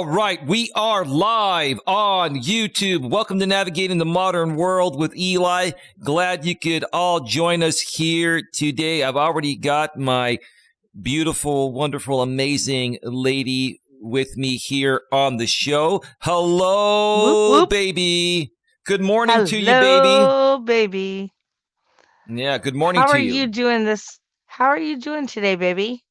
All right, we are live on YouTube. Welcome to Navigating the Modern World with Eli. Glad you could all join us here today. I've already got my beautiful, wonderful, amazing lady with me here on the show. Whoop, Hello, whoop. baby. Good morning to you, baby. Hello, baby. Yeah, good morning How to are you you. doing this? How are you doing today, baby?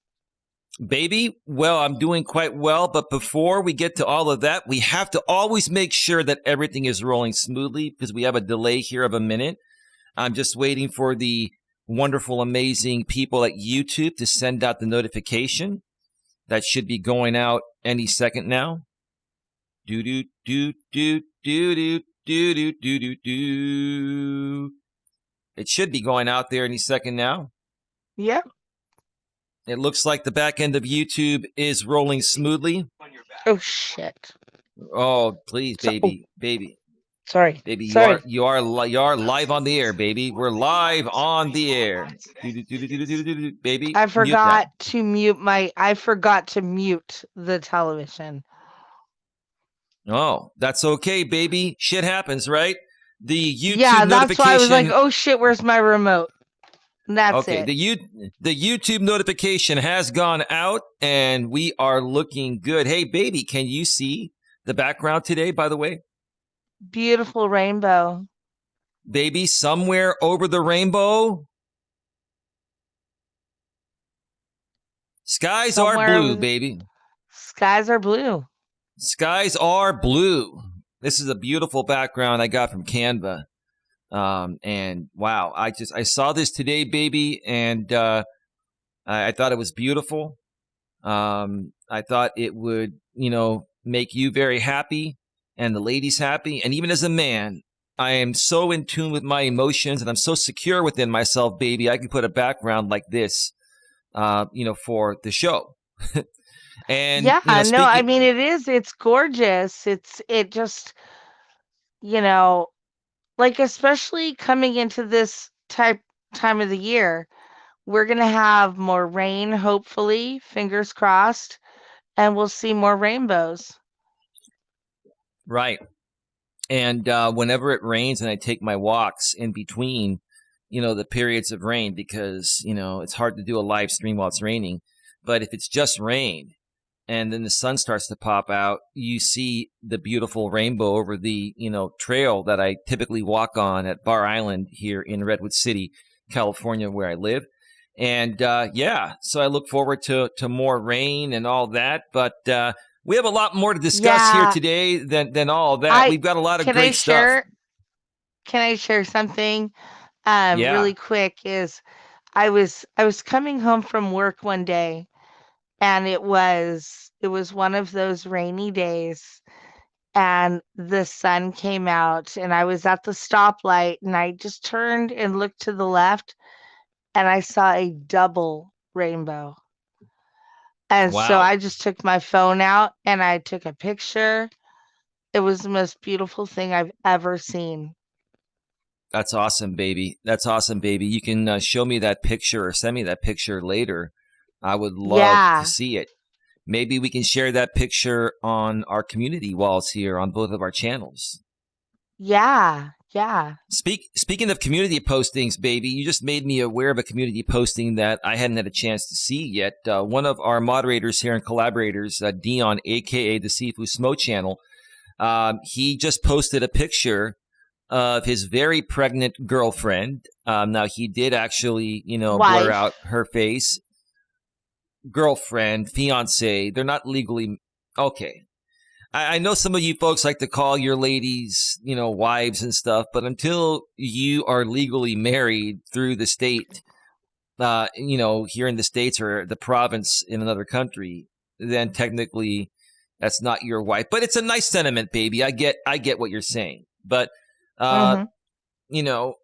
Baby, well, I'm doing quite well, but before we get to all of that, we have to always make sure that everything is rolling smoothly because we have a delay here of a minute. I'm just waiting for the wonderful, amazing people at YouTube to send out the notification. That should be going out any second now. Do do do do do do do do do do do. It should be going out there any second now. Yep. It looks like the back end of YouTube is rolling smoothly. Oh shit. Oh, please, baby, baby, Sorry. baby, Sorry. you are live on the air, baby. We're live on the air, baby. I Mute that. forgot to mute the television. Oh, that's okay, baby. Shit happens, right? The YouTube Yeah, that's why I was like, notification. oh shit, where's my remote? And that's Okay, it. the YouTube notification has gone out, and we are looking good. Hey, baby, can you see the background today? By the way, Beautiful rainbow. baby, somewhere over the rainbow, skies are Somewhere blue, over the- baby. Skies are blue. Skies are blue. This is a beautiful background I got from Canva. And wow, I saw this today, baby, and I thought it was beautiful. I thought it would, make you very happy and the ladies happy. And even as a man, I am so in tune with my emotions and I'm so secure within myself, baby. I can put a background like this, for the show. And, Yeah, no, I speaking, mean it's gorgeous. It just, you know, like especially coming into this time of the year, we're gonna have more rain, hopefully, fingers crossed, and we'll see more rainbows. right. And whenever it rains and I take my walks in between, the periods of rain, because, it's hard to do a live stream while it's raining. But if it's just rain and then the sun starts to pop out, you see the beautiful rainbow over the, trail that I typically walk on at Bar Island here in Redwood City, California, where I live. And so I look forward to more rain and all that. But we have a lot more to discuss here Yeah, today than all that. I We've got a lot of can I great stuff. share can I share something Yeah. really quick is I was coming home from work one day and it was one of those rainy days and the sun came out and I was at the stoplight and I just turned and looked to the left and I saw a double rainbow. And so Wow. I just took my phone out and I took a picture. It was the most beautiful thing I've ever seen. That's awesome, baby. That's awesome, baby. You can show me that picture or send me that picture later. I would love to Yeah. see it. Maybe we can share that picture on our community walls here on both of our channels. Yeah. Yeah. Speaking of community postings, baby, you just made me aware of a community posting that I hadn't had a chance to see yet. One of our moderators here and collaborators, Dion, aka the Sifu Smo channel, he just posted a picture of his very pregnant girlfriend. Now he did actually, blur out Wife. her face. Girlfriend, fiance, they're not legally okay. I know some of you folks like to call your ladies, wives and stuff, but until you are legally married through the state, here in the States or the province in another country, then technically that's not your wife. But it's a nice sentiment, baby. I get what you're saying. But uh, Mhm.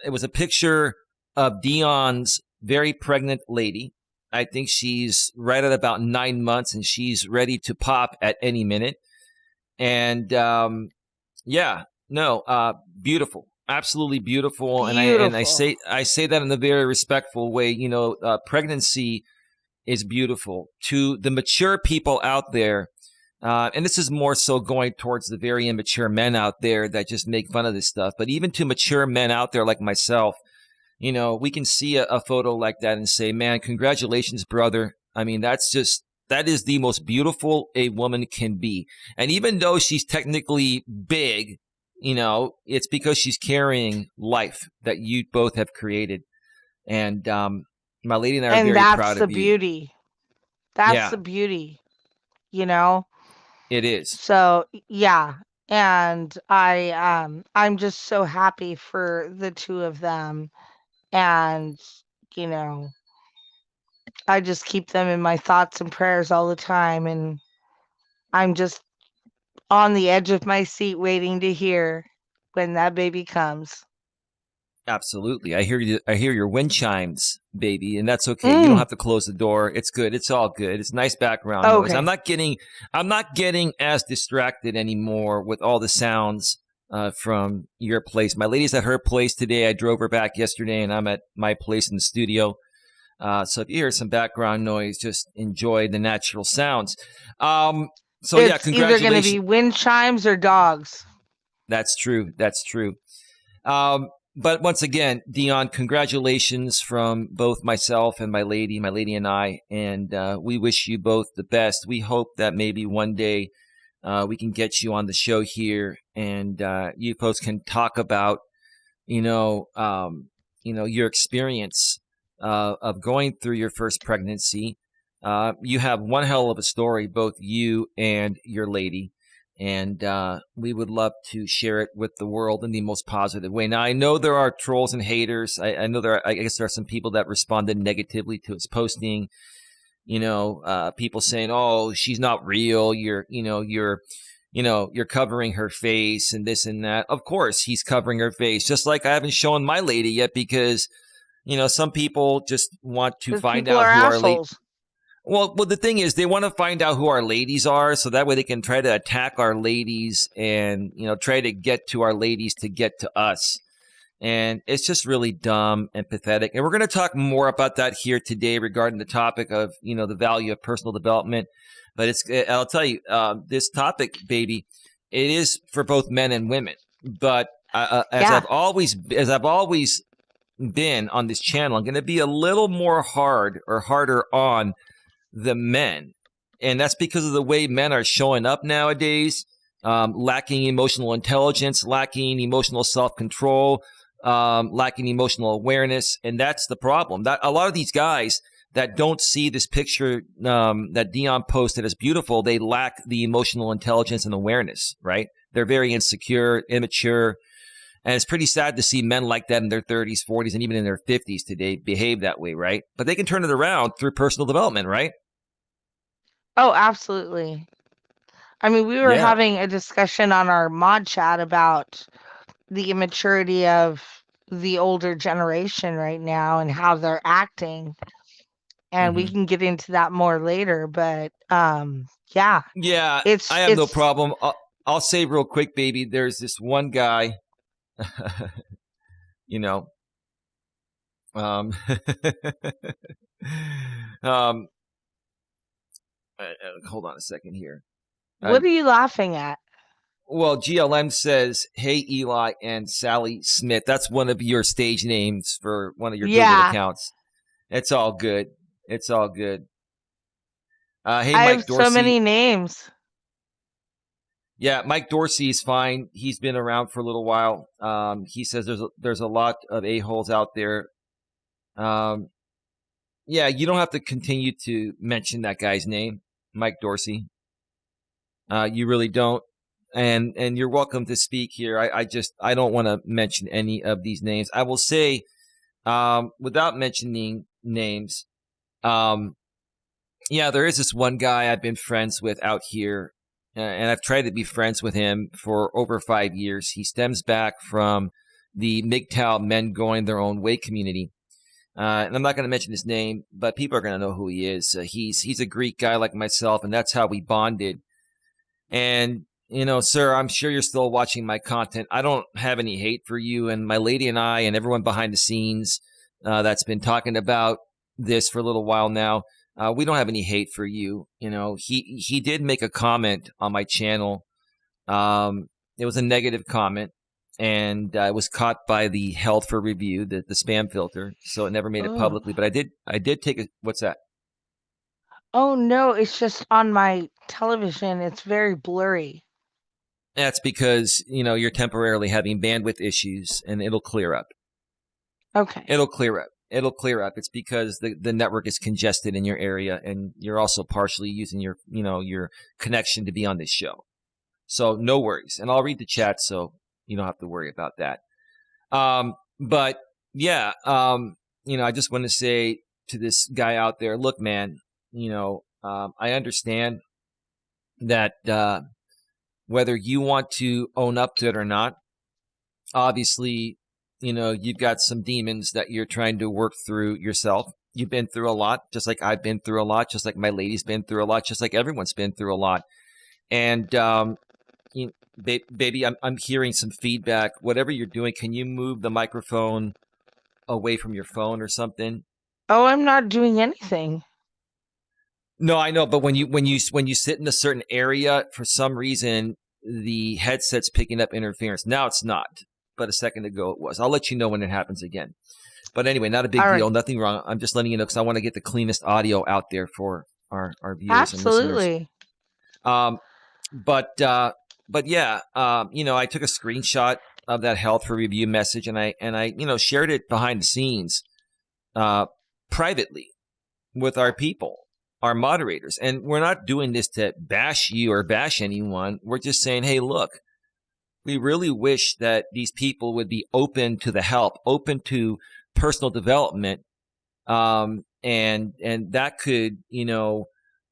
it was a picture of Dion's very pregnant lady. I think she's right at about 9 months and she's ready to pop at any minute. And beautiful, absolutely beautiful. And I Beautiful. say that in a very respectful way. Pregnancy is beautiful. To the mature people out there, And this is more so going towards the very immature men out there that just make fun of this stuff. But even to mature men out there like myself, we can see a photo like that and say, man, congratulations, brother. I mean, that is the most beautiful a woman can be. And even though she's technically big, it's because she's carrying life that you both have created. And my lady and I are And very that's proud the of you. beauty. That's Yeah, the beauty, you know? it is. So, yeah. And I'm just so happy for the two of them. And, you know, I just keep them in my thoughts and prayers all the time. And I'm just on the edge of my seat waiting to hear when that baby comes. Absolutely. I hear you. I hear your wind chimes, baby, and that's okay. You don't Mm, have to close the door. It's good. It's all good. It's nice background noise. I'm okay. not getting as distracted anymore with all the sounds from your place. My lady's at her place today. I drove her back yesterday, and I'm at my place in the studio. So if you hear some background noise, just enjoy the natural sounds. So yeah, It's either going to be congratulations. wind chimes or dogs. That's true. That's true. But once again, Dion, congratulations from both myself and my lady and I, and we wish you both the best. We hope that maybe one day we can get you on the show here, and you folks can talk about, your experience of going through your first pregnancy. You have one hell of a story, both you and your lady. And we would love to share it with the world in the most positive way. Now, I know there are trolls and haters. I know I guess there are some people that responded negatively to his posting. People saying, "Oh, she's not real. You're covering her face and this and that." Of course, he's covering her face, just like I haven't shown my lady yet because some people just want to Because find people out are who our late. assholes. Well, the thing is, they want to find out who our ladies are, so that way they can try to attack our ladies and try to get to our ladies to get to us. And it's just really dumb and pathetic. And we're going to talk more about that here today regarding the topic of the value of personal development. But I'll tell you, this topic, baby, it is for both men and women. But as Yeah. I've always been on this channel, I'm going to be a little more harder on the men. And that's because of the way men are showing up nowadays, lacking emotional intelligence, lacking emotional self-control, lacking emotional awareness. And that's the problem. That a lot of these guys that don't see this picture that Dion posted as beautiful, they lack the emotional intelligence and awareness, right? They're very insecure, immature. And it's pretty sad to see men like that in their 30s, 40s, and even in their 50s today behave that way, right? But they can turn it around through personal development, right? Oh, absolutely. I mean, we were Yeah. having a discussion on our mod chat about the immaturity of the older generation right now and how they're acting. And we Hmm. can get into that more later, but yeah, Yeah, I it's have no it's problem. I'll say real quick, baby. There's this one guy, you know, um, um, hold on a second here. Uh, what are you laughing at? well, GLM says, "Hey, Eli and Sally Smith." That's one of your stage names for one of your Google Yeah, accounts. It's all good. It's all good. Hey, I have Mike so Dorsey. many names. Yeah, Mike Dorsey is fine. He's been around for a little while. He says there's a lot of a-holes out there. Um, yeah, you don't have to continue to mention that guy's name, Mike Dorsey. You really don't. And you're welcome to speak here. I don't want to mention any of these names. I will say, without mentioning names, um, yeah, there is this one guy I've been friends with out here, and I've tried to be friends with him for over 5 years. He stems back from the MGTOW men going their own way community. And I'm not going to mention his name, but people are going to know who he is. He's a Greek guy like myself, and that's how we bonded. And sir, I'm sure you're still watching my content. I don't have any hate for you, and my lady and I, and everyone behind the scenes that's been talking about this for a little while now. We don't have any hate for you. You know, he did make a comment on my channel. It was a negative comment, and it was caught by the held for review, the spam filter. So it never made it Oh. publicly. But I did take a, what's that? Oh no, it's just on my television. It's very blurry. That's because, you're temporarily having bandwidth issues, and it'll clear up. Okay. It'll clear up. It'll clear up. It's because the network is congested in your area, and you're also partially using your connection to be on this show. So no worries. And I'll read the chat, so you don't have to worry about that. But yeah, I just want to say to this guy out there, look, man, I understand that whether you want to own up to it or not, obviously, you've got some demons that you're trying to work through yourself. You've been through a lot, just like I've been through a lot, just like my lady's been through a lot, just like everyone's been through a lot. And, baby, I'm hearing some feedback. Whatever you're doing, can you move the microphone away from your phone or something? Oh, I'm not doing anything. No, I know, but when you sit in a certain area, for some reason, the headset's picking up interference. Now it's not, but a second ago it was. I'll let you know when it happens again. But anyway, not a big All deal. right. Nothing wrong. I'm just letting you know because I want to get the cleanest audio out there for our viewers and listeners. Absolutely. But yeah, I took a screenshot of that health for review message, and I shared it behind the scenes, privately with our people, our moderators. And we're not doing this to bash you or bash anyone. We're just saying, hey, look, we really wish that these people would be open to the help, open to personal development, and that could,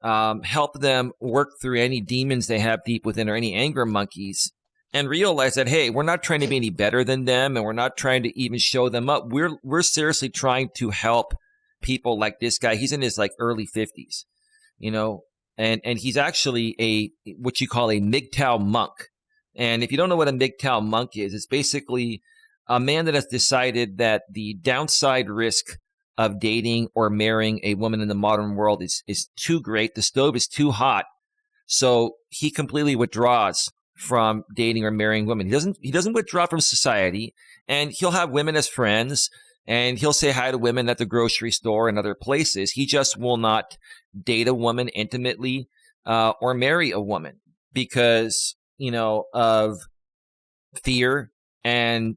help them work through any demons they have deep within or any anger monkeys, and realize that, hey, we're not trying to be any better than them, and we're not trying to even show them up. We're seriously trying to help people like this guy. He's in his early 50s, and he's actually what you call a MGTOW monk. And if you don't know what a MGTOW monk is, it's basically a man that has decided that the downside risk of dating or marrying a woman in the modern world is too great. The stove is too hot. So he completely withdraws from dating or marrying women. He doesn't withdraw from society, and he'll have women as friends, and he'll say hi to women at the grocery store and other places. He just will not date a woman intimately, or marry a woman because, of fear and,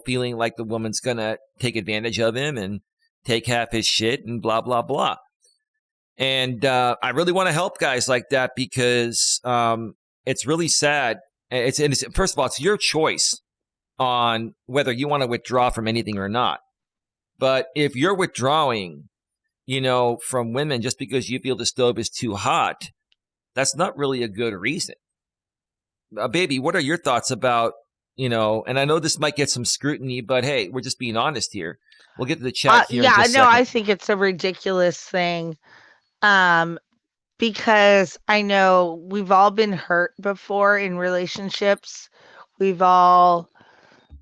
feeling like the woman's going to take advantage of him and take half his shit and blah, blah, blah. And I really want to help guys like that because it's really sad. First of all, it's your choice on whether you want to withdraw from anything or not. But if you're withdrawing, from women just because you feel the stove is too hot, that's not really a good reason. Baby, what are your thoughts about, and I know this might get some scrutiny, but hey, we're just being honest here. We'll get to the chat here in Yeah, just a no, second. I think it's a ridiculous thing. Because I know we've all been hurt before in relationships. We've all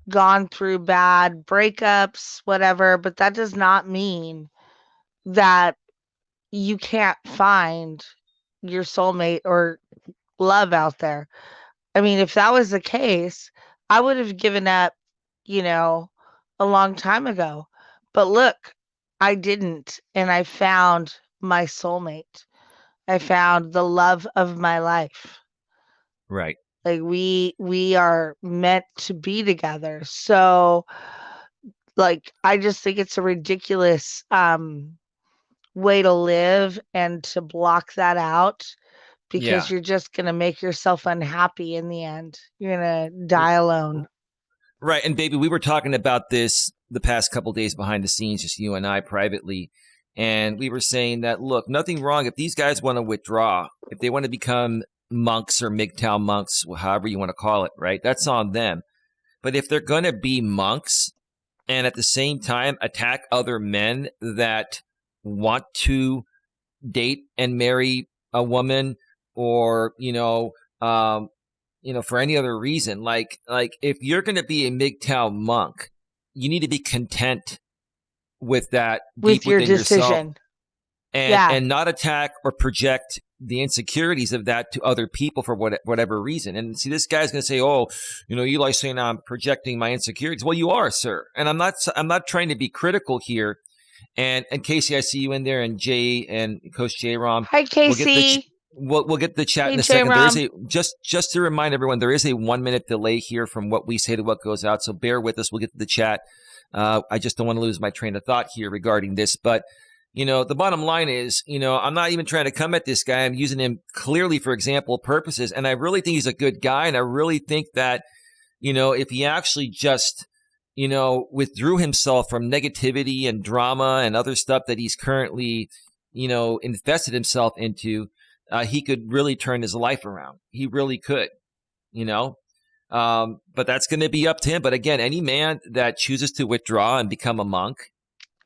gone through bad breakups, whatever, but that does not mean that you can't find your soulmate or love out there. I mean, if that was the case, I would have given up, you know, a long time ago. But look, I didn't, and I found my soulmate. I found the love of my life. Right. Like we are meant to be together. So like I just think it's a ridiculous way to live and to block that out because Yeah. you're just going to make yourself unhappy in the end. You're going to die alone. Right. And baby, we were talking about this the past couple days behind the scenes, just you and I privately. And we were saying that, look, nothing wrong if these guys want to withdraw, if they want to become monks or MGTOW monks, however you want to call it, right? That's on them. But if they're going to be monks and at the same time attack other men that want to date and marry a woman, or for any other reason, like if you're going to be a MGTOW monk, you need to be content with that With deep your within yourself. decision. Yeah. and not attack or project the insecurities of that to other people for whatever reason. And see, this guy's going to say, "Oh, Eli's saying I'm projecting my insecurities." Well, you are, sir. And I'm not trying to be critical here. And Casey, I see you in there, and Jay and Coach J Rom. Hi, We'll get the Casey. we'll get the chat Hey, in a second. There is J-Rom. a just to remind everyone, there is a 1 minute delay here from what we say to what goes out. So bear with us. We'll get to the chat. I just don't want to lose my train of thought here regarding this, but the bottom line is, I'm not even trying to come at this guy. I'm using him clearly for example purposes, and I really think he's a good guy, and I really think that if he actually just withdrew himself from negativity and drama and other stuff that he's currently, invested himself into, he could really turn his life around. He really could, but that's going to be up to him. But again, any man that chooses to withdraw and become a monk,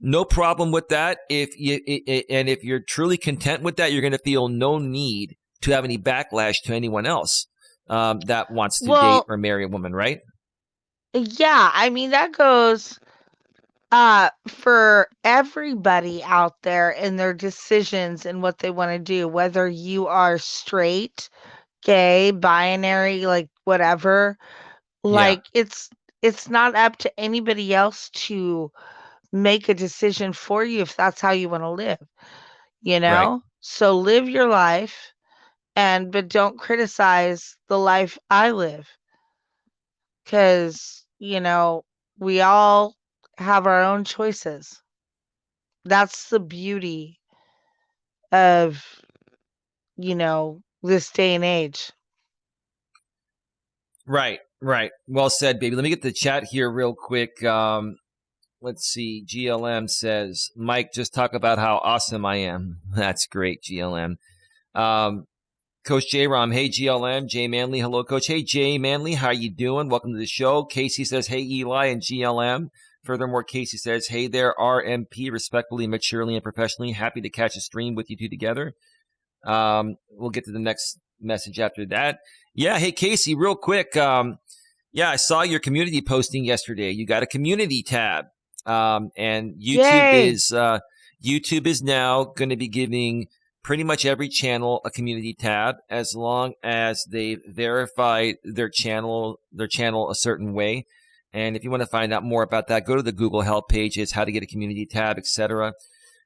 no problem with that. If you're truly content with that, you're going to feel no need to have any backlash to anyone else that wants to date or marry a woman, right? Yeah, I mean, that goes for everybody out there in their decisions and what they want to do, whether you are straight, gay, binary, like whatever. Like it's not up to anybody else to make a decision for you if that's how you want to live, Right. So live your life but don't criticize the life I live, cuz we all have our own choices. That's the beauty of, this day and age. Right. Well said, baby. Let me get the chat here real quick. Let's see. GLM says, Mike, just talk about how awesome I am. That's great, GLM. Coach J Rom, hey GLM, Jay Manley, hello Coach. Hey Jay Manley, how you doing? Welcome to the show. Casey says, hey Eli and GLM. Furthermore, Casey says, hey there RMP, respectfully, maturely, and professionally. Happy to catch a stream with you two together. We'll get to the next message after that. Yeah, hey Casey, real quick. I saw your community posting yesterday. You got a community tab, and YouTube is now going to be giving pretty much every channel a community tab as long as they verify their channel a certain way. And if you want to find out more about that, go to the Google help pages, how to get a community tab, etc.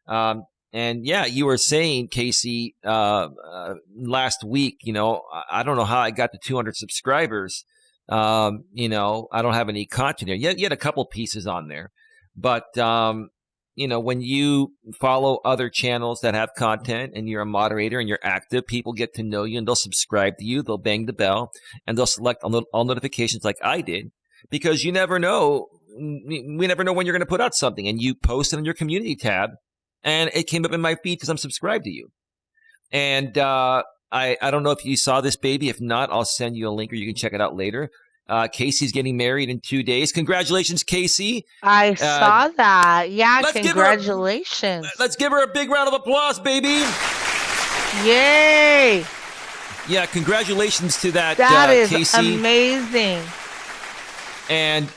And yeah, you were saying, Casey, last week, I don't know how I got to 200 subscribers. I don't have any content there. You had a couple pieces on there, but when you follow other channels that have content and you're a moderator and you're active, people get to know you and they'll subscribe to you. They'll bang the bell and they'll select all notifications like I did, because you never know. We never know when you're going to put out something, and you post it on your community tab and it came up in my feed because I'm subscribed to you. And I don't know if you saw this, baby. If not, I'll send you a link or you can check it out later. Casey's getting married in 2 days. Congratulations, Casey. I saw that. Yeah, congratulations. Let's give her a big round of applause, baby. Yay. Yeah, congratulations to that, that is Casey. Amazing. And,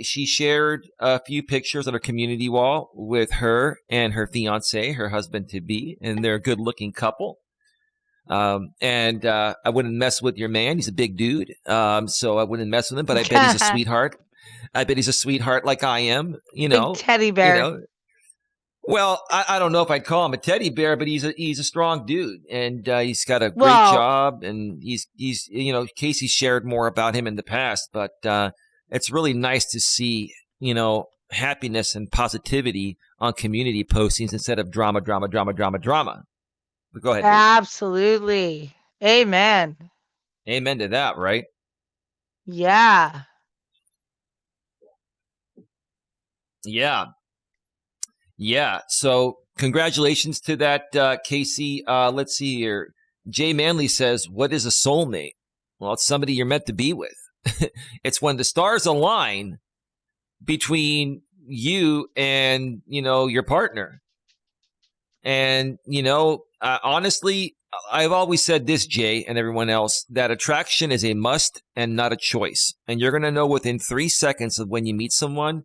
she shared a few pictures on her community wall with her and her fiance, her husband-to-be, and they're a good-looking couple. And I wouldn't mess with your man. He's a big dude. So I wouldn't mess with him, but I bet he's a sweetheart. I bet he's a sweetheart like I am, Big teddy bear. Well, I don't know if I'd call him a teddy bear, but he's a strong dude, and he's got a great job, and he's Casey shared more about him in the past, but it's really nice to see, happiness and positivity on community postings instead of drama. But go ahead. Absolutely. Amen. Amen to that, right? Yeah. Yeah. So congratulations to that, Casey. Let's see here. Jay Manley says, what is a soulmate? Well, it's somebody you're meant to be with. It's when the stars align between you and, your partner. And, honestly, I've always said this, Jay, and everyone else, that attraction is a must and not a choice. And you're going to know within 3 seconds of when you meet someone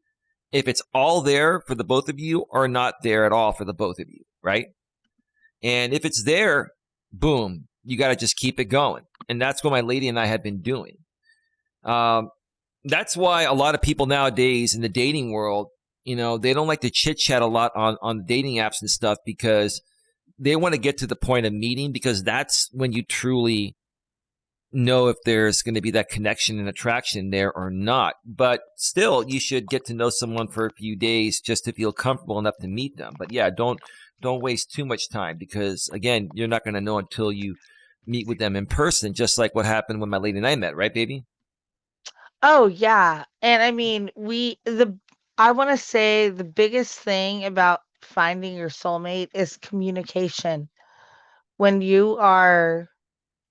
if it's all there for the both of you or not there at all for the both of you, right? And if it's there, boom, you got to just keep it going. And that's what my lady and I have been doing. That's why a lot of people nowadays in the dating world, they don't like to chit chat a lot on dating apps and stuff, because they want to get to the point of meeting, because that's when you truly know if there's going to be that connection and attraction there or not. But still, you should get to know someone for a few days just to feel comfortable enough to meet them. But yeah, don't waste too much time, because again, you're not going to know until you meet with them in person, just like what happened when my lady and I met, right, baby? Oh yeah. And I mean, I want to say the biggest thing about finding your soulmate is communication. When you are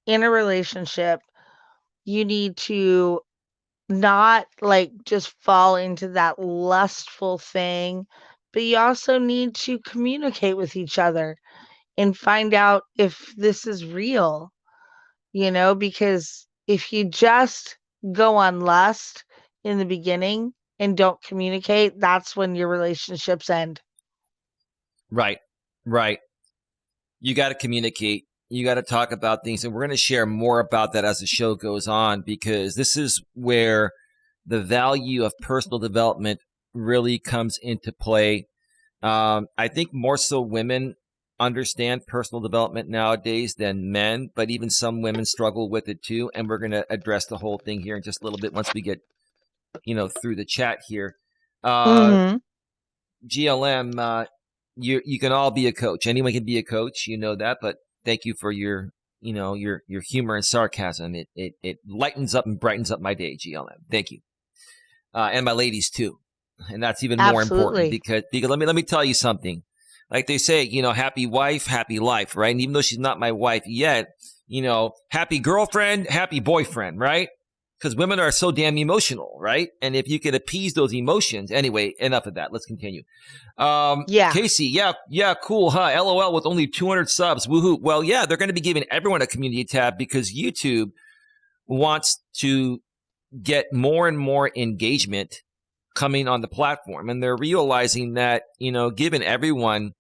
in a relationship, you need to not like just fall into that lustful thing, but you also need to communicate with each other and find out if this is real, because if you just go on lust in the beginning and don't communicate, that's when your relationships end. Right. You got to communicate. You got to talk about things. And we're going to share more about that as the show goes on, because this is where the value of personal development really comes into play. I think more so women understand personal development nowadays than men, but even some women struggle with it too. And we're going to address the whole thing here in just a little bit once we get, through the chat here. Mhm. GLM, you can all be a coach. Anyone can be a coach, that. But thank you for your humor and sarcasm. It lightens up and brightens up my day, GLM. Thank you, and my ladies too, and that's even more important, Absolutely. because let me tell you something. Like they say, happy wife, happy life, right? And even though she's not my wife yet, happy girlfriend, happy boyfriend, right? Because women are so damn emotional, right? And if you could appease those emotions, anyway, enough of that. Let's continue. Yeah. Casey, yeah, cool, huh? LOL with only 200 subs, woohoo. Well, yeah, they're going to be giving everyone a community tab, because YouTube wants to get more and more engagement coming on the platform. And they're realizing that, giving everyone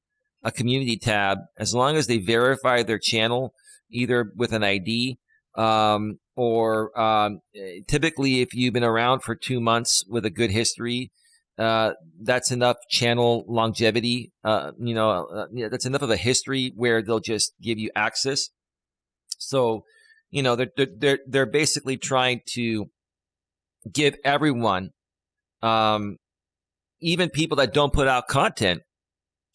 a community tab, as long as they verify their channel, either with an ID, or typically if you've been around for 2 months with a good history, that's enough channel longevity. That's enough of a history where they'll just give you access. So, they're basically trying to give everyone, even people that don't put out content,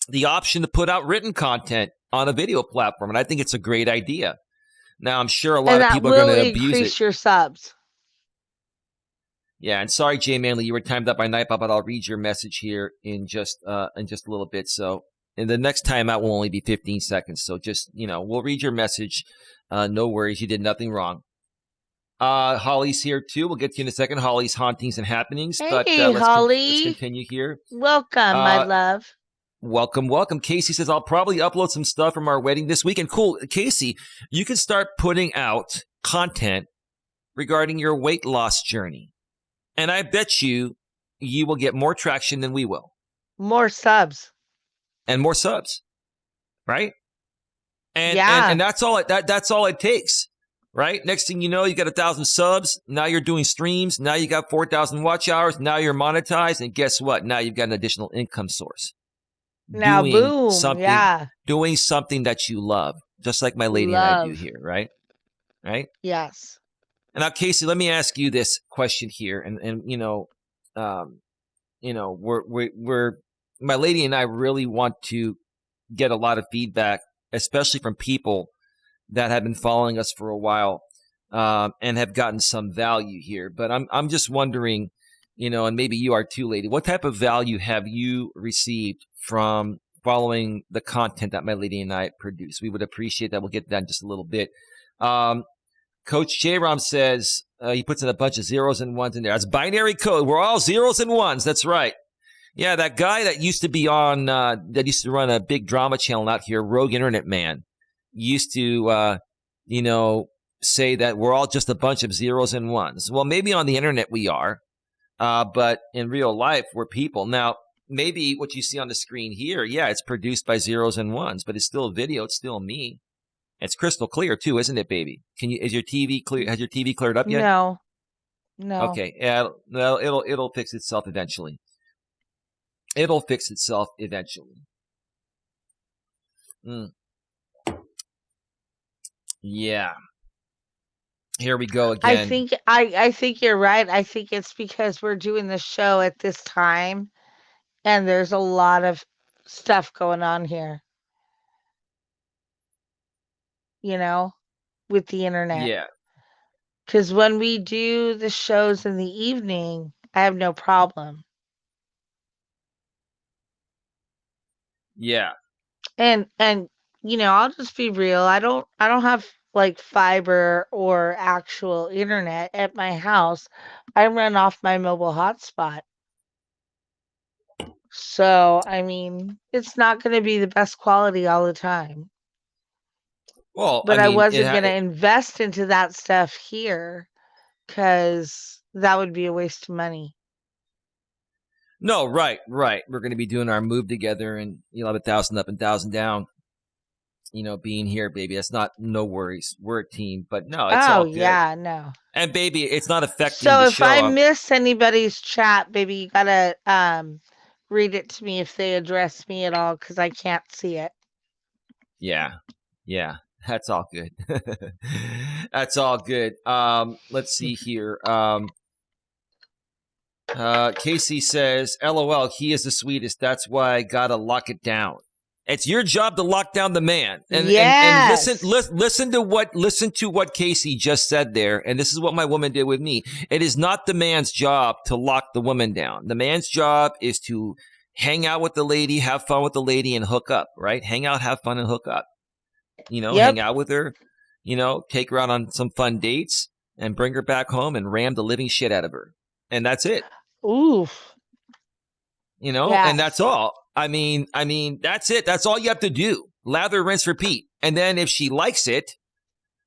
the option to put out written content on a video platform. And I think it's a great idea. Now, I'm sure a lot And of that people are going will to abuse it. increase your subs. Yeah, and sorry, Jay Manley, you were timed up by Nightbot, but I'll read your message here in just a little bit. So, and the next time out will only be 15 seconds. So just, we'll read your message. No worries, you did nothing wrong. Holly's here too. We'll get to you in a second. Holly's hauntings and happenings. But Hey, let's Holly. continue here. Welcome, my love. Welcome. Casey says, I'll probably upload some stuff from our wedding this weekend. Cool. Casey, you can start putting out content regarding your weight loss journey. And I bet you will get more traction than we will. More subs. And more subs. Right? And Yeah. and that's all that's all it takes. Right? Next thing you know, you got 1,000 subs. Now you're doing streams. Now you got 4,000 watch hours. Now you're monetized. And guess what? Now you've got an additional income source. Now, boom. Doing something that you love. Just like my lady and I do here, right? Right? Yes. And now, Casey, let me ask you this question here. And we're my lady and I really want to get a lot of feedback, especially from people that have been following us for a while, and have gotten some value here. But I'm just wondering, and maybe you are too, lady, what type of value have you received from following the content that my lady and I produce? We would appreciate that. We'll get to that in just a little bit. Coach J-Rom says, he puts in a bunch of zeros and ones in there. That's binary code. We're all zeros and ones. That's right. Yeah, that guy that used to be on, that used to run a big drama channel out here, Rogue Internet Man, used to, say that we're all just a bunch of zeros and ones. Well, maybe on the internet we are, but in real life, we're people. Now, maybe what you see on the screen here, yeah, it's produced by zeros and ones, but it's still a video. It's still me. It's crystal clear too, isn't it, baby? Is your TV clear? Has your TV cleared up yet? No, no. Okay. Yeah. Well, it'll fix itself eventually. It'll fix itself eventually. Mm. Yeah. Here we go again. I think you're right. I think it's because we're doing the show at this time and there's a lot of stuff going on here, you know, with the internet. Yeah. Cuz when we do the shows in the evening, I have no problem. Yeah. And you know, I'll just be real. I don't have like fiber or actual internet at my house. I run off my mobile hotspot. So, I mean, it's not going to be the best quality all the time. Well, I But I mean, wasn't going to invest into that stuff here cuz that would be a waste of money. no, right, right. We're going to be doing our move together, and you'll have 1,000 up and 1,000 down. Being here, baby. That's not no worries. We're a team, but no, it's Oh, all good. yeah, no. And baby, it's not affecting So the if I show. miss anybody's chat, baby, you got to read it to me if they address me at all cuz I can't see it. Yeah, yeah. That's all good. That's all good. Let's see here. Casey says, "LOL, he is the sweetest. That's why I gotta lock it down." It's your job to lock down the man. And Yes. listen to what Casey just said there. And this is what my woman did with me. It is not the man's job to lock the woman down. The man's job is to hang out with the lady, have fun with the lady, and hook up. Right? Hang out, have fun, and hook up. Yep. Hang out with her. Take her out on some fun dates, and bring her back home and ram the living shit out of her. And that's it. Oof. And that's Yes. all. I mean, that's it. That's all you have to do. Lather, rinse, repeat. And then if she likes it,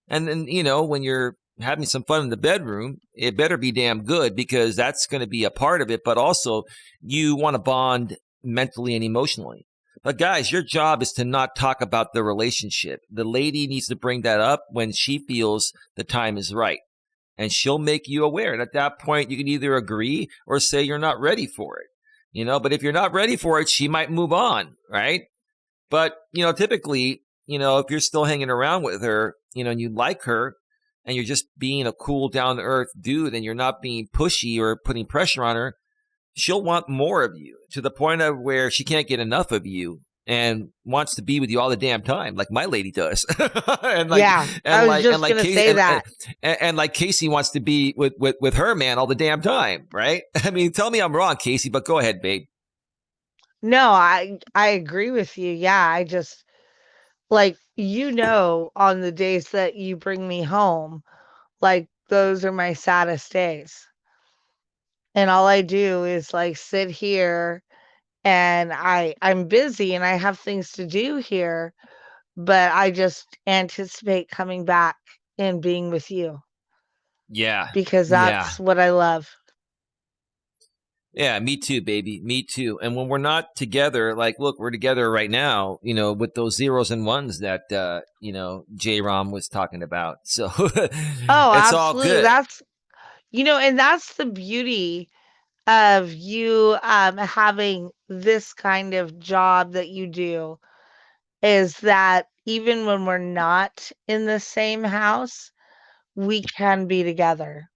and then, when you're having some fun in the bedroom, it better be damn good because that's going to be a part of it. But also, you want to bond mentally and emotionally. But guys, your job is to not talk about the relationship. The lady needs to bring that up when she feels the time is right. And she'll make you aware. And at that point, you can either agree or say you're not ready for it. But if you're not ready for it, she might move on, right? But, typically, if you're still hanging around with her, and you like her and you're just being a cool, down to earth dude and you're not being pushy or putting pressure on her, she'll want more of you to the point of where she can't get enough of you and wants to be with you all the damn time, like my lady does. and like, Yeah. and I was like, and just like going to Casey, say that. and like Casey wants to be with her man all the damn time, right? I mean, tell me I'm wrong, Casey, but go ahead, babe. No, I agree with you. Yeah, I just like on the days that you bring me home, like those are my saddest days. And all I do is like sit here and I'm busy and I have things to do here, but I just anticipate coming back and being with you Yeah, because yeah. that's what I love. Yeah, me too, baby. Me too. And when we're not together, like, look, we're together right now, with those zeros and ones that, J Rom was talking about. So Oh, it's all absolutely. good. That's and that's the beauty of you having this kind of job that you do is that even when we're not in the same house, we can be together.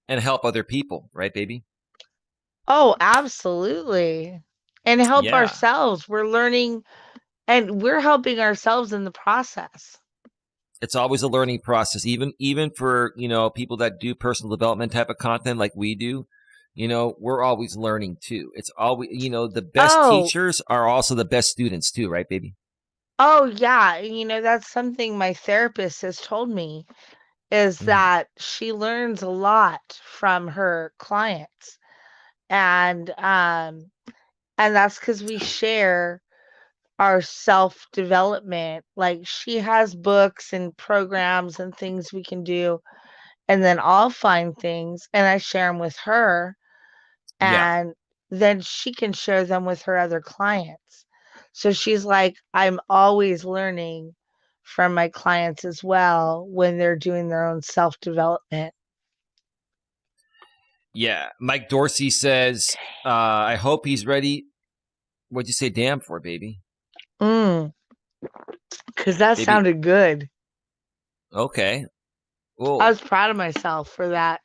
And help other people, right, baby? Oh, absolutely. And help Yeah. ourselves. We're learning and we're helping ourselves in the process. It's always a learning process, even for, people that do personal development type of content like we do. We're always learning too. It's always, the best Oh, teachers are also the best students too, right, baby? oh yeah. That's something my therapist has told me is Mhm. that she learns a lot from her clients. And that's because we share our self-development. Like she has books and programs and things we can do, and then I'll find things and I share them with her. Yeah. And then she can share them with her other clients. So she's like, I'm always learning from my clients as well when they're doing their own self development. Yeah. Mike Dorsey says, I hope he's ready. What'd you say damn for, baby? Because that Baby. sounded good. Okay. I Oh, was proud of myself for that.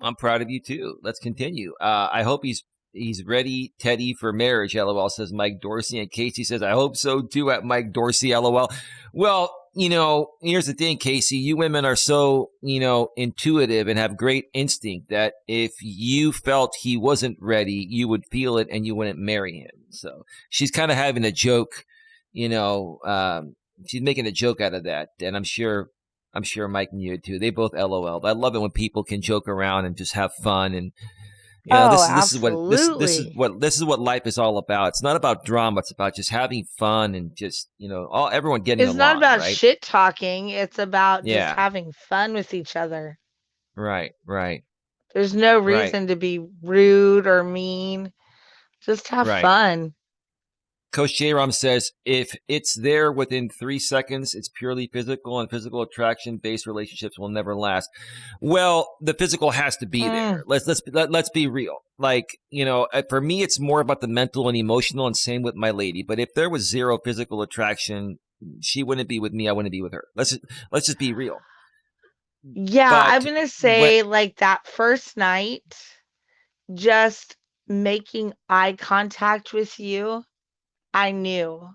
I'm proud of you too. Let's continue. I hope he's ready, Teddy, for marriage. LOL, says Mike Dorsey, and Casey says, I hope so too. At Mike Dorsey, LOL. Well, here's the thing, Casey. You women are so intuitive and have great instinct that if you felt he wasn't ready, you would feel it and you wouldn't marry him. So she's kind of having a joke. She's making a joke out of that, and I'm sure Mike and you too. They both LOL. I love it when people can joke around and just have fun. And Oh, this is what absolutely. this is what life is all about. It's not about drama. It's about just having fun and just everyone getting It's not along, about right? shit talking. It's about just Yeah, having fun with each other. right, right, There's no right, reason to be rude or mean. Just have right. fun. Coach J-Rom says, if it's there within 3 seconds, it's purely physical, and physical attraction-based relationships will never last. Well, the physical has to be there. Mm. Let's be real. Like, for me, it's more about the mental and emotional, and same with my lady. But if there was zero physical attraction, she wouldn't be with me. I wouldn't be with her. Let's just be real. Yeah, I'm But gonna when say like that first night, just making eye contact with you, I knew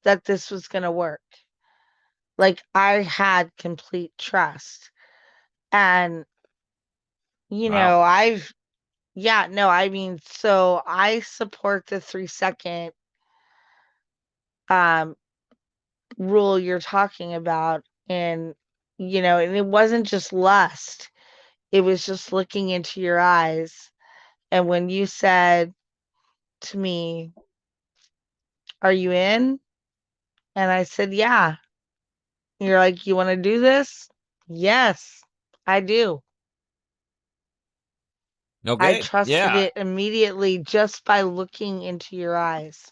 that this was gonna work. Like I had complete trust. And, wow, yeah, no, I mean, so I support the 3-second um rule you're talking about. And, and it wasn't just lust. It was just looking into your eyes. And when you said to me, "Are you in?" And I said, "Yeah." You're like, "You want to do this?" Yes, I do. I okay, trusted yeah. it immediately just by looking into your eyes.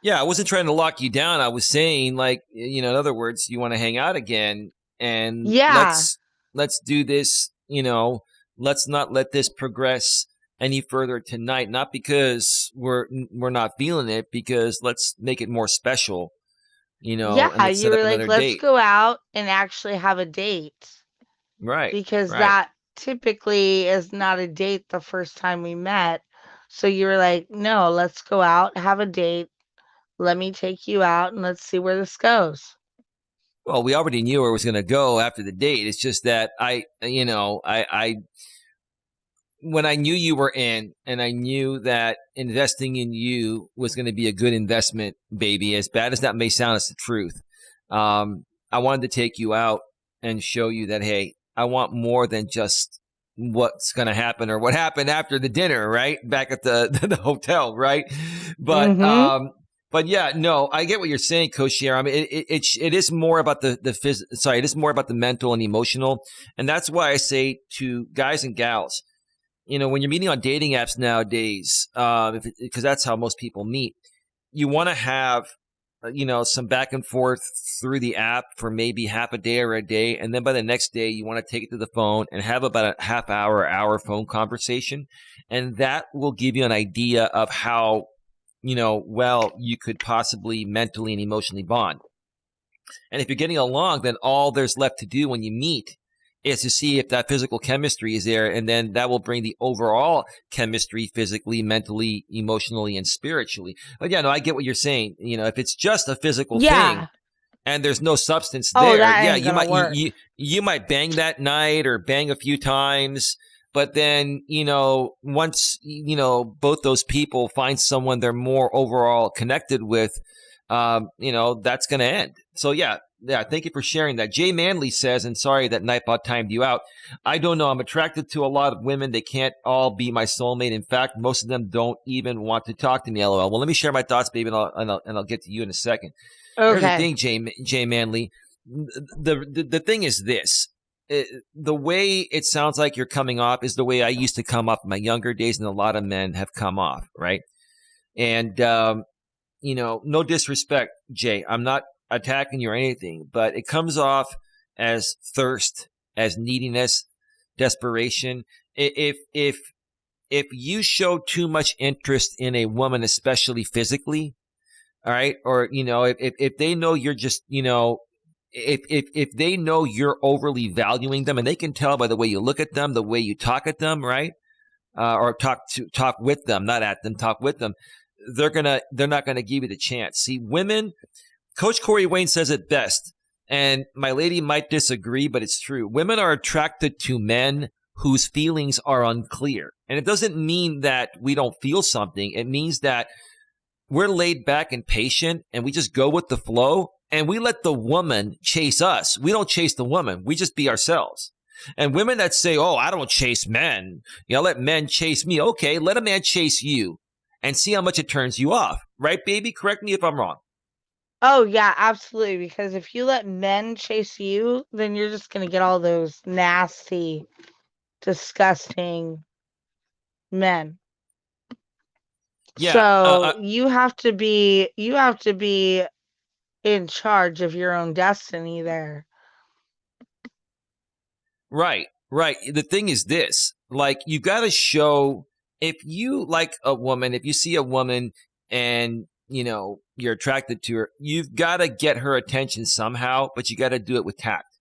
Yeah, I wasn't trying to lock you down. I was saying, like, in other words, you want to hang out again, and Yeah. let's do this. Let's not let this progress any further tonight. Not because we're not feeling it, because let's make it more special. And Yeah, let's you set up were like, another "Let's date. go out and actually have a date." Right, Because right. that typically is not a date the first time we met. So you were like, "No, let's go out, have a date. Let me take you out and let's see where this goes." Well, we already knew where it was going to go after the date. It's just that I when I knew you were in, and I knew that investing in you was going to be a good investment, baby, as bad as that may sound, it's the truth. I wanted to take you out and show you that, hey, I want more than just what's going to happen or what happened after the dinner, right? Back at the hotel, right? But, Mhm. but yeah, no, I get what you're saying, Coach Sierra. I mean, it is more about it is more about the mental and emotional. And that's why I say to guys and gals, when you're meeting on dating apps nowadays, because that's how most people meet, you want to have, some back and forth through the app for maybe half a day or a day. And then by the next day, you want to take it to the phone and have about a half hour phone conversation. And that will give you an idea of how, well you could possibly mentally and emotionally bond. And if you're getting along, then all there's left to do when you meet is to see if that physical chemistry is there. And then that will bring the overall chemistry physically, mentally, emotionally, and spiritually. But yeah, no, I get what you're saying. If it's just a physical thing Yeah. and there's no substance Oh, there, that yeah, ain't gonna work. you might bang that night or bang a few times. But then, once, both those people find someone they're more overall connected with, that's going to end. So yeah, thank you for sharing that. Jay Manley says, and sorry that Nightbot timed you out. I don't know. I'm attracted to a lot of women. They can't all be my soulmate. In fact, most of them don't even want to talk to me. LOL. Well, let me share my thoughts, baby, and I'll get to you in a second. Here's the Okay. thing, Jay Manley. The thing is this. the way it sounds like you're coming off is the way I used to come off in my younger days, and a lot of men have come off, right? And no disrespect, Jay. I'm not attacking you or anything, but it comes off as thirst, as neediness, desperation. If you show too much interest in a woman, especially physically, all right, or if they know you're just if they know you're overly valuing them, and they can tell by the way you look at them, the way you talk at them, right, or talk with them, not at them, talk with them, they're not gonna give you the chance. See, women, Coach Corey Wayne says it best, and my lady might disagree, but it's true. Women are attracted to men whose feelings are unclear. And it doesn't mean that we don't feel something. It means that we're laid back and patient, and we just go with the flow, and we let the woman chase us. We don't chase the woman. We just be ourselves. And women that say, oh, I don't chase men, let men chase me. Okay, let a man chase you and see how much it turns you off. Right, baby? Correct me if I'm wrong. Oh, yeah, absolutely. Because if you let men chase you, then you're just going to get all those nasty, disgusting men. Yeah. So you have to be in charge of your own destiny there. Right. The thing is this, like, you got to show, if you like a woman, if you see a woman and, you're attracted to her, you've got to get her attention somehow, but you got to do it with tact.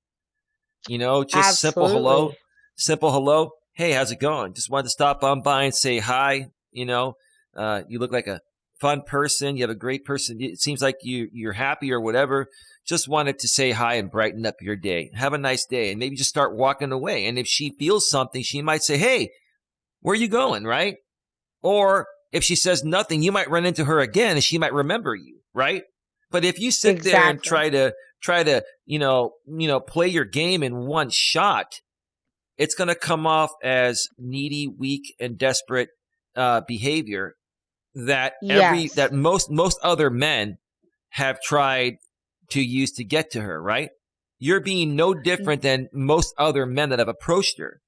Just Absolutely. simple hello. Hey, how's it going? Just wanted to stop on by and say hi. You look like a fun person. You have a great person. It seems like you're happy or whatever. Just wanted to say hi and brighten up your day. Have a nice day, and maybe just start walking away. And if she feels something, she might say, hey, where are you going, right? Or if she says nothing, you might run into her again and she might remember you, right? But if you sit there and try to play your game in one shot, it's going to come off as needy, weak, and desperate behavior that most other men have tried to use to get to her, right? You're being no different than most other men that have approached her.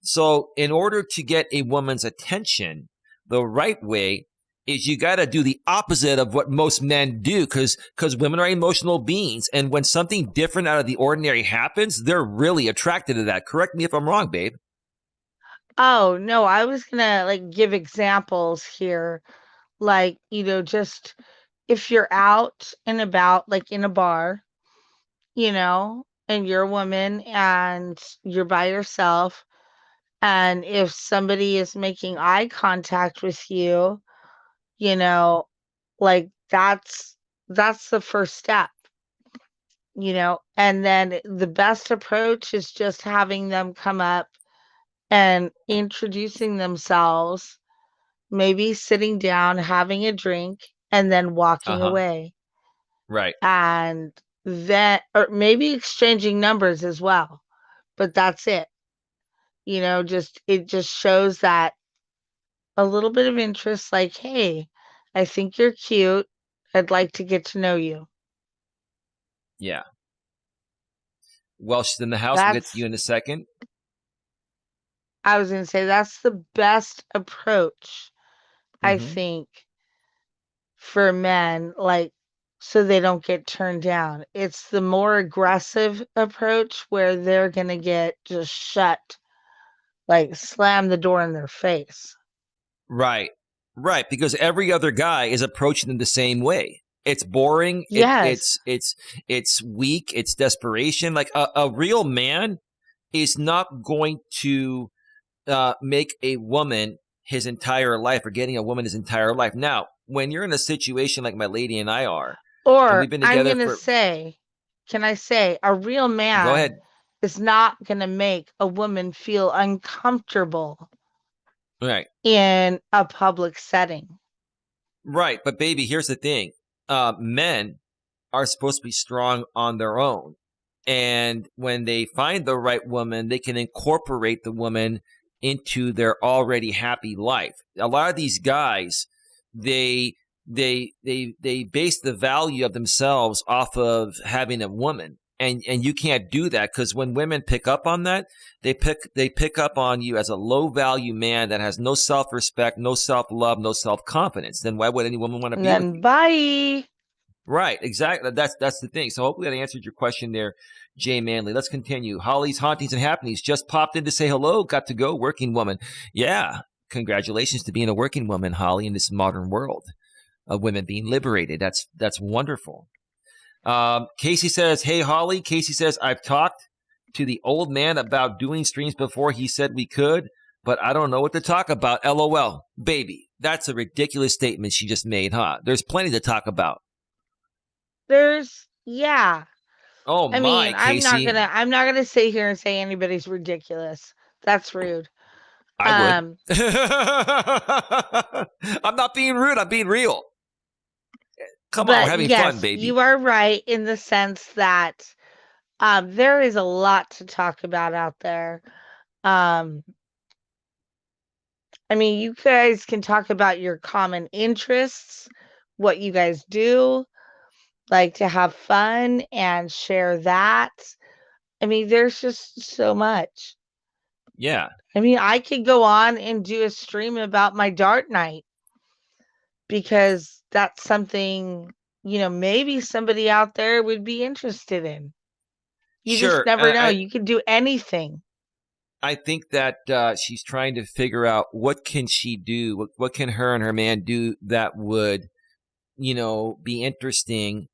So in order to get a woman's attention, the right way is you got to do the opposite of what most men do, because women are emotional beings. And when something different out of the ordinary happens, they're really attracted to that. Correct me if I'm wrong, babe. Oh, no, I was gonna give examples here. Just if you're out and about, like in a bar, and you're a woman and you're by yourself, and if somebody is making eye contact with you, that's the first step, and then the best approach is just having them come up and introducing themselves, maybe sitting down, having a drink, and then walking away. Right. And then, or maybe exchanging numbers as well. But that's it. It just shows that a little bit of interest, like, hey, I think you're cute. I'd like to get to know you. Yeah. Well, she's in the house. We'll get to you in a second. I was going to say that's the best approach, I think, for men, so they don't get turned down. It's the more aggressive approach where they're going to get just shut, slam the door in their face. Right. Because every other guy is approaching them the same way. It's boring. Yes. It's weak. It's desperation. Like a real man is not going to make a woman his entire life, or getting a woman his entire life. Now, when you're in a situation like my lady and I are, or and we've been together I'm going to say, can I say, a real man Go ahead. is not going to make a woman feel uncomfortable Right. in a public setting. Right. But baby, here's the thing. Men are supposed to be strong on their own. And when they find the right woman, they can incorporate the woman into their already happy life. A lot of these guys, they base the value of themselves off of having a woman. And you can't do that, because when women pick up on that, they pick up on you as a low value man that has no self-respect, no self-love, no self-confidence. Then why would any woman want to And be with then you? bye. Right, exactly. That's the thing. So hopefully that answered your question there, Jay Manley. Let's continue. Holly's Hauntings and Happenings just popped in to say hello. Got to go, working woman. Yeah, congratulations to being a working woman, Holly, in this modern world of women being liberated. That's wonderful. Casey says, hey, Holly. Casey says, I've talked to the old man about doing streams before. He said we could, but I don't know what to talk about. LOL. Baby, that's a ridiculous statement she just made, huh? There's plenty to talk about. Yeah. Oh, I mean, Casey. I'm not gonna sit here and say anybody's ridiculous. That's rude. I would. I'm not being rude. I'm being real. Come on, we're having fun, baby. You are right in the sense that there is a lot to talk about out there. I mean, you guys can talk about your common interests, what you guys do, like to have fun and share that. I mean, there's just so much. Yeah. I mean, I could go on and do a stream about my dart night, because that's something, maybe somebody out there would be interested in. You just never know. You can do anything. I think that she's trying to figure out what can she do, what can her and her man do that would, be interesting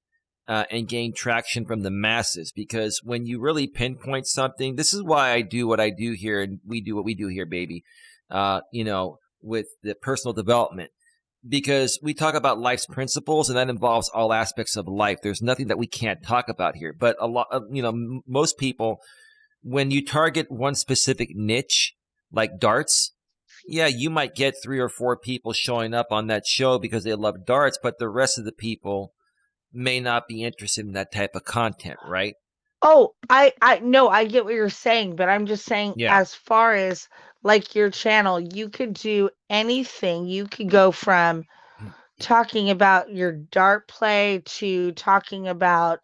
and gain traction from the masses. Because when you really pinpoint something, this is why I do what I do here, and we do what we do here, baby, with the personal development. Because we talk about life's principles, and that involves all aspects of life. There's nothing that we can't talk about here. But a lot of, most people, when you target one specific niche, like darts, yeah, you might get 3 or 4 people showing up on that show because they love darts, but the rest of the people may not be interested in that type of content, right? Oh, I no, I get what you're saying, but I'm just saying, as far as like your channel, you could do anything. You could go from talking about your dart play to talking about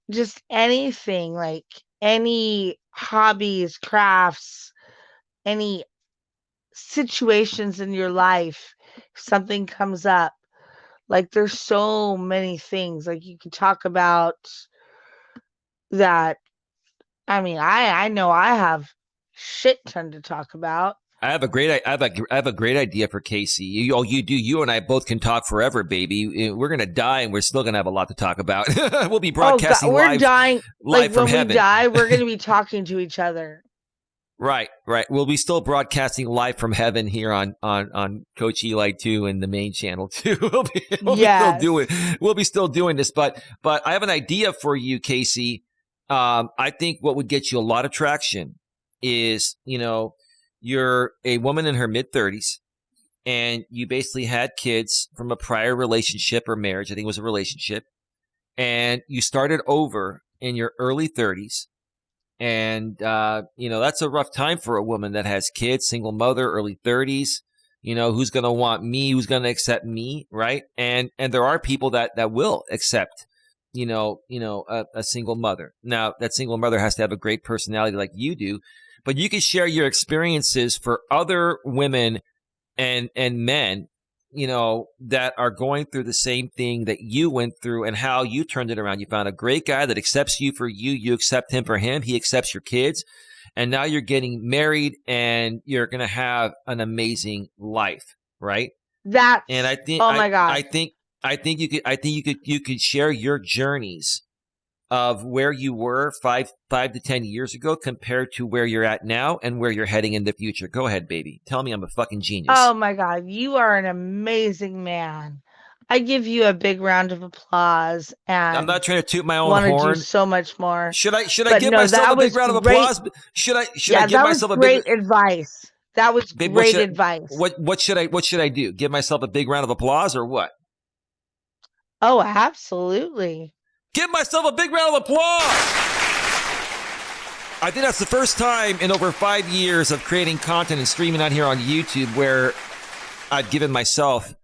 just anything, like any hobbies, crafts, any situations in your life. If something comes up, like there's so many things like you could talk about that. I mean, I know I have shit ton to talk about. I have a great idea for Casey. You and I both can talk forever, baby. We're gonna die, and we're still gonna have a lot to talk about. We'll be broadcasting we're live. Dying. Live from when heaven. We die, we're gonna be talking to each other. Right. We'll be still broadcasting live from heaven here on Coach Eli 2 and the main channel too. We'll be still doing this, but I have an idea for you, Casey. I think what would get you a lot of traction is, you're a woman in her mid-30s, and you basically had kids from a prior relationship or marriage. I think it was a relationship, and you started over in your early 30s. And, that's a rough time for a woman that has kids, single mother, early 30s. Who's going to want me? Who's going to accept me? Right. And there are people that will accept, a single mother. Now, that single mother has to have a great personality like you do, but you can share your experiences for other women and men, that are going through the same thing that you went through and how you turned it around. You found a great guy that accepts you for you. You accept him for him. He accepts your kids. And now you're getting married and you're going to have an amazing life, right? And I think, oh my God. I think you could share your journeys of where you were 5 to 10 years ago compared to where you're at now and where you're heading in the future. Go ahead, baby. Tell me I'm a fucking genius. Oh my God. You are an amazing man. I give you a big round of applause, and I'm not trying to toot my own horn. Do so much more. Should I give myself a big round of applause? Should I give myself a big great advice. That was great advice. What should I do? Give myself a big round of applause or what? Oh, absolutely. Give myself a big round of applause. I think that's the first time in over 5 years of creating content and streaming out here on YouTube where I've given myself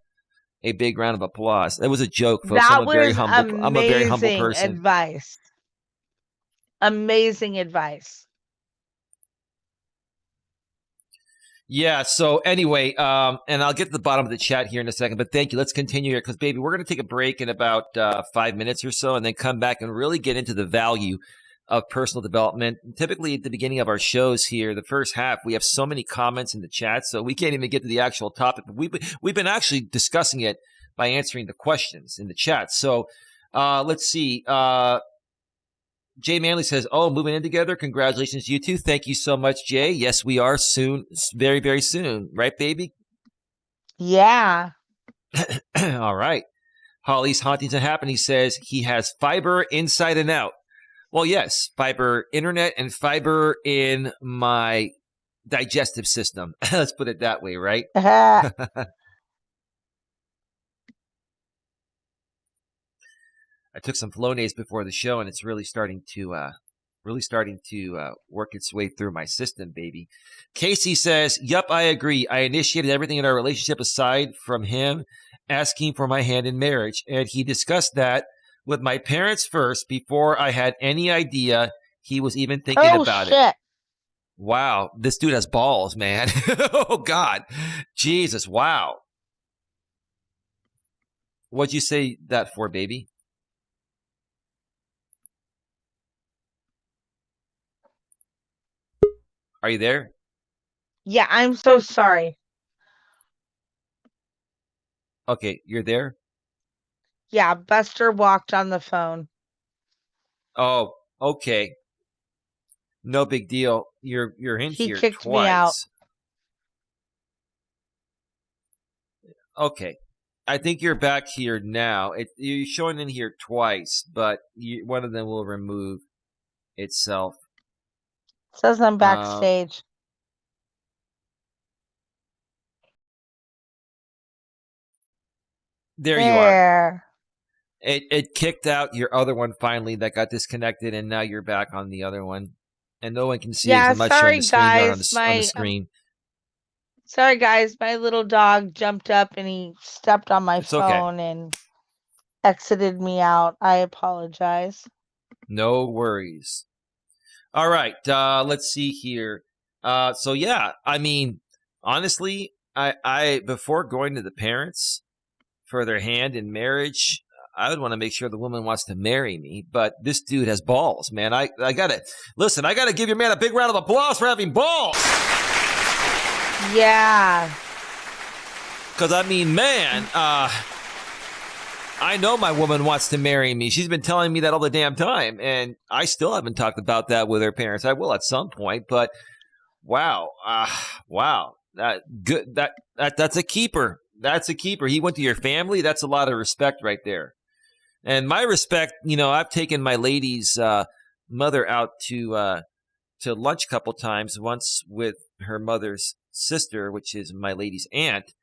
a big round of applause. That was a joke, folks. That I'm a very was humble amazing person. advice. Amazing advice. Yeah. So anyway, and I'll get to the bottom of the chat here in a second, but thank you. Let's continue here because, baby, we're going to take a break in about 5 minutes or so and then come back and really get into the value of personal development. Typically at the beginning of our shows here, the first half, we have so many comments in the chat, so we can't even get to the actual topic. But we've been actually discussing it by answering the questions in the chat. So let's see. Jay Manley says, "Oh, moving in together. Congratulations, you two. Thank you so much, Jay. Yes, we are soon. Very, very soon. Right, baby?" Yeah. All right. Holly's Hauntings and Happenings says he has fiber inside and out. Well, yes, fiber internet and fiber in my digestive system. Let's put it that way, right? I took some Flonase before the show, and it's really starting to work its way through my system, baby. Casey says, "Yup, I agree. I initiated everything in our relationship aside from him asking for my hand in marriage, and he discussed that with my parents first before I had any idea he was even thinking about it." Wow, this dude has balls, man. Oh God, Jesus, wow. What'd you say that for, baby? Are you there? Yeah, I'm so sorry. Okay, you're there? Yeah, Buster walked on the phone. Oh, okay. No big deal. You're in he here kicked twice. Me out. Okay. I think you're back here now. You're showing in here twice, but one of them will remove itself. It says I'm backstage. There you are. It kicked out your other one finally that got disconnected, and now you're back on the other one. And no one can see as much on the screen on the screen. Sorry, guys. My little dog jumped up and he stepped on my phone and exited me out. I apologize. No worries. All right. Let's see here. So yeah, I mean, honestly, I before going to the parents for their hand in marriage, I would want to make sure the woman wants to marry me. But this dude has balls, man. I gotta give your man a big round of applause for having balls. Yeah. Because I mean, man, I know my woman wants to marry me. She's been telling me that all the damn time, and I still haven't talked about that with her parents. I will at some point, but wow, that's a keeper. That's a keeper. He went to your family. That's a lot of respect right there. And my respect, I've taken my lady's mother out to lunch a couple times. Once with her mother's sister, which is my lady's aunt.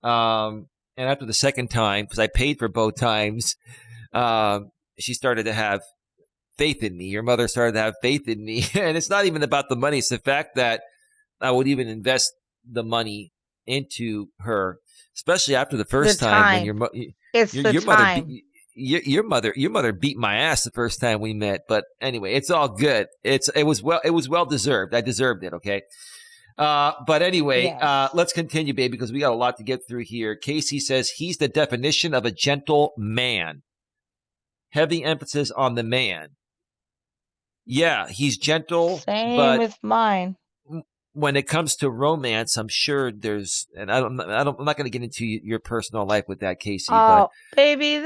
And after the second time, because I paid for both times, she started to have faith in me. Your mother started to have faith in me. And it's not even about the money. It's the fact that I would even invest the money into her, especially after the first time when your mother beat my ass the first time we met. But anyway, it's all good. It was well deserved. I deserved it. Okay. But anyway, yes. Let's continue, baby, because we got a lot to get through here. Casey says he's the definition of a gentle man. Heavy emphasis on the man. Yeah, he's gentle. Same with mine. When it comes to romance, I'm sure there's, and I'm not going to get into your personal life with that, Casey. Oh, but baby,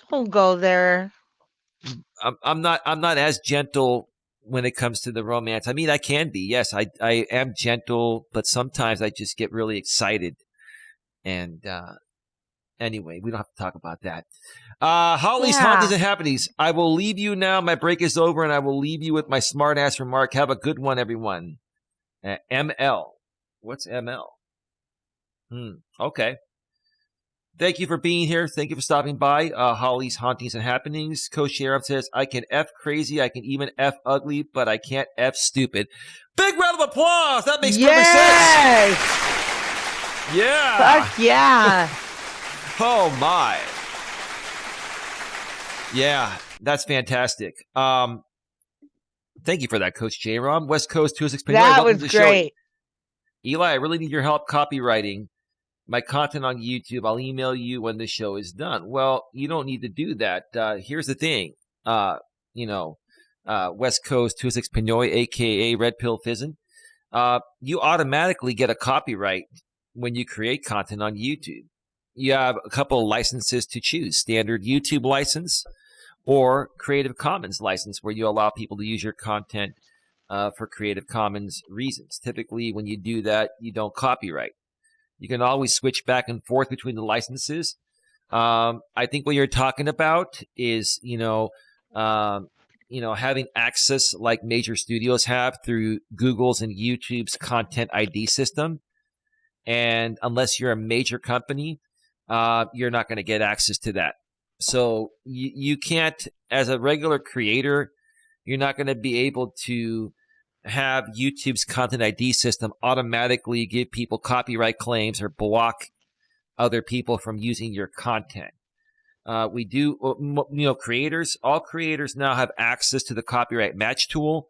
don't go there. I'm not as gentle when it comes to the romance. I mean, I can be. Yes, I am gentle, but sometimes I just get really excited. And anyway, we don't have to talk about that. Holly's Hauntings and Happenings. I will leave you now. My break is over, and I will leave you with my smart ass remark. Have a good one, everyone. ML. What's ML? Okay. Thank you for being here. Thank you for stopping by. Holly's Hauntings and Happenings. Coach Eli says, I can F crazy. I can even F ugly, but I can't F stupid. Big round of applause. That makes perfect sense. Yeah. Fuck yeah. Oh my. Yeah, that's fantastic. Thank you for that, Coach J-Rom. West Coast 206 Pinoy, That welcome was to the show. great. Eli, I really need your help copywriting my content on YouTube. I'll email you when the show is done. Well, you don't need to do that. Here's the thing. You know, West Coast 206 Pinoy, aka Red Pill Fizzin. You automatically get a copyright when you create content on YouTube. You have a couple of licenses to choose: standard YouTube license or Creative Commons license, where you allow people to use your content for Creative Commons reasons. Typically, when you do that, you don't copyright. You can always switch back and forth between the licenses. I think what you're talking about is, having access like major studios have through Google's and YouTube's content ID system. And unless you're a major company, you're not going to get access to that. So you can't, as a regular creator, you're not going to be able to have YouTube's content ID system automatically give people copyright claims or block other people from using your content. We do, creators, all creators now have access to the copyright match tool.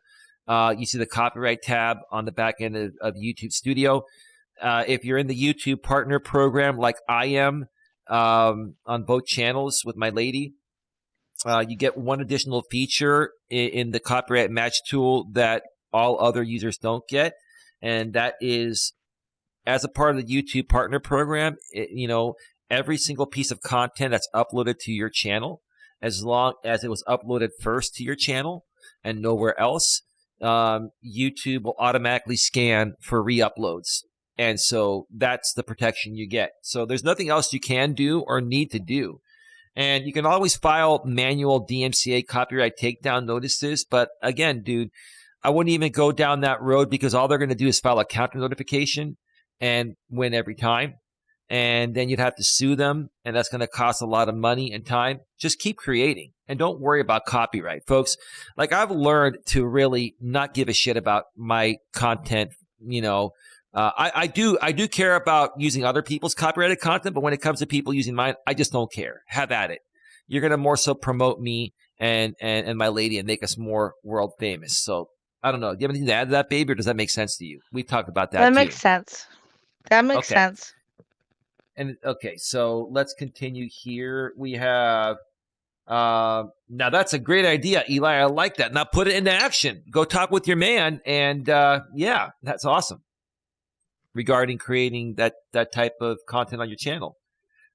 You see the copyright tab on the back end of YouTube Studio. If you're in the YouTube partner program, like I am on both channels with my lady, you get one additional feature in the copyright match tool that all other users don't get. And that is, as a part of the YouTube partner program, every single piece of content that's uploaded to your channel, as long as it was uploaded first to your channel and nowhere else, YouTube will automatically scan for re-uploads. And so that's the protection you get. So there's nothing else you can do or need to do. And you can always file manual DMCA copyright takedown notices. But again, dude, I wouldn't even go down that road, because all they're going to do is file a counter notification and win every time. And then you'd have to sue them, and that's going to cost a lot of money and time. Just keep creating and don't worry about copyright, folks. Like, I've learned to really not give a shit about my content. I do care about using other people's copyrighted content, but when it comes to people using mine, I just don't care. Have at it. You're going to more so promote me and my lady and make us more world famous. So I don't know. Do you have anything to add to that, baby, or does that make sense to you? We've talked about that That too. makes sense. That makes Okay. sense. And okay, so let's continue here. We have now that's a great idea, Eli. I like that. Now put it into action. Go talk with your man, and yeah, that's awesome. Regarding creating that type of content on your channel.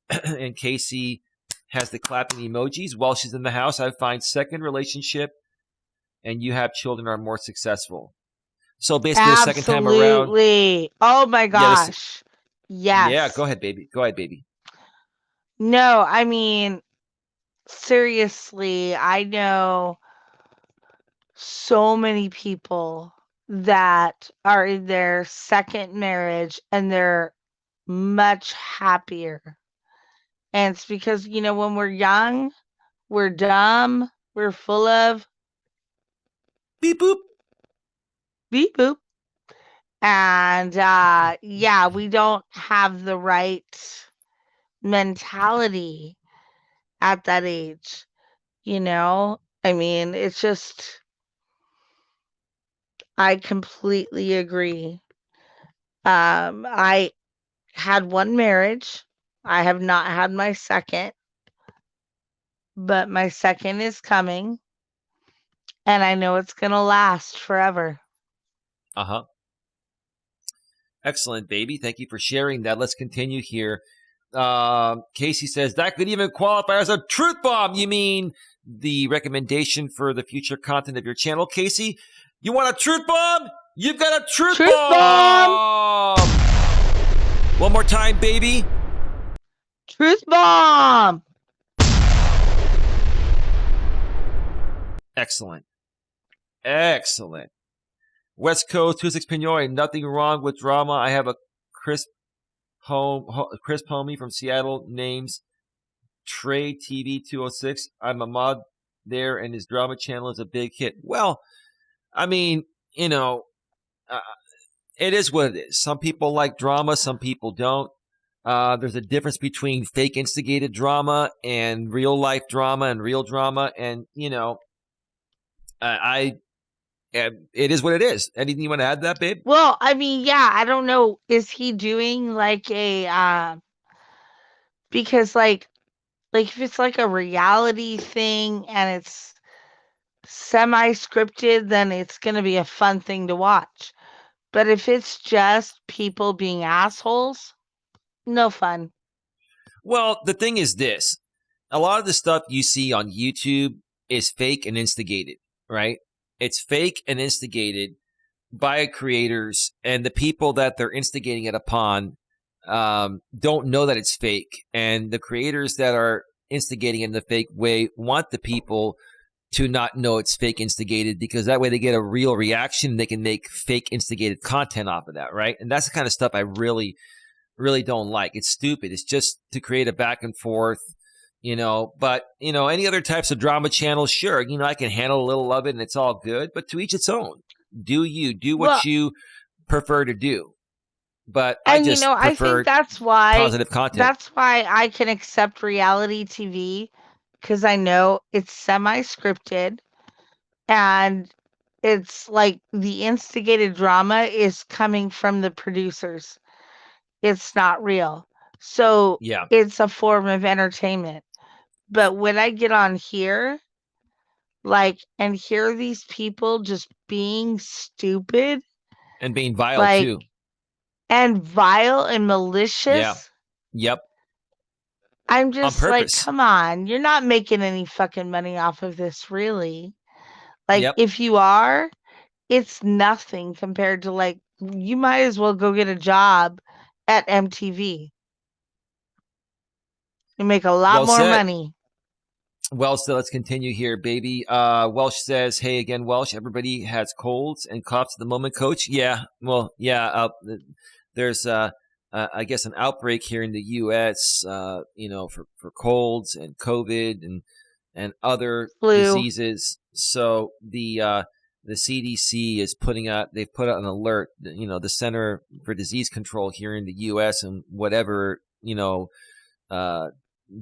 And Casey has the clapping emojis. While she's in the house, I find second relationship and you have children are more successful. So basically, the second time around. Absolutely. Oh my gosh. Yes. Yeah, go ahead, baby. Go ahead, baby. No, I mean, seriously, I know so many people that are in their second marriage and they're much happier. And it's because, when we're young, we're dumb, we're full of beep boop. Beep boop. And yeah, we don't have the right mentality at that age. I mean, it's just, I completely agree. I had one marriage. I have not had my second, but my second is coming, and I know it's going to last forever. Uh-huh. Excellent, baby. Thank you for sharing that. Let's continue here. Casey says, that could even qualify as a truth bomb. You mean the recommendation for the future content of your channel, Casey? You want a truth bomb? You've got a truth bomb! One more time, baby. Truth bomb! Excellent. Excellent. West Coast 26 Pinoy, nothing wrong with drama. I have a crisp homie from Seattle, names Trey TV 206. I'm a mod there, and his drama channel is a big hit. Well, I mean, it is what it is. Some people like drama, some people don't. There's a difference between fake instigated drama and real life drama and real drama. And, it is what it is. Anything you want to add to that, babe? Well, I mean, yeah, I don't know. Is he doing like a because like if it's like a reality thing and it's semi-scripted, then it's gonna be a fun thing to watch. But if it's just people being assholes, no fun. Well, the thing is this. A lot of the stuff you see on YouTube is fake and instigated, right? It's fake and instigated by creators, and the people that they're instigating it upon don't know that it's fake. And the creators that are instigating it in the fake way want the people to not know it's fake instigated, because that way they get a real reaction. They can make fake instigated content off of that, right? And that's the kind of stuff I really, really don't like. It's stupid. It's just to create a back and forth, But, any other types of drama channels, sure, I can handle a little of it and it's all good, but to each its own. Do Well, what you prefer to do. But I and just I think prefer positive content. that's why I can accept reality TV, because I know it's semi-scripted and it's like the instigated drama is coming from the producers. It's not real. So Yeah. it's a form of entertainment. But when I get on here, like, and hear these people just being stupid, And being vile like, too. and vile and Yeah. malicious, Yep. I'm On just like, purpose. come on, you're not making any fucking money off of this, really. Like, Yep. if you are, it's nothing compared to, like, you might as well go get a job at MTV. You make a lot Well more said. money. Well, so let's continue here, baby. Welsh says, "Hey again, Welsh. Everybody has colds and coughs at the moment, Coach. Yeah, well, yeah. There's, I guess, an outbreak here in the U.S. For colds and COVID and other Flu. diseases. So the CDC is putting out. They've put out an alert. The Center for Disease Control here in the U.S. and whatever Uh,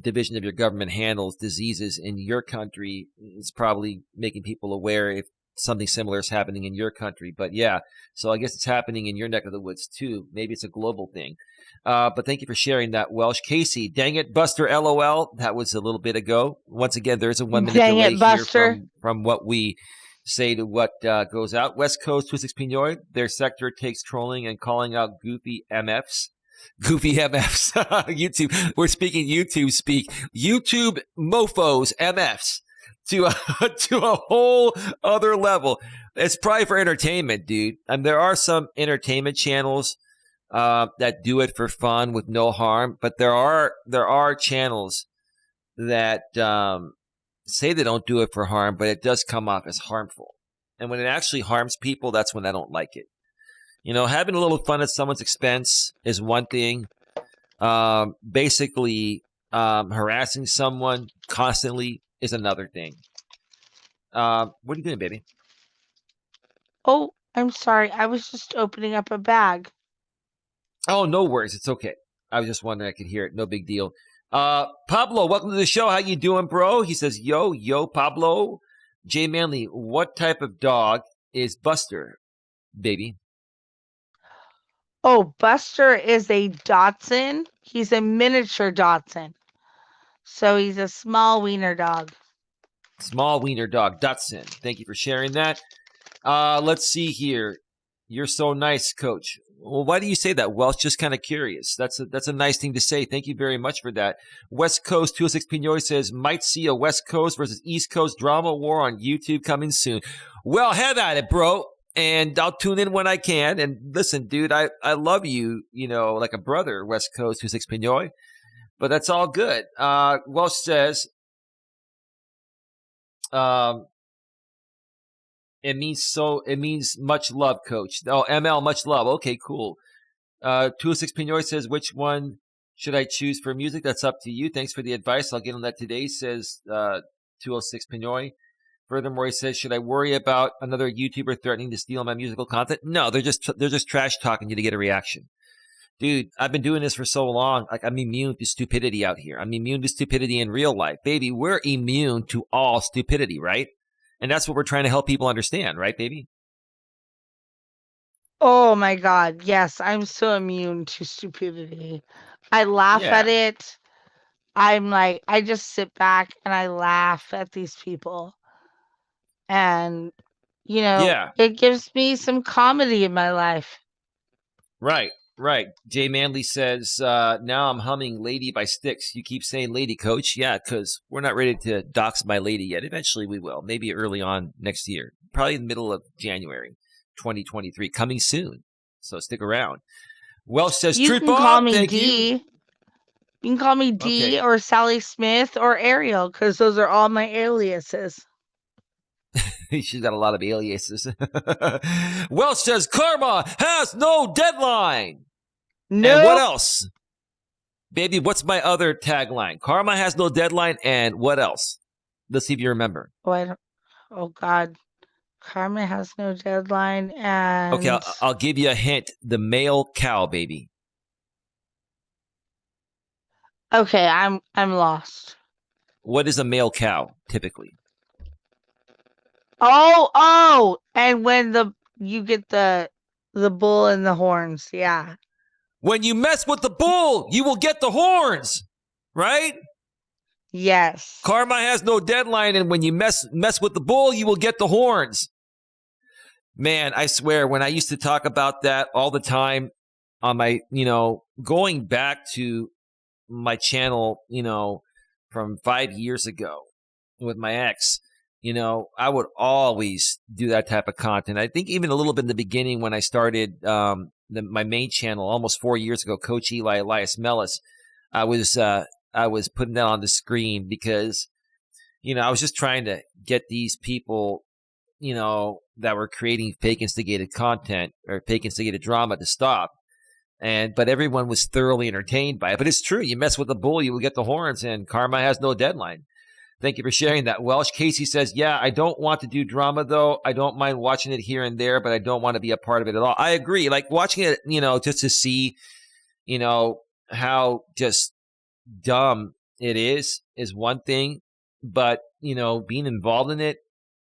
division of your government handles diseases in your country is probably making people aware if something similar is happening in your country. But yeah, so I guess it's happening in your neck of the woods too. Maybe it's a global thing. But thank you for sharing that, Welsh. Casey, dang it, Buster, LOL. That was a little bit ago. Once again, there's a 1 minute Dang delay it, here Buster. from what we say to what goes out. West Coast 26 Pinoy, their sector takes trolling and calling out goofy MFs. Goofy MFs. YouTube. We're speaking YouTube speak. YouTube mofos MFs to to a whole other level. It's probably for entertainment, dude. There are some entertainment channels that do it for fun with no harm, but there are channels that say they don't do it for harm, but it does come off as harmful. And when it actually harms people, that's when I don't like it. Having a little fun at someone's expense is one thing. Basically, harassing someone constantly is another thing. What are you doing, baby? Oh, I'm sorry. I was just opening up a bag. Oh, no worries. It's okay. I was just wondering I could hear it. No big deal. Pablo, welcome to the show. How you doing, bro? He says, yo, Pablo. Jay Manley, what type of dog is Buster, baby? Oh, Buster is a Dachshund. He's a miniature Dachshund. So he's a small wiener dog. Small wiener dog, Dachshund. Thank you for sharing that. Let's see here. You're so nice, Coach. Well, why do you say that? Well, it's just kind of curious. That's a nice thing to say. Thank you very much for that. West Coast 206 Pinoy says, might see a West Coast versus East Coast drama war on YouTube coming soon. Well, have at it, bro. And I'll tune in when I can. And listen, dude, I love you, like a brother, West Coast 206 Pinoy. But that's all good. Welsh says, it means much love, Coach. Oh, ML, much love. Okay, cool. 206 Pinoy says, which one should I choose for music? That's up to you. Thanks for the advice. I'll get on that today, says 206 Pinoy. Furthermore, he says, should I worry about another YouTuber threatening to steal my musical content? No, they're just trash talking you to get a reaction. Dude, I've been doing this for so long. Like, I'm immune to stupidity out here. I'm immune to stupidity in real life. Baby, we're immune to all stupidity, right? And that's what we're trying to help people understand, right, baby? Oh my God. Yes, I'm so immune to stupidity. I laugh at Yeah. it. I'm like, I just sit back and I laugh at these people. And, Yeah. it gives me some comedy in my life. Right. Right. Jay Manley says, now I'm humming Lady by Styx. You keep saying Lady, Coach. Yeah, because we're not ready to dox my lady yet. Eventually we will. Maybe early on next year. Probably in the middle of January 2023. Coming soon. So stick around. Welsh says, You Truth can call Bomb. me Thank you. D. You can call me Okay. D or Sally Smith or Ariel because those are all my aliases. She's got a lot of aliases. Welsh says, Karma has no deadline. And what Nope. else? Baby, what's my other tagline? Karma has no deadline, and what else? Let's see if you remember. Oh, oh God. Karma has no deadline Okay, and I'll give you a hint. The male cow, baby. okay, I'm lost. What is a male cow, typically? Oh, and when you get the bull and the horns, yeah. When you mess with the bull, you will get the horns, right? Yes. Karma has no deadline, and when you mess with the bull, you will get the horns. Man, I swear, when I used to talk about that all the time on my, going back to my channel, from 5 years ago with my ex, I would always do that type of content. I think even a little bit in the beginning when I started my main channel almost 4 years ago, Coach Eli, Elias, Melas, I was putting that on the screen because, I was just trying to get these people, that were creating fake instigated content or fake instigated drama to stop. But everyone was thoroughly entertained by it. But it's true. You mess with the bull, you will get the horns, and karma has no deadline. Thank you for sharing that. Welsh Casey says, yeah, I don't want to do drama, though. I don't mind watching it here and there, but I don't want to be a part of it at all. I agree. Like watching it, just to see, how just dumb it is one thing. But, being involved in it,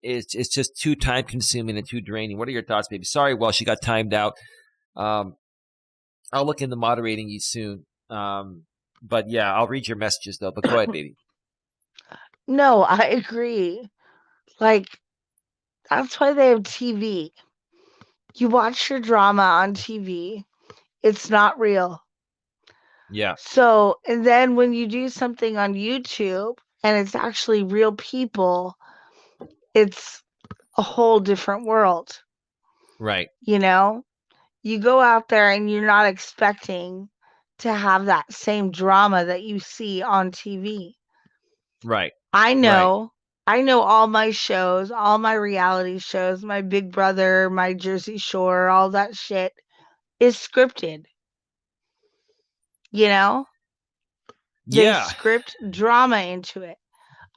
it's just too time consuming and too draining. What are your thoughts, baby? Sorry, Welsh, you got timed out. I'll look into moderating you soon. But yeah, I'll read your messages though. But go ahead, baby. No, I agree. Like that's why they have TV. You watch your drama on TV. It's not real. Yeah. So, and then when you do something on YouTube and it's actually real people, it's a whole different world. Right. You go out there and you're not expecting to have that same drama that you see on TV. Right. I Right. know. I know all my shows, all my reality shows, my Big Brother, my Jersey Shore, all that shit is scripted. You know? They Yeah. script drama into it.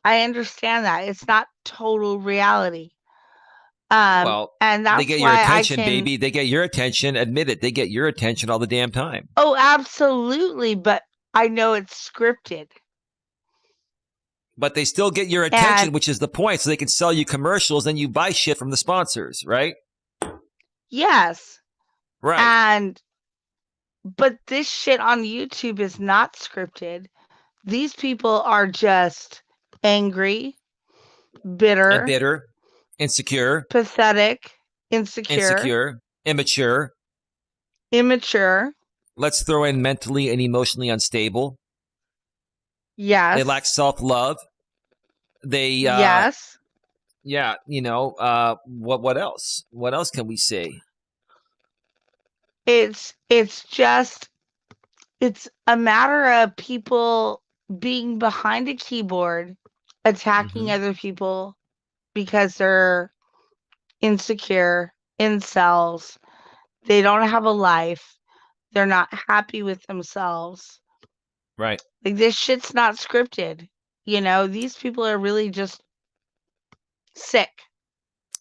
I understand that. It's not total reality. Well, And they that's get your why I attention, can baby. They get your attention. Admit it. They get your attention all the damn time. oh, absolutely, but I know it's scripted. But they still get your And attention, which is the point. So they can sell you commercials and you buy shit from the sponsors, right? yes, Right. and but this shit on YouTube is not scripted. These people are just angry, And bitter, bitter, insecure, pathetic, insecure, immature. immature. Let's throw in mentally and emotionally unstable. They lack Yes. self-love. They Yes. yeah, what else? What else can we say? It's just it's a matter of people being behind a keyboard attacking Mm-hmm. other people because they're insecure, incels. They don't have a life. They're not happy with themselves. Right. Like this shit's not scripted. These people are really just sick.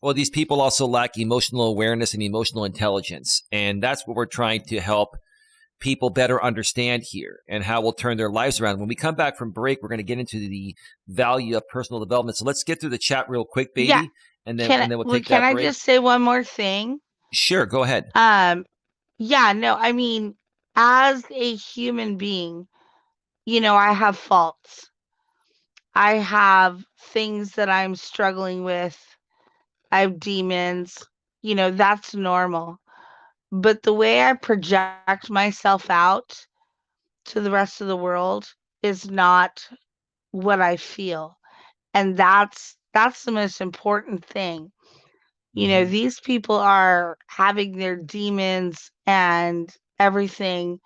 Well, these people also lack emotional awareness and emotional intelligence. And that's what we're trying to help people better understand here and how we'll turn their lives around. When we come back from break, we're going to get into the value of personal development. So let's get through the chat real quick, baby, Yeah. and then we'll take Can that I break. just say one more thing? Sure, go ahead. Yeah, no, I mean, as a human being, I have faults. I have things that I'm struggling with. I have demons. That's normal. But the way I project myself out to the rest of the world is not what I feel. And that's the most important thing. These people are having their demons and everything,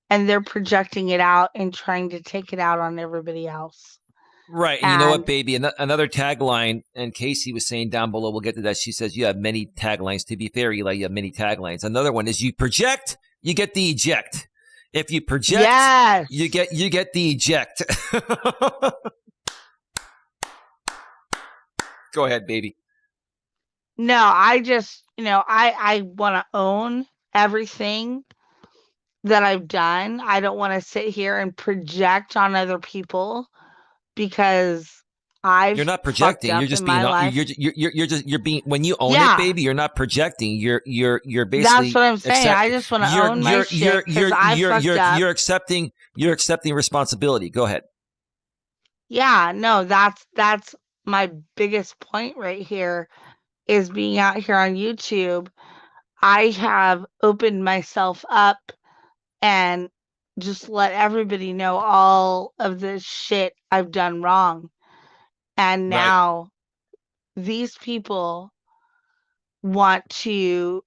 and they're projecting it out and trying to take it out on everybody else. Right. And you know what, baby? Another tagline, and Casey was saying down below, we'll get to that. She says, you have many taglines. To be fair, Eli, you have many taglines. Another one is you project, you get the eject. If you project, yes, you get the eject. Go ahead, baby. No, I just, I want to own everything that I've done. I don't want to sit here and project on other people because You're not projecting. You're just being. You're being. When you own it, baby, you're not projecting. You're basically. That's what I'm saying. I just want to own my shit because I fucked up. You're accepting. You're accepting responsibility. Go ahead. Yeah, no, that's my biggest point right here is being out here on YouTube. I have opened myself up and just let everybody know all of the shit I've done wrong. And now these people want to,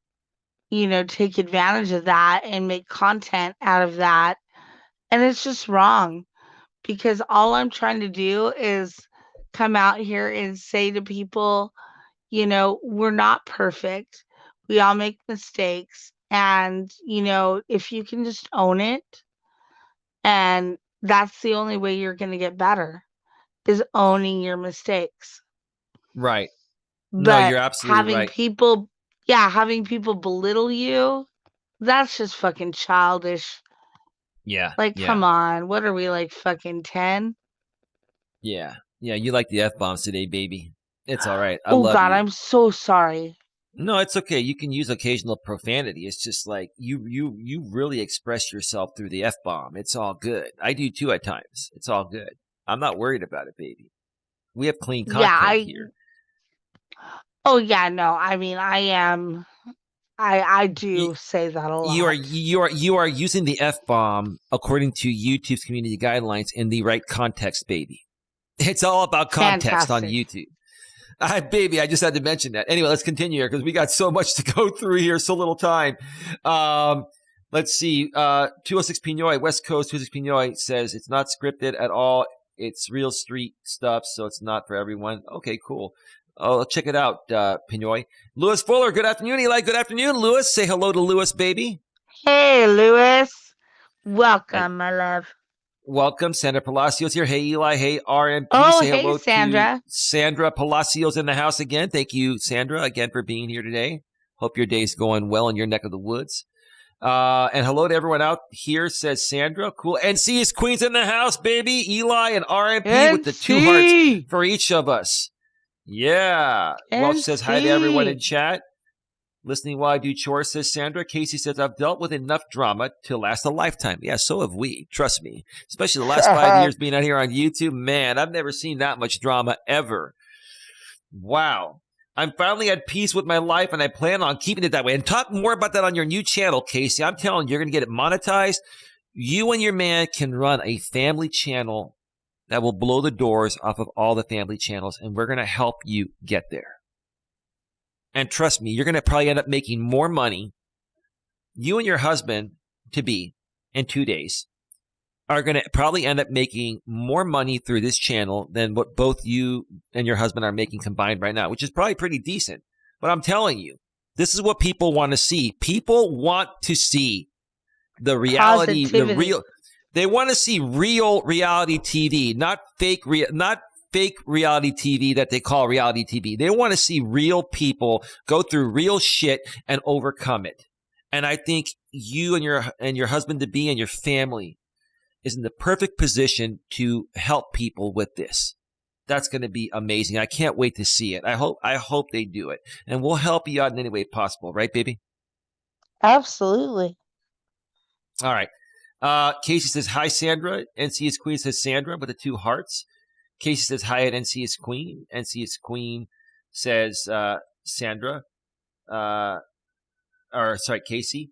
take advantage of that and make content out of that. And it's just wrong because all I'm trying to do is come out here and say to people, we're not perfect. We all make mistakes. And, if you can just own it, and that's the only way you're going to get better is owning your mistakes. Right. But no, you're absolutely right. Having people belittle you, that's just fucking childish. Yeah. Come on. What are we, like fucking 10? Yeah. Yeah, you like the F-bombs today, baby. It's all right. I love you. Oh, God, I'm so sorry. No, it's okay. You can use occasional profanity. It's just like you really express yourself through the F-bomb. It's all good. I do too at times. It's all good. I'm not worried about it, baby. We have clean content here. Oh, yeah, no. I mean, I am. I do say that a lot. You are using the F-bomb according to YouTube's community guidelines in the right context, baby. It's all about context on YouTube. Baby, I just had to mention that. Anyway, let's continue here because we got so much to go through here, so little time. Let's see. 206 Pinoy, West Coast 206 Pinoy says it's not scripted at all. It's real street stuff, so it's not for everyone. Okay, cool. Oh, check it out, Pinoy. Lewis Fuller, good afternoon, Eli. Good afternoon, Lewis. Say hello to Lewis, baby. Hey, Lewis. Welcome, my love. Welcome. Sandra Palacios here. Hey, Eli. Hey, RMP. Oh, Say hello hey, Sandra. to Sandra Palacios in the house again. Thank you, Sandra, again for being here today. Hope your day's going well in your neck of the woods. And hello to everyone out here, says Sandra. Cool. NC is Queens in the house, baby. Eli and RMP with the 2 hearts for each of us. Yeah. Welch says hi to everyone in chat. Listening while I do chores, says Sandra. Casey says, I've dealt with enough drama to last a lifetime. Yeah, so have we. Trust me. Especially the last 5 years being out here on YouTube. Man, I've never seen that much drama ever. Wow. I'm finally at peace with my life, and I plan on keeping it that way. And talk more about that on your new channel, Casey. I'm telling you, you're going to get it monetized. You and your man can run a family channel that will blow the doors off of all the family channels, and we're going to help you get there. And trust me, you're going to probably end up making more money. You and your husband-to-be in 2 days are going to probably end up making more money through this channel than what both you and your husband are making combined right now, which is probably pretty decent. But I'm telling you, this is what people want to see. People want to see the reality, the real. They want to see real reality TV, not fake reality TV that they call reality TV. They want to see real people go through real shit and overcome it. And I think you and your husband to be and your family is in the perfect position to help people with this. That's going to be amazing. I can't wait to see it. I hope they do it. And we'll help you out in any way possible, right, baby? Absolutely. All right. Casey says, hi, Sandra. NC is Queen says Sandra with the 2 hearts. Casey says, hi at NC is Queen. NC is Queen says Sandra. Casey.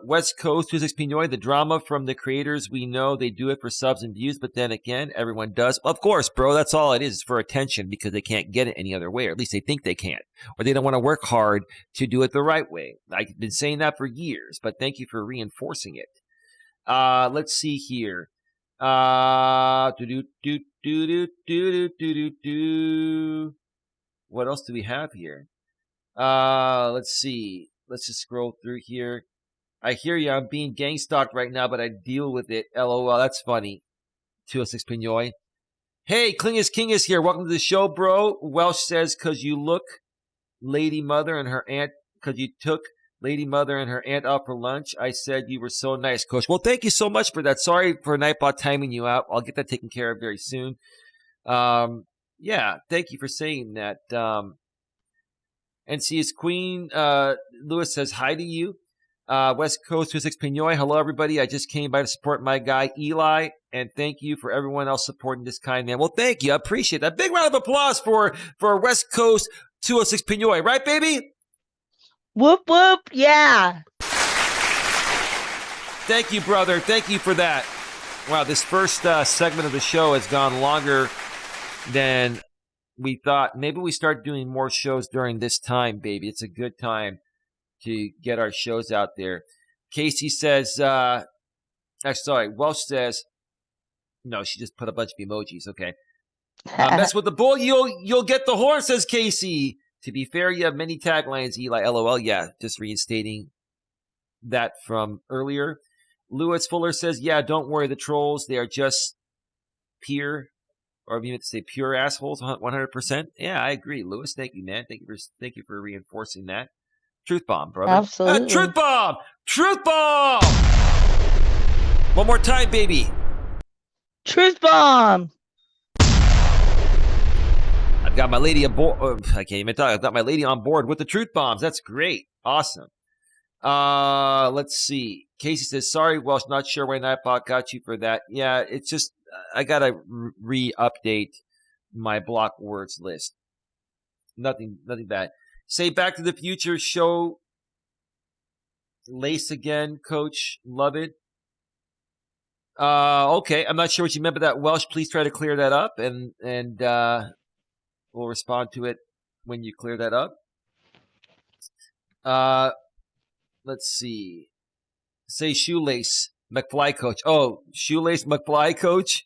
West Coast 26 Pinoy, the drama from the creators, we know they do it for subs and views, but then again, everyone does. Of course, bro, that's all it is for attention because they can't get it any other way, or at least they think they can't, or they don't want to work hard to do it the right way. I've been saying that for years, but thank you for reinforcing it. Let's see here. What else do we have here? Let's see. Let's just scroll through here. I hear you. I'm being gang stalked right now, but I deal with it. LOL. That's funny. 206 Pinoy. Hey, Klingus King is here. Welcome to the show, bro. Welsh says, because you took Lady Mother and her aunt out for lunch. I said you were so nice, Coach. Well, thank you so much for that. Sorry for Nightbot timing you out. I'll get that taken care of very soon. Yeah, thank you for saying that. NC is Queen. Lewis says hi to you. West Coast 26 Pinoy. Hello, everybody. I just came by to support my guy, Eli, and thank you for everyone else supporting this kind man. Well, thank you. I appreciate that. Big round of applause for West Coast 206 Pinoy. Right, baby? Whoop, whoop. Yeah. Thank you, brother. Thank you for that. Wow, this first segment of the show has gone longer than we thought. Maybe we start doing more shows during this time, baby. It's a good time to get our shows out there. Casey says, Welsh says, no, she just put a bunch of emojis. Okay. Mess with the bull, you'll get the horn, says Casey. To be fair, you have many taglines, Eli. LOL. Yeah, just reinstating that from earlier. Lewis Fuller says, yeah, don't worry, the trolls, they are just pure, or you meant to say pure assholes, 100%. Yeah, I agree, Lewis. Thank you, man. Thank you for reinforcing that. Truth bomb, brother. Absolutely. Truth bomb! Truth bomb! One more time, baby. Truth bomb! I've got my lady aboard. I can't even talk. I've got my lady on board with the truth bombs. That's great. Awesome. Let's see. Casey says, sorry, Welsh, not sure why Nightbot got you for that. Yeah, it's just, I got to re-update my block words list. Nothing bad. Say Back to the Future show lace again, Coach. Love it. Okay, I'm not sure what you meant by that, Welsh. Please try to clear that up, and we'll respond to it when you clear that up. Let's see. Say Shoelace McFly Coach. Oh, Shoelace McFly Coach.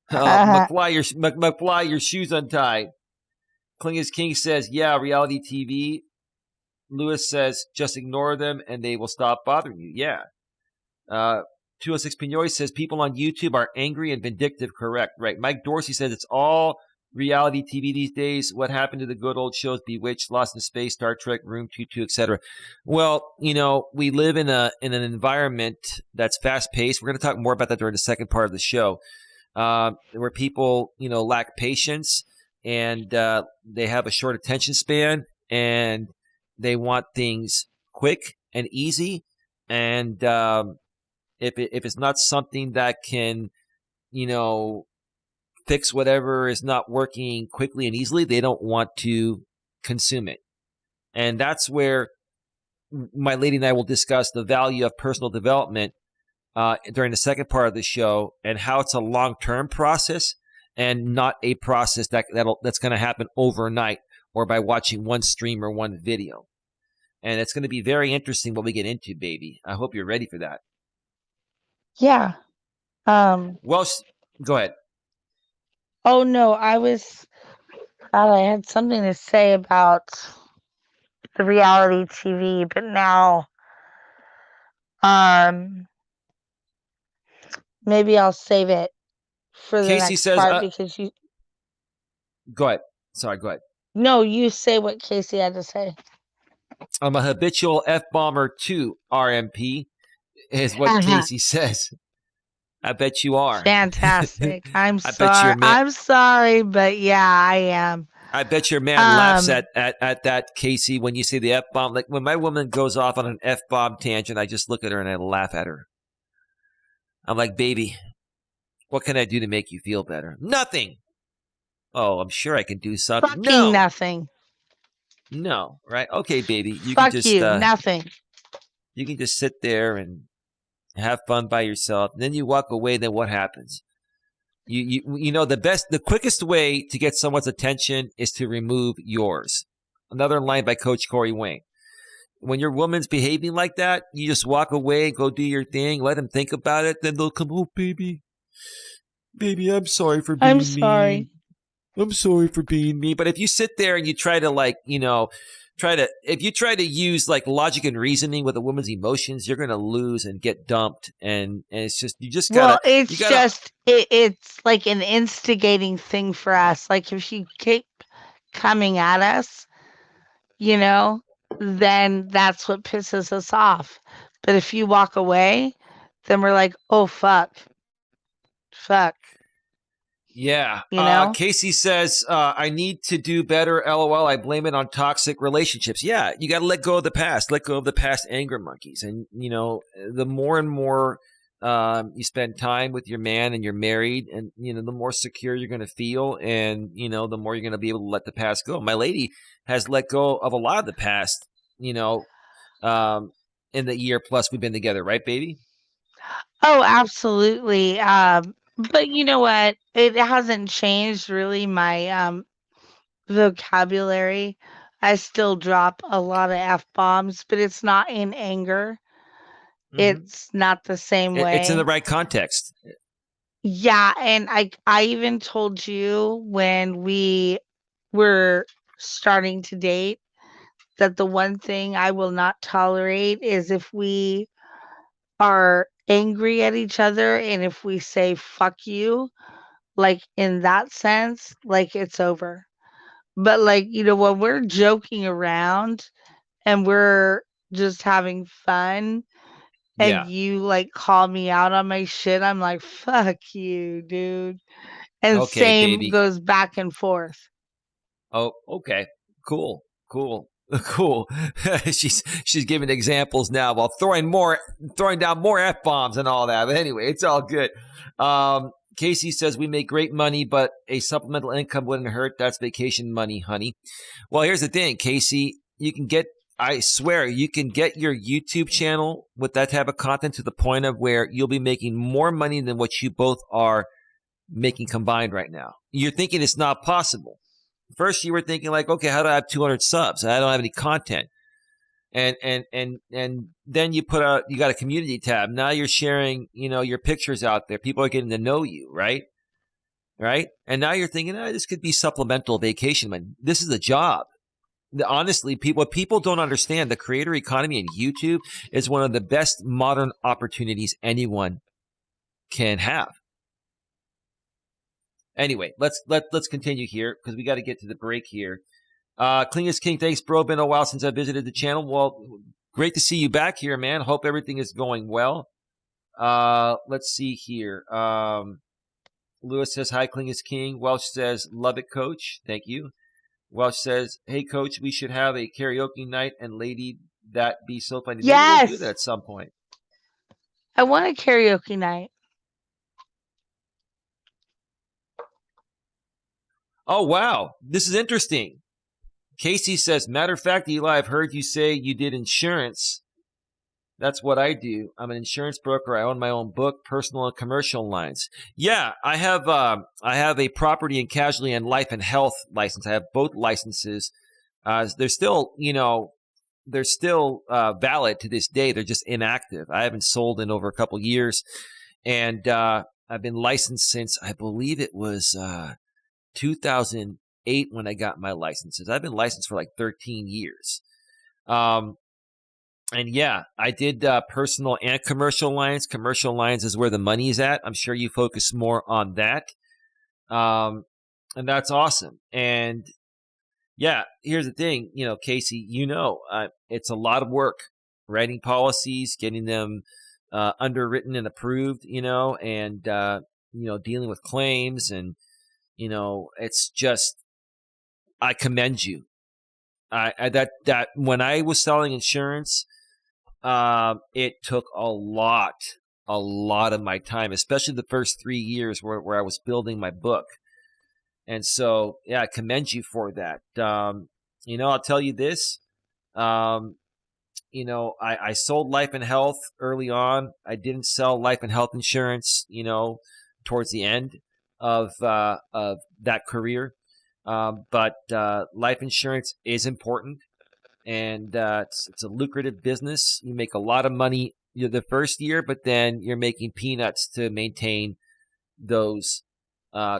McFly, your shoes untied. Klingus King says, yeah, reality TV. Lewis says, just ignore them and they will stop bothering you. Yeah. 206 Pinoy says, people on YouTube are angry and vindictive. Correct. Right. Mike Dorsey says, it's all reality TV these days. What happened to the good old shows? Bewitched, Lost in Space, Star Trek, Room 22, etc. Well, we live in an environment that's fast paced. We're going to talk more about that during the second part of the show, where people, lack patience and they have a short attention span and they want things quick and easy. And if it's not something that can, fix whatever is not working quickly and easily, they don't want to consume it. And that's where my lady and I will discuss the value of personal development during the second part of the show and how it's a long-term process and not a process that's going to happen overnight or by watching one stream or one video. And it's going to be very interesting what we get into, baby. I hope you're ready for that. Yeah. Well, go ahead. Oh, no, I had something to say about the reality TV, but now, maybe I'll save it for the Casey next says, part because you. Go ahead. Sorry, go ahead. No, you say what Casey had to say. I'm a habitual F-bomber too, RMP, is what Casey says. I bet you are. Fantastic. I'm I bet sorry. your man. I'm sorry, but yeah, I am. I bet your man laughs Um, at that, Casey, when you say the F-bomb. Like when my woman goes off on an F-bomb tangent, I just look at her and I laugh at her. I'm like, baby, what can I do to make you feel better? Nothing. Oh, I'm sure I can do something. fucking No. nothing. No. Right? Okay, baby. Fuck you. Nothing. You can just sit there and have fun by yourself. And then you walk away, then what happens? You know the quickest way to get someone's attention is to remove yours. Another line by Coach Corey Wayne. When your woman's behaving like that, you just walk away, go do your thing, let them think about it, then they'll come, oh baby, I'm sorry for being I'm sorry. mean. I'm sorry for being mean. But if you sit there and you try to if you try to use like logic and reasoning with a woman's emotions, you're gonna lose and get dumped. And it's just Well, it's like an instigating thing for us. Like if you keep coming at us, then that's what pisses us off. But if you walk away, then we're like, oh fuck. Yeah. You know? Casey says, I need to do better. LOL. I blame it on toxic relationships. Yeah. You got to let go of the past. Let go of the past anger monkeys. And, the more and more you spend time with your man and you're married and, the more secure you're going to feel. And, the more you're going to be able to let the past go. My lady has let go of a lot of the past, in the year plus we've been together. Right, baby? Oh, absolutely. But you know what? It hasn't changed really my vocabulary. I still drop a lot of F-bombs, but it's not in anger. Mm-hmm. It's not the same It's in the way. right context. Yeah, and I even told you when we were starting to date that the one thing I will not tolerate is if we are angry at each other and if we say fuck you, like in that sense, like it's over. But like, when we're joking around and we're just having fun and Yeah. you like call me out on my shit, I'm like, fuck you, dude. And Okay, same baby. goes back and forth. Oh, okay. Cool. Cool. Cool. she's giving examples now while throwing down more F bombs and all that. But anyway, it's all good. Casey says we make great money, but a supplemental income wouldn't hurt. That's vacation money, honey. Well, here's the thing, Casey. I swear, you can get your YouTube channel with that type of content to the point of where you'll be making more money than what you both are making combined right now. You're thinking it's not possible. First, you were thinking like, okay, how do I have 200 subs? I don't have any content. And then you got a community tab. Now you're sharing, your pictures out there. People are getting to know you, right? Right? And now you're thinking, this could be supplemental vacation money. This is a job. Honestly, what people don't understand, the creator economy and YouTube is one of the best modern opportunities anyone can have. Anyway, let's continue here because we got to get to the break here. Clean as King, thanks, bro. Been a while since I visited the channel. Well, great to see you back here, man. Hope everything is going well. Let's see here. Lewis says, hi, Clean as King. Welsh says, love it, coach. Thank you. Welsh says, hey, coach, we should have a karaoke night and lady, that be so funny. Maybe we'll do that at some point. I want a karaoke night. Oh, wow. This is interesting. Casey says, matter of fact, Eli, I've heard you say you did insurance. That's what I do. I'm an insurance broker. I own my own book, personal and commercial lines. Yeah, I have a property and casualty and life and health license. I have both licenses. They're still, valid to this day. They're just inactive. I haven't sold in over a couple years. And I've been licensed since, I believe it was 2008 when I got my licenses. I've been licensed for like 13 years. And yeah, I did personal and commercial lines. Commercial lines is where the money is at. I'm sure you focus more on that. And that's awesome. And Yeah, here's the thing, Casey, it's a lot of work writing policies, getting them underwritten and approved, and dealing with claims, and it's just, I commend you. That when I was selling insurance, it took a lot of my time, especially the first 3 years where I was building my book. And so, yeah, I commend you for that. I'll tell you this. I sold life and health early on. I didn't sell life and health insurance, towards the end of that career. But life insurance is important, and it's a lucrative business. You make a lot of money the first year, but then you're making peanuts to maintain those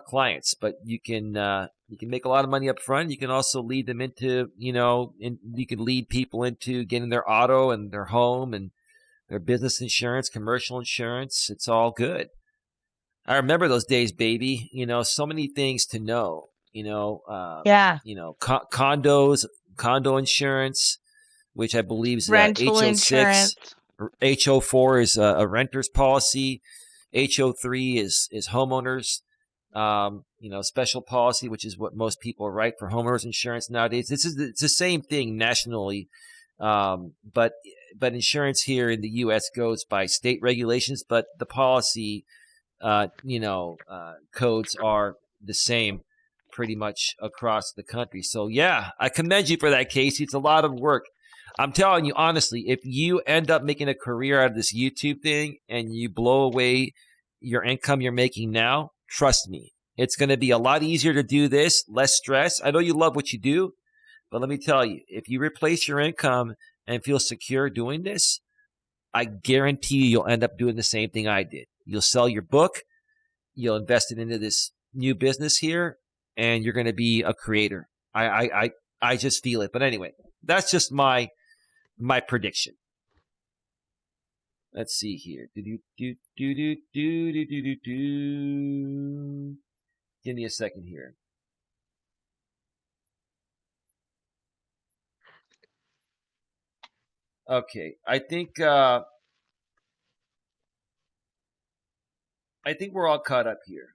clients. But you can make a lot of money up front. You can also lead them into, you can lead people into getting their auto and their home and their business insurance, commercial insurance. It's all good. I remember those days, baby. So many things to know. Yeah. Condos, condo insurance, which I believe is Rental HO6. insurance. HO4 is a renter's policy. HO3 is homeowners. Special policy, which is what most people write for homeowners insurance nowadays. It's the same thing nationally, but insurance here in the U.S. goes by state regulations, but the policy, codes are the same pretty much across the country. So yeah, I commend you for that, Casey. It's a lot of work. I'm telling you honestly, if you end up making a career out of this YouTube thing and you blow away your income you're making now, trust me, it's going to be a lot easier to do this, less stress. I know you love what you do, but let me tell you, if you replace your income and feel secure doing this, I guarantee you'll end up doing the same thing I did. You'll sell your book, you'll invest it into this new business here, and you're going to be a creator. I just feel it. But anyway, that's just my prediction. Let's see here. Give me a second here. Okay, I think we're all caught up here.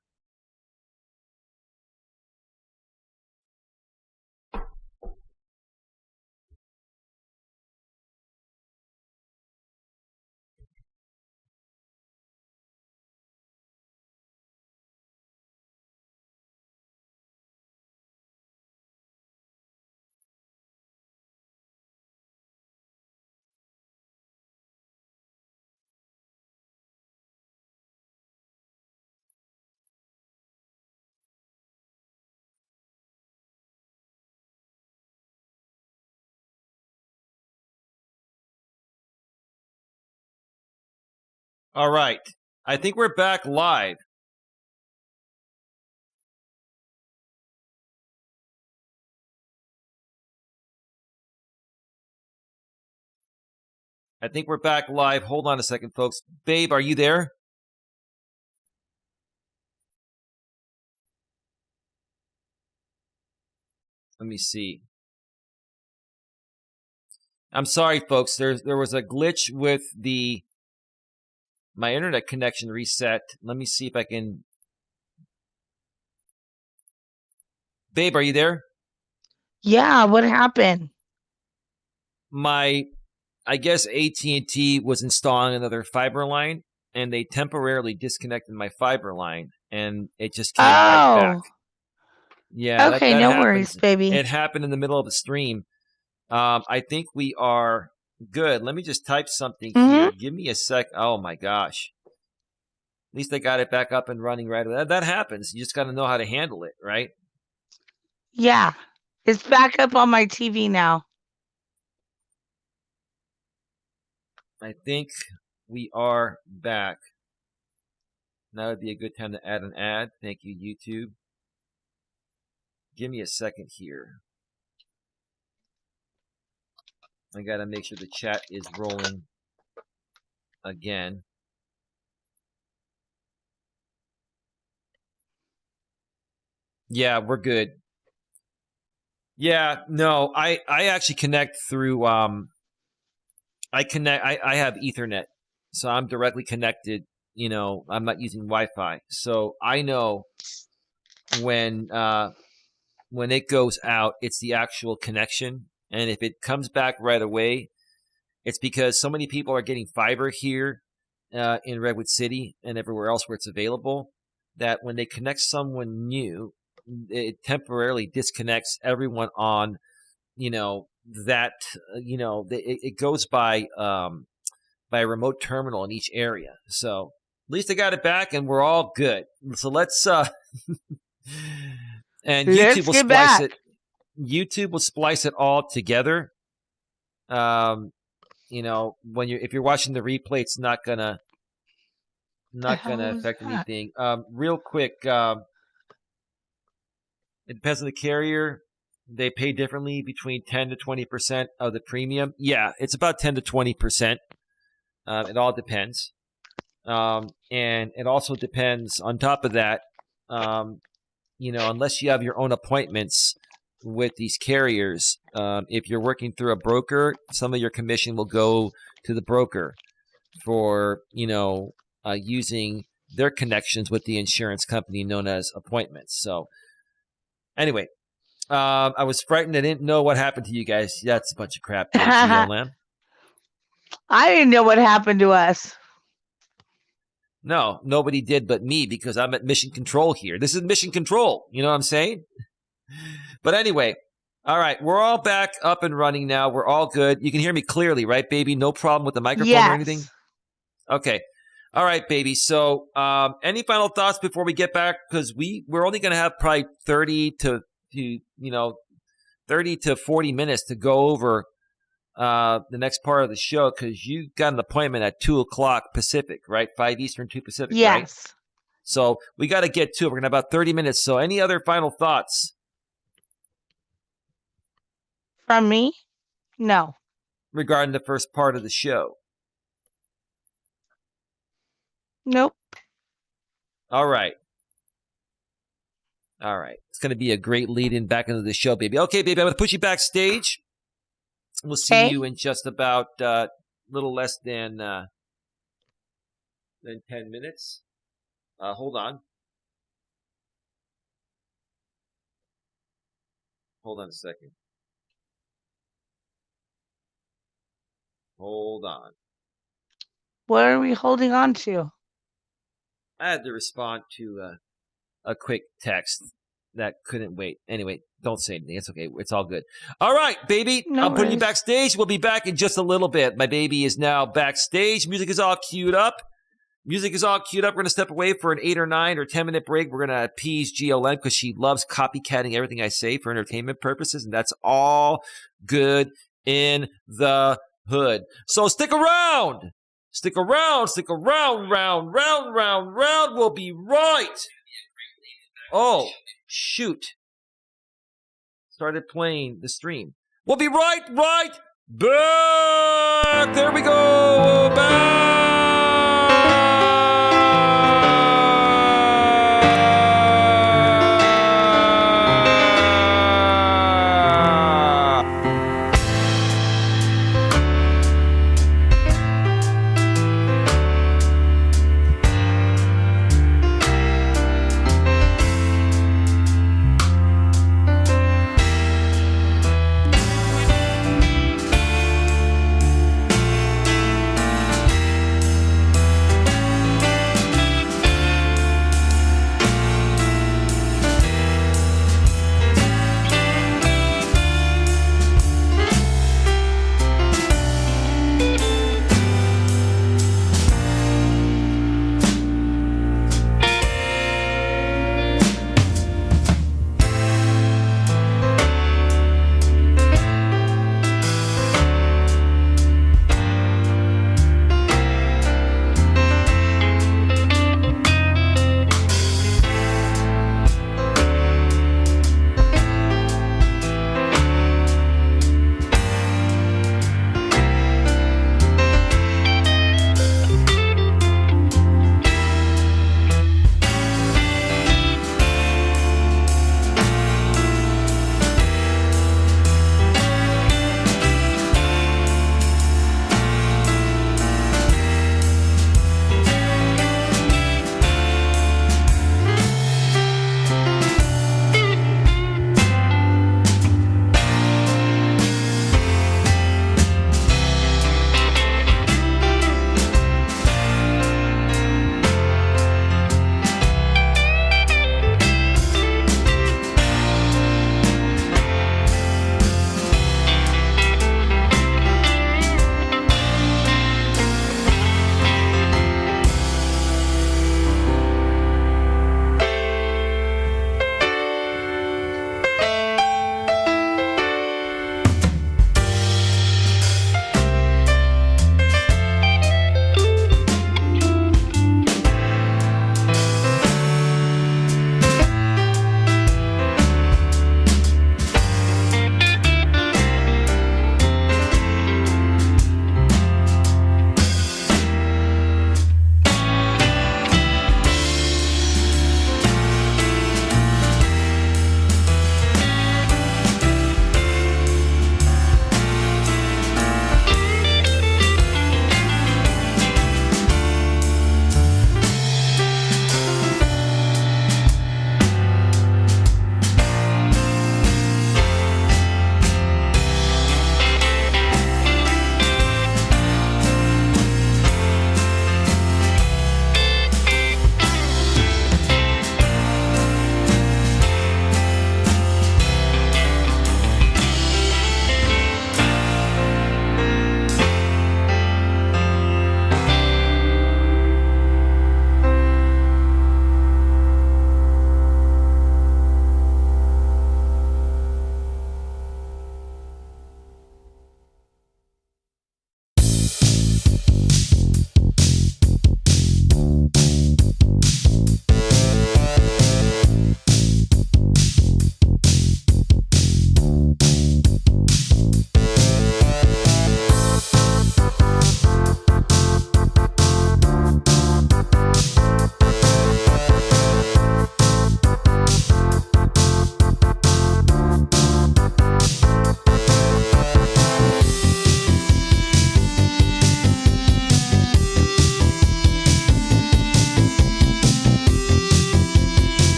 All right. I think we're back live. I think we're back live. Hold on a second, folks. Babe, are you there? Let me see. I'm sorry, folks. There was a glitch with my internet connection reset. Let me see if I can. Babe, are you there? Yeah, what happened? I guess AT&T was installing another fiber line, and they temporarily disconnected my fiber line, and it just came right back. Oh. Yeah, Okay, that no worries, happens. baby. It happened in the middle of the stream. I think we are good. Let me just type something here. Give me a sec. Oh my gosh. At least I got it back up and running right away. That happens. You just got to know how to handle it, right? Yeah. It's back up on my TV now. I think we are back. Now would be a good time to add an ad. Thank you, YouTube. Give me a second here. I got to make sure the chat is rolling again. Yeah, we're good. Yeah, no, I actually connect through I have Ethernet. So I'm directly connected, I'm not using Wi-Fi. So I know when it goes out, it's the actual connection. And if it comes back right away, it's because so many people are getting fiber here in Redwood City and everywhere else where it's available, that when they connect someone new, it temporarily disconnects everyone on, that, it goes by a remote terminal in each area. So at least I got it back and we're all good. So let's, and Let's get back. YouTube will splice it all together. If you're watching the replay, it's not gonna affect anything. Real quick, it depends on the carrier. They pay differently between 10 to 20% of the premium. Yeah, it's about 10 to 20%. It all depends. And it also depends on top of that, unless you have your own appointments with these carriers, if you're working through a broker, some of your commission will go to the broker for, using their connections with the insurance company known as appointments. So anyway, I was frightened. I didn't know what happened to you guys. That's a bunch of crap, Coach Eli. I didn't know what happened to us. No, nobody did but me, because I'm at mission control here. This is mission control. You know what I'm saying? But anyway, all right, we're all back up and running now. We're all good. You can hear me clearly, right, baby? No problem with the microphone or anything? Okay. All right, baby. So any final thoughts before we get back? Because we're only going to have probably 30 to 40 minutes to go over the next part of the show, because you got an appointment at 2 o'clock Pacific, right? 5 Eastern, 2 Pacific, yes. Right? So we got to get to it. We're going to have about 30 minutes. So any other final thoughts? From me? No. Regarding the first part of the show? Nope. All right. It's going to be a great lead-in back into the show, baby. Okay, baby, I'm going to put you backstage. We'll see you in just about a little less than 10 minutes. Hold on. Hold on a second. Hold on. What are we holding on to? I had to respond to a quick text that couldn't wait. Anyway, don't say anything. It's okay. It's all good. All right, baby. No I'm putting you worries. backstage. We'll be back in just a little bit. My baby is now backstage. Music is all queued up. We're going to step away for an 8 or 9 or 10-minute break. We're going to appease GLM because she loves copycatting everything I say for entertainment purposes, and that's all good in the hood. So stick around. Stick around. Round. We'll be right. Oh, shoot. Started playing the stream. We'll be right back. There we go. Back.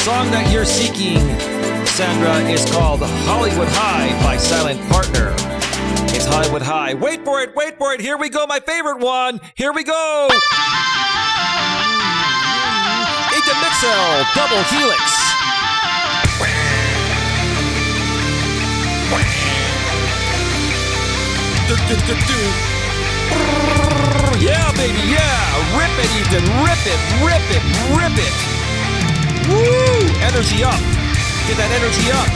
song that you're seeking, Sandra, is called Hollywood High by Silent Partner. It's Hollywood High. Wait for it, wait for it. Here we go, my favorite one. Here we go. Ethan Mixel, Double Helix. Yeah, baby, yeah. Rip it, Ethan. Rip it, rip it, rip it. Woo! Energy up. Get that energy up.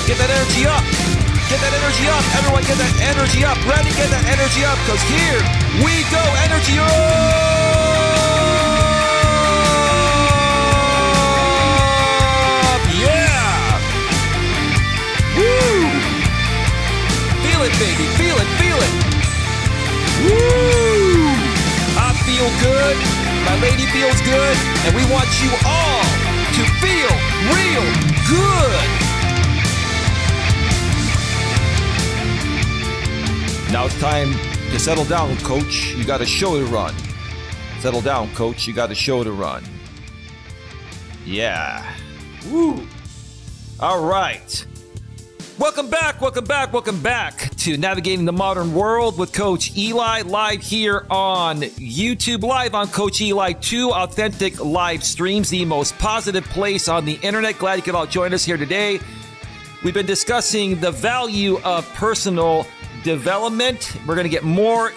Get that energy up. Get that energy up. Everyone get that energy up. Ready? Get that energy up, because here we go. Energy up. Yeah. Woo! Feel it, baby. Feel it, feel it. Woo! I feel good. My lady feels good. And we want you all to feel real good. Now it's time to settle down, coach. You got a show to run. Settle down, coach. You got a show to run. Yeah. Woo. All right. Welcome back, welcome back, welcome back to Navigating the Modern World with Coach Eli, live here on YouTube, live on Coach Eli, 2 authentic live streams, the most positive place on the internet. Glad you could all join us here today. We've been discussing the value of personal development. We're going to get more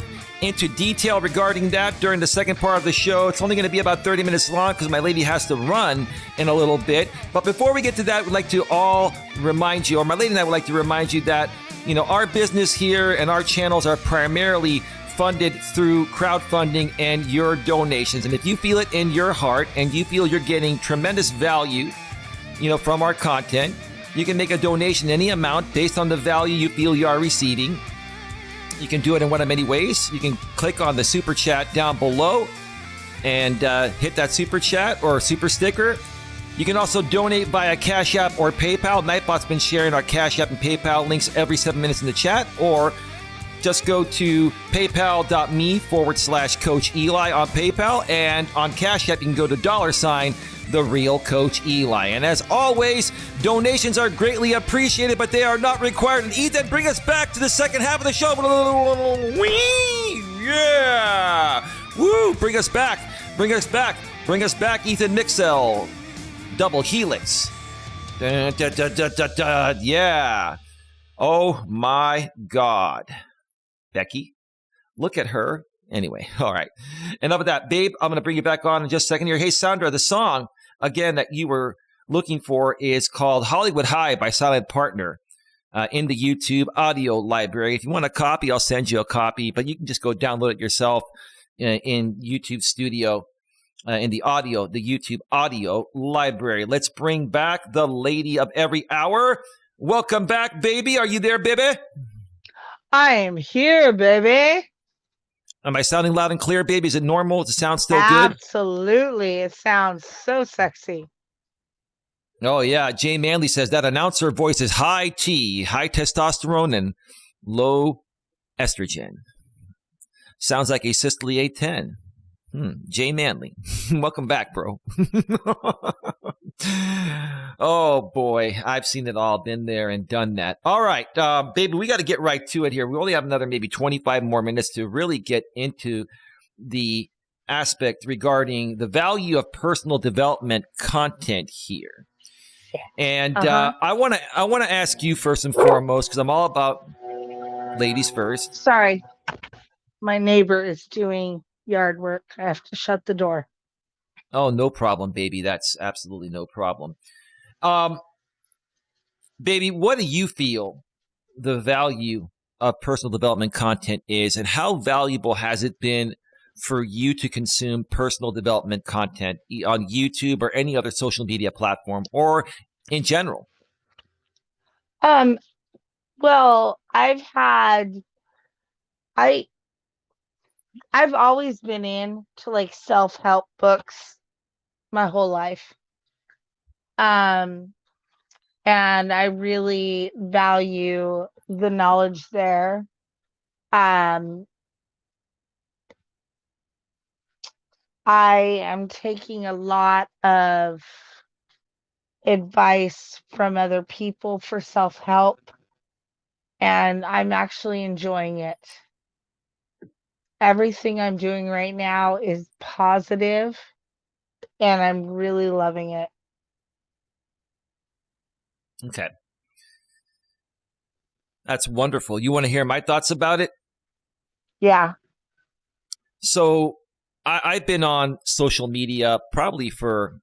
into detail regarding that during the second part of the show. It's only going to be about 30 minutes long because my lady has to run in a little bit. But before we get to that, we'd like to all remind you, or my lady and I would like to remind you that, you know, our business here and our channels are primarily funded through crowdfunding and your donations. And if you feel it in your heart and you feel you're getting tremendous value, you know, from our content, you can make a donation any amount based on the value you feel you are receiving. You can do it in one of many ways. You can click on the super chat down below and hit that super chat or super sticker. You can also donate via Cash App or PayPal. Nightbot's been sharing our Cash App and PayPal links every 7 minutes in the chat. Or just go to paypal.me/Coach Eli on PayPal. And on Cash App, you can go to $The Real Coach Eli. And as always, donations are greatly appreciated, but they are not required. And Ethan, bring us back to the second half of the show. Whee! Yeah! Woo! Bring us back. Bring us back. Bring us back, Ethan Mixel. Double Helix. Da, da, da, da, da, da. Yeah. Oh my God. Becky, look at her. Anyway, all right. Enough of that. Babe, I'm going to bring you back on in just a second here. Hey, Sandra, the song, again, that you were looking for is called Hollywood High by Silent Partner in the YouTube audio library. If you want a copy, I'll send you a copy, but you can just go download it yourself in YouTube Studio, in the YouTube audio library. Let's bring back the lady of every hour. Welcome back, baby. Are you there, baby? I am here, baby. Am I sounding loud and clear, baby? Is it normal? Does it sound still good? Absolutely. It sounds so sexy. Oh, yeah. Jay Manley says that announcer voice is high T, high testosterone and low estrogen. Sounds like a Sicily A10. Jay Manley. Welcome back, bro. Oh, boy. I've seen it all. Been there and done that. All right, baby, we got to get right to it here. We only have another maybe 25 more minutes to really get into the aspect regarding the value of personal development content here. And I want to ask you first and foremost, because I'm all about ladies first. Sorry. My neighbor is doing yard work. I have to shut the door. Oh, no problem, baby. That's absolutely no problem. Baby, what do you feel the value of personal development content is, and how valuable has it been for you to consume personal development content on YouTube or any other social media platform, or in general? Well, I've always been into like self-help books my whole life. And I really value the knowledge there. I am taking a lot of advice from other people for self-help, and I'm actually enjoying it. Everything I'm doing right now is positive, and I'm really loving it. Okay. That's wonderful. You want to hear my thoughts about it? Yeah. So I've been on social media probably for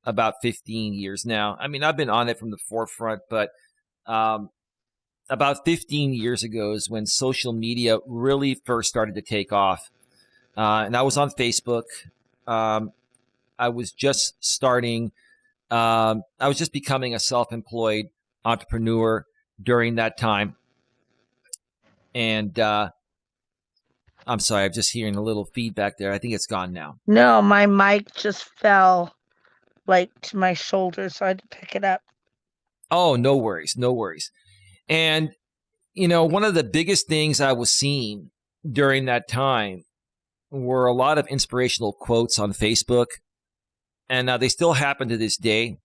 about 15 years now. I mean, I've been on it from the forefront, but um, about 15 years ago is when social media really first started to take off. And I was on Facebook. Um, I was just starting, I was just becoming a self employed entrepreneur during that time. And I'm sorry, I'm just hearing a little feedback there. I think it's gone now. No, my mic just fell like to my shoulder, so I had to pick it up. Oh, no worries, no worries. And, one of the biggest things I was seeing during that time were a lot of inspirational quotes on Facebook. And they still happen to this day.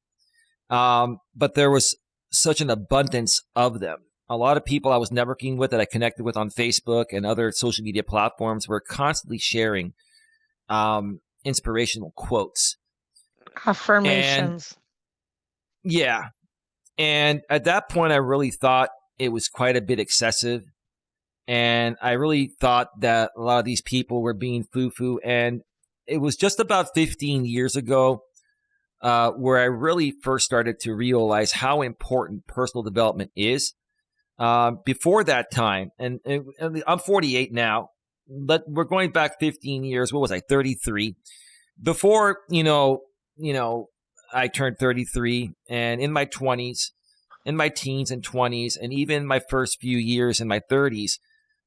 But there was such an abundance of them. A lot of people I was networking with that I connected with on Facebook and other social media platforms were constantly sharing inspirational quotes. And Affirmations. yeah, and at that point, I really thought it was quite a bit excessive. And I really thought that a lot of these people were being foo-foo. And it was just about 15 years ago where I really first started to realize how important personal development is. Before that time, and I'm 48 now, but we're going back 15 years. What was I, 33? Before, I turned 33, and in my 20s, in my teens and 20s, and even my first few years in my 30s,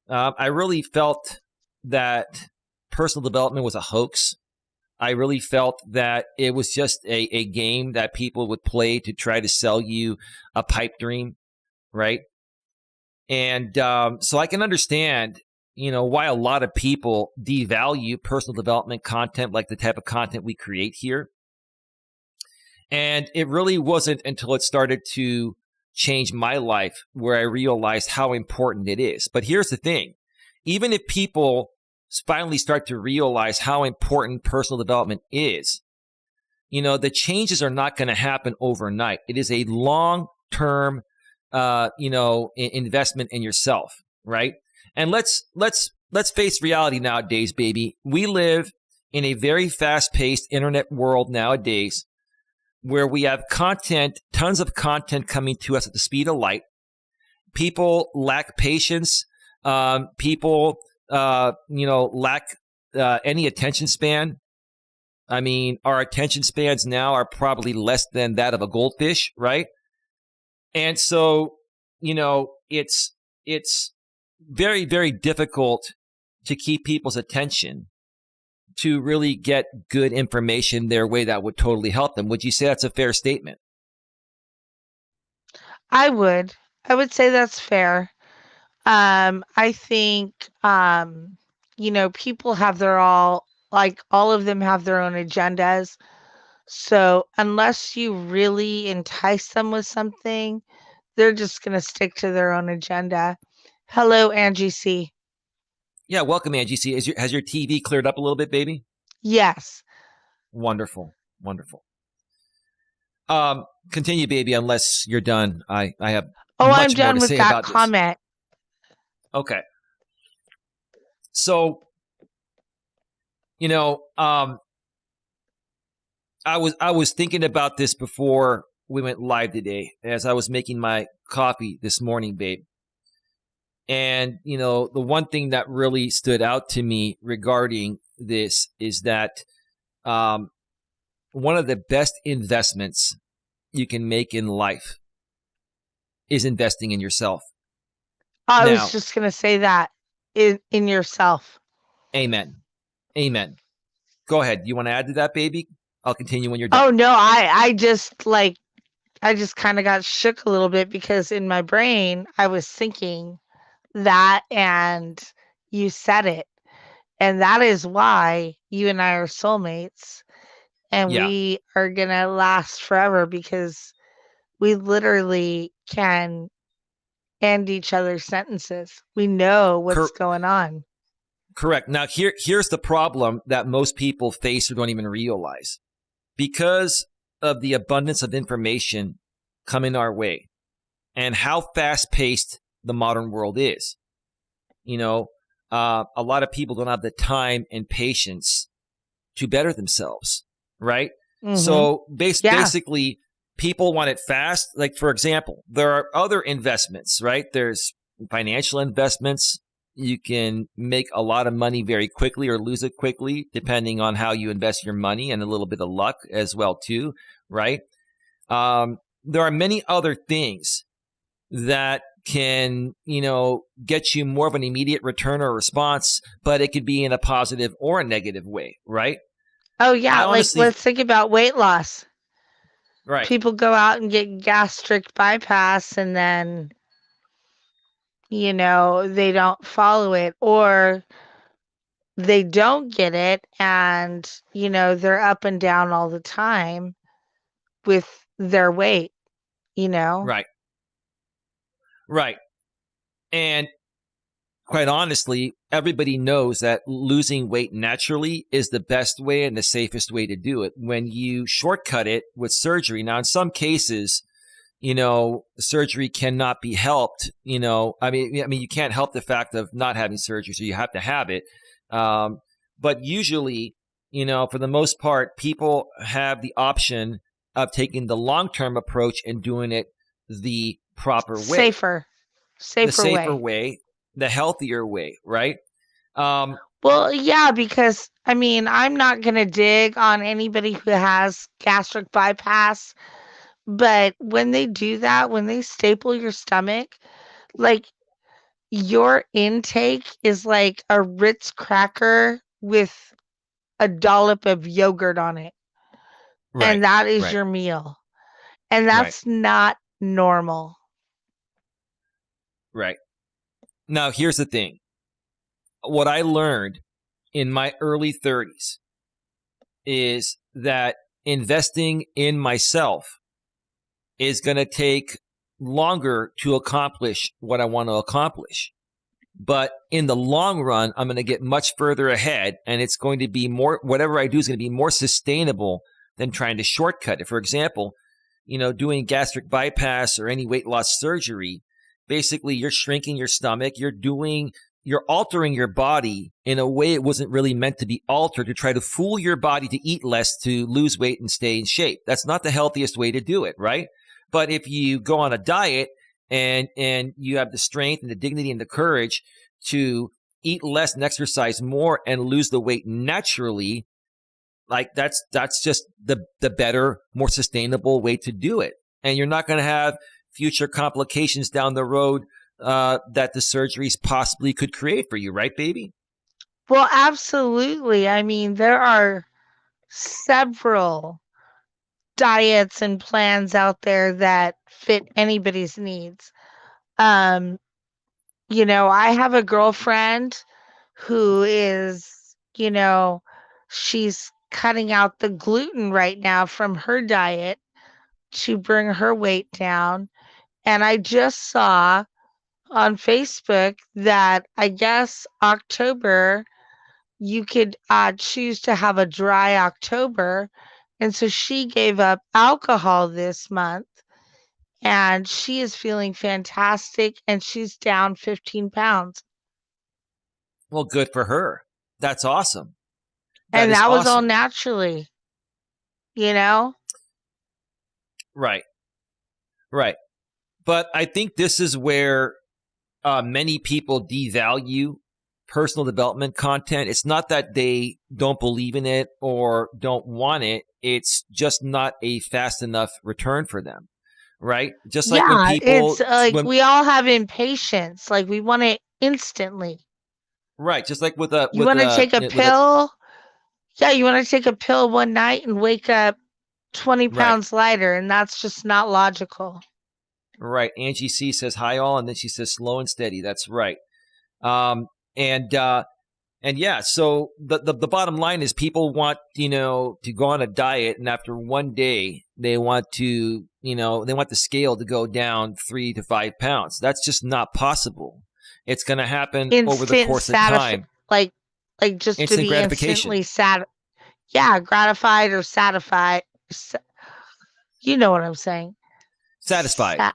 I really felt that personal development was a hoax. I really felt that it was just a game that people would play to try to sell you a pipe dream, right? And so I can understand, why a lot of people devalue personal development content like the type of content we create here. And it really wasn't until it started to change my life where I realized how important it is. But here's the thing. Even if people finally start to realize how important personal development is, the changes are not going to happen overnight. It is a long-term, investment in yourself, right? And let's face reality nowadays, baby. We live in a very fast-paced internet world nowadays where we have content, tons of content coming to us at the speed of light. People lack patience. People, lack any attention span. I mean, our attention spans now are probably less than that of a goldfish, right? And so, it's very, very difficult to keep people's attention to really get good information their way that would totally help them. Would you say that's a fair statement? I would. I would say that's fair. I think, people have all of them have their own agendas. So unless you really entice them with something, they're just going to stick to their own agenda. Hello, Angie C. Yeah, welcome, Angie. See, has your TV cleared up a little bit, baby? Yes. Wonderful, wonderful. Continue, baby, unless you're done. I have Oh, I'm much more done to with say that about this. comment. Okay. So, I was thinking about this before we went live today as I was making my coffee this morning, babe. And, the one thing that really stood out to me regarding this is that one of the best investments you can make in life is investing in yourself. I was Now, just going to say that in yourself. amen. Amen. Go ahead. You want to add to that, baby? I'll continue when you're Oh done. no, I just kind of got shook a little bit because in my brain I was thinking that, and you said it. And that is why you and I are soulmates. and Yeah. we are going to last forever because we literally can end each other's sentences. We know what's Cor- going on. Correct. Now, here's the problem that most people face or don't even realize. Because of the abundance of information coming our way and how fast paced the modern world is, you know, a lot of people don't have the time and patience to better themselves, right? Mhm. So Yeah. basically, people want it fast. Like, for example, there are other investments, right? There's financial investments. You can make a lot of money very quickly or lose it quickly, depending on how you invest your money and a little bit of luck as well, too, right? There are many other things that can, get you more of an immediate return or response, but it could be in a positive or a negative way, right? Oh I yeah, like honestly, let's think about weight loss. right, People go out and get gastric bypass and then, they don't follow it, or they don't get it and, they're up and down all the time with their weight, you know? right, right. And quite honestly, everybody knows that losing weight naturally is the best way and the safest way to do it. When you shortcut it with surgery, now in some cases, surgery cannot be helped. I mean, you can't help the fact of not having surgery, so you have to have it. Um, but usually, for the most part, people have the option of taking the long-term approach and doing it the proper way, Safer, the safer safer way. way, the healthier way, right? Um, Well, yeah, because I mean, I'm not going to dig on anybody who has gastric bypass, but when they do that, when they staple your stomach, like your intake is like a Ritz cracker with a dollop of yogurt on it, right, and that is right, your meal. And right, that's not normal. right. Now, here's the thing. What I learned in my early 30s is that investing in myself is going to take longer to accomplish what I want to accomplish. But in the long run, I'm going to get much further ahead, and it's going to be more, whatever I do is going to be more sustainable than trying to shortcut it. For example, doing gastric bypass or any weight loss surgery, basically you're shrinking your stomach, you're altering your body in a way it wasn't really meant to be altered, to try to fool your body to eat less, to lose weight and stay in shape. That's not the healthiest way to do it, right? But if you go on a diet and you have the strength and the dignity and the courage to eat less and exercise more and lose the weight naturally, like that's just the better, more sustainable way to do it. And you're not going to have future complications down the road that the surgeries possibly could create for you, right, baby? Well, absolutely. I mean, there are several diets and plans out there that fit anybody's needs. Um, I have a girlfriend who is, she's cutting out the gluten right now from her diet to bring her weight down. And I just saw on Facebook that I guess October you could choose to have a dry October. And so she gave up alcohol this month and she is feeling fantastic and she's down 15 pounds. Well, good for her. That's awesome. That And is that was all awesome. naturally, you know? Right, right. But I think this is where many people devalue personal development content. It's not that they don't believe in it or don't want it. It's just not a fast enough return for them, right? Just like when Yeah, it's people, like we all have impatience. Like we want it instantly. right? Just like You want to take a with a, pill. Yeah, you want to take a pill one night and wake up 20 right, pounds lighter, and that's just not logical. right. Angie C says hi all, and then she says slow and steady. That's right. And And yeah, so the bottom line is people want, to go on a diet, and after one day they want to, they want the scale to go down 3 to 5 pounds. That's just not possible. It's going to happen over the Instant course of time. like just to Instant be gratification. instantly gratified or satisfied. You know what I'm saying? Satisfied.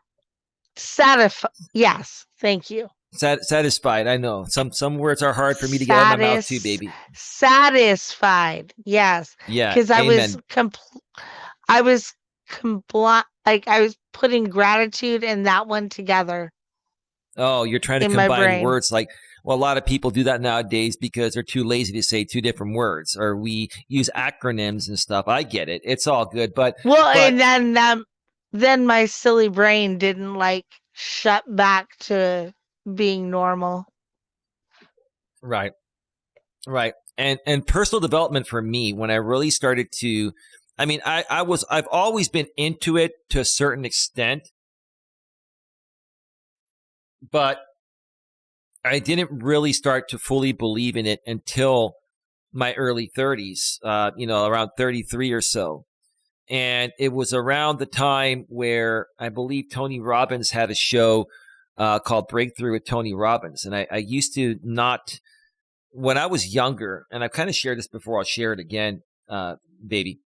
Satisfied. Yes, thank you. Satisfied. I know some words are hard for me to get out of my mouth too, baby. Satisfied. Yes. Yeah. Because I Amen. was I was putting gratitude and that one together. Oh, you're trying to in my combine brain. words like, well, a lot of people do that nowadays because they're too lazy to say two different words, or we use acronyms and stuff. I get it. It's all good. And then my silly brain didn't shut back to being normal. Right. Right. And personal development for me, when I really started to, I've always been into it to a certain extent, but I didn't really start to fully believe in it until my early 30s, around 33 or so. And it was around the time where I believe Tony Robbins had a show called Breakthrough with Tony Robbins. And I used to not, when I was younger, and I've kind of shared this before, I'll share it again, baby.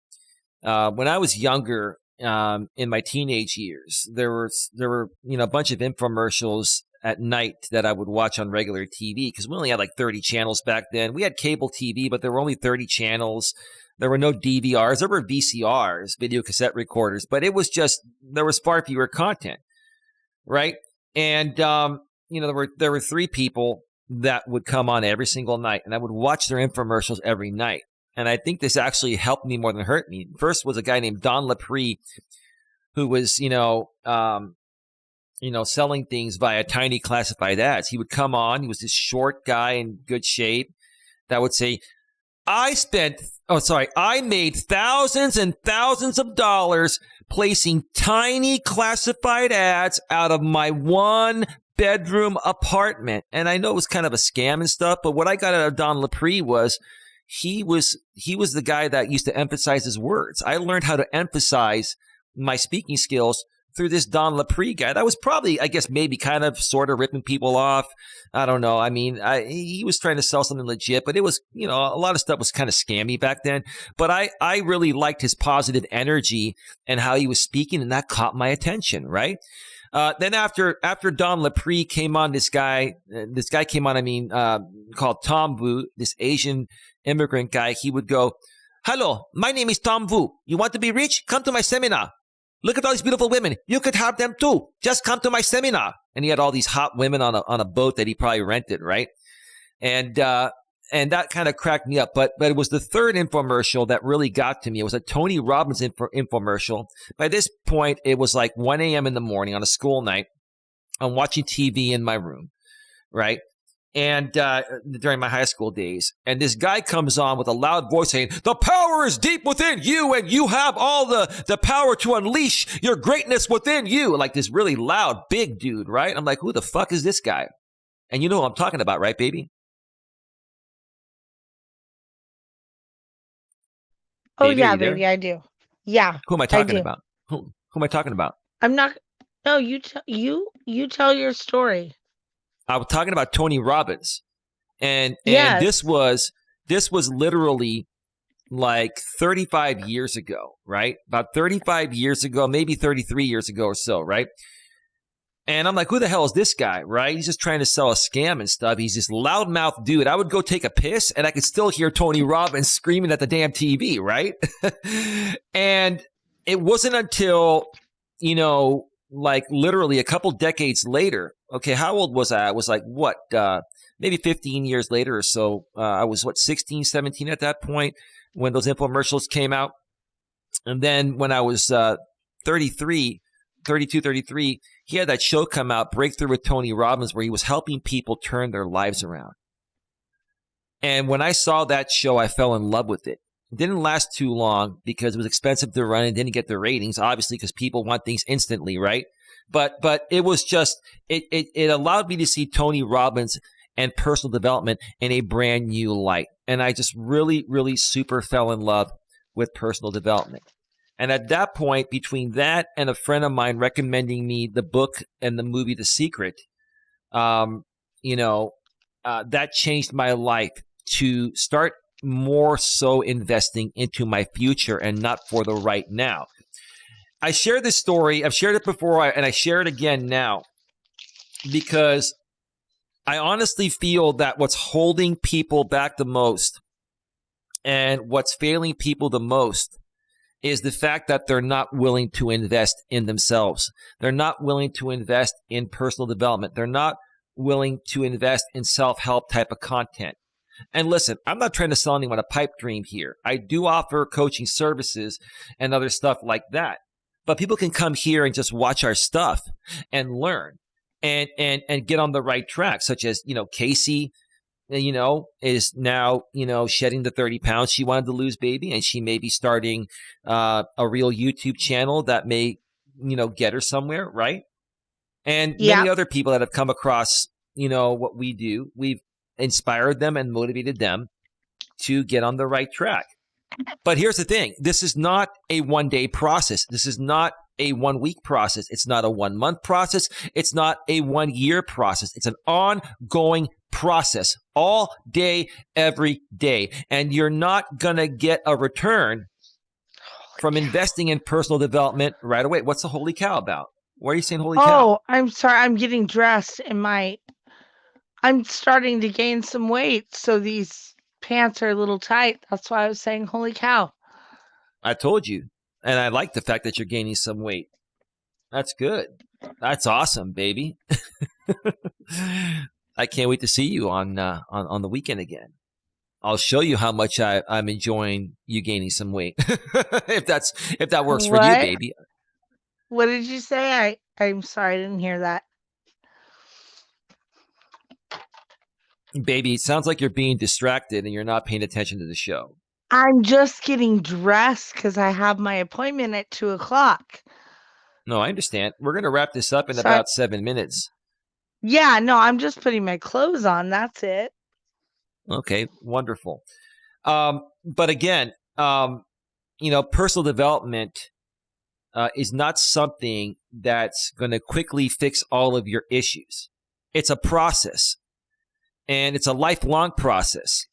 When I was younger, in my teenage years, there were a bunch of infomercials at night that I would watch on regular TV, because we only had like 30 channels back then. We had cable TV, but there were only 30 channels. There were no DVRs. There were VCRs, video cassette recorders, but there was far fewer content, right? And there were three people that would come on every single night, and I would watch their infomercials every night. And I think this actually helped me more than hurt me. First was a guy named Don Lepre, who was, selling things via tiny classified ads. He would come on. He was this short guy in good shape that would say, I made thousands and thousands of dollars placing tiny classified ads out of my one bedroom apartment. And I know it was kind of a scam and stuff, but what I got out of Don Lepre was he was the guy that used to emphasize his words. I learned how to emphasize my speaking skills through this Don Lepre guy. That was probably, I guess, maybe kind of sort of ripping people off. I don't know. I mean, he was trying to sell something legit, but it was, a lot of stuff was kind of scammy back then. But I really liked his positive energy and how he was speaking, and that caught my attention, right? Then after Don Lepre came on, this guy came on, called Tom Vu, this Asian immigrant guy. He would go, hello, my name is Tom Vu. You want to be rich? Come to my seminar. Look at all these beautiful women. You could have them too. Just come to my seminar. And he had all these hot women on a boat that he probably rented, right? And that kind of cracked me up. But it was the third infomercial that really got to me. It was a Tony Robbins infomercial. By this point, it was like 1 a.m. in the morning on a school night. I'm watching TV in my room, right? And during my high school days, and this guy comes on with a loud voice saying, the power is deep within you, and you have all the power to unleash your greatness within you. Like this really loud, big dude, right? I'm like, who the fuck is this guy? And you know what I'm talking about, right, baby? Oh, yeah, baby, I do. Yeah. Who am I talking about? Who am I talking about? I'm not. No, you tell your story. I was talking about Tony Robbins, and Yes. this was literally like 35 years ago, right? About 35 years ago, maybe 33 years ago or so, right? And I'm like, who the hell is this guy, right? He's just trying to sell a scam and stuff. He's this loudmouth dude. I would go take a piss, and I could still hear Tony Robbins screaming at the damn TV, right? And it wasn't until, like literally a couple decades later. Okay, how old was I? I was like, what, maybe 15 years later or so. I was, 16, 17 at that point when those infomercials came out. And then when I was 33, he had that show come out, Breakthrough with Tony Robbins, where he was helping people turn their lives around. And when I saw that show, I fell in love with it. It didn't last too long because it was expensive to run and didn't get the ratings, obviously, because people want things instantly, right? But it was just, it allowed me to see Tony Robbins and personal development in a brand new light. And I just really, really super fell in love with personal development. And at that point, between that and a friend of mine recommending me the book and the movie The Secret, that changed my life to start more so investing into my future and not for the right now. I share this story. I've shared it before, and I share it again now because I honestly feel that what's holding people back the most and what's failing people the most is the fact that they're not willing to invest in themselves. They're not willing to invest in personal development. They're not willing to invest in self-help type of content. And listen, I'm not trying to sell anyone a pipe dream here. I do offer coaching services and other stuff like that. But people can come here and just watch our stuff and learn and get on the right track, such as, Casey, is now, shedding the 30 pounds she wanted to lose, baby. And she may be starting a real YouTube channel that may, get her somewhere, right? And Yeah. many other people that have come across, what we do, we've inspired them and motivated them to get on the right track. But here's the thing. This is not a one-day process. This is not a 1 week process. It's not a 1 month process. It's not a 1 year process. It's an ongoing process all day, every day. And you're not going to get a return from investing in personal development right away. What's the holy cow about? Why are you saying holy cow? Oh, I'm sorry. I'm getting dressed and I'm starting to gain some weight. So these pants are a little tight. That's why I was saying, holy cow. I told you. And I like the fact that you're gaining some weight. That's good. That's awesome, baby. I can't wait to see you on the weekend again. I'll show you how much I'm enjoying you gaining some weight. if that works for you, What? baby. What did you say? I'm sorry, I didn't hear that. Baby, it sounds like you're being distracted and you're not paying attention to the show. I'm just getting dressed because I have my appointment at 2:00. No, I understand. We're going to wrap this up in So about 7 minutes. yeah, no, I'm just putting my clothes on. That's it. Okay, wonderful. But again, personal development is not something that's going to quickly fix all of your issues. It's a process, and it's a lifelong process.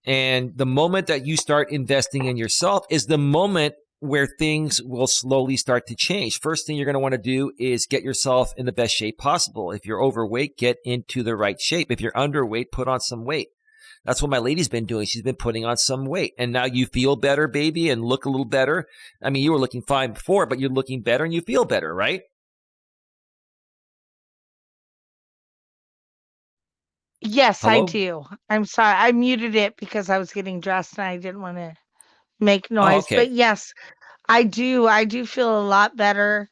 And the moment that you start investing in yourself is the moment where things will slowly start to change. First thing you're going to want to do is get yourself in the best shape possible. If you're overweight, get into the right shape. If you're underweight, put on some weight. That's what my lady's been doing. She's been putting on some weight. And now you feel better, baby, and look a little better. I mean, you were looking fine before, but you're looking better and you feel better, right? Yes, I Hello? do. I'm sorry. I muted it because I was getting dressed and I didn't want to make Oh, noise. okay. But yes, I do. I do feel a lot better.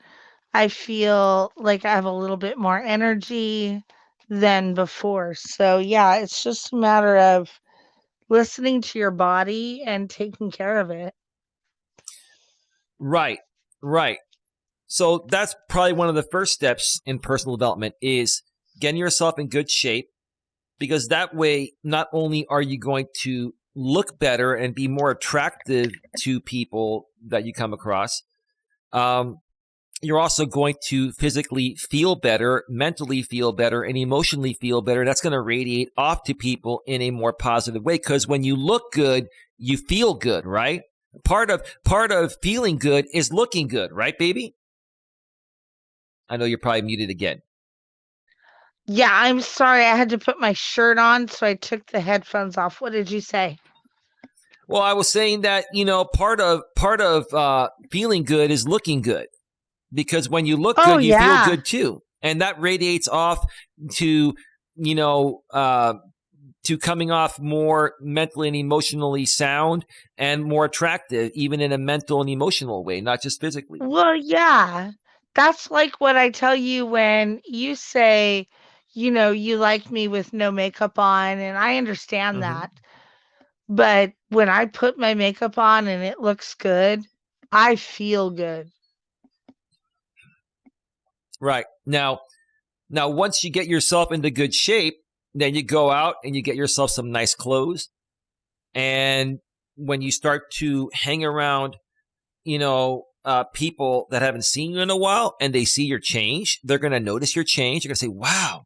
I feel like I have a little bit more energy than before. So yeah, it's just a matter of listening to your body and taking care of it. Right, right. So that's probably one of the first steps in personal development is getting yourself in good shape, because that way, not only are you going to look better and be more attractive to people that you come across, you're also going to physically feel better, mentally feel better, and emotionally feel better. That's going to radiate off to people in a more positive way, because when you look good, you feel good, right? Part of feeling good is looking good, right, baby? I know you're probably muted again. Yeah, I'm sorry. I had to put my shirt on, so I took the headphones off. What did you say? Well, I was saying that, part of feeling good is looking good, because when you look Oh, good, you feel yeah. good too, and that radiates off to you know to coming off more mentally and emotionally sound and more attractive, even in a mental and emotional way, not just physically. Well, yeah. That's like what I tell you when you say, you like me with no makeup on, and I understand Mm-hmm. that. But when I put my makeup on and it looks good, I feel good. Right. Now, once you get yourself into good shape, Then you go out and you get yourself some nice clothes. And when you start to hang around, people that haven't seen you in a while and they see your change, they're going to notice your change. They're going to say, wow,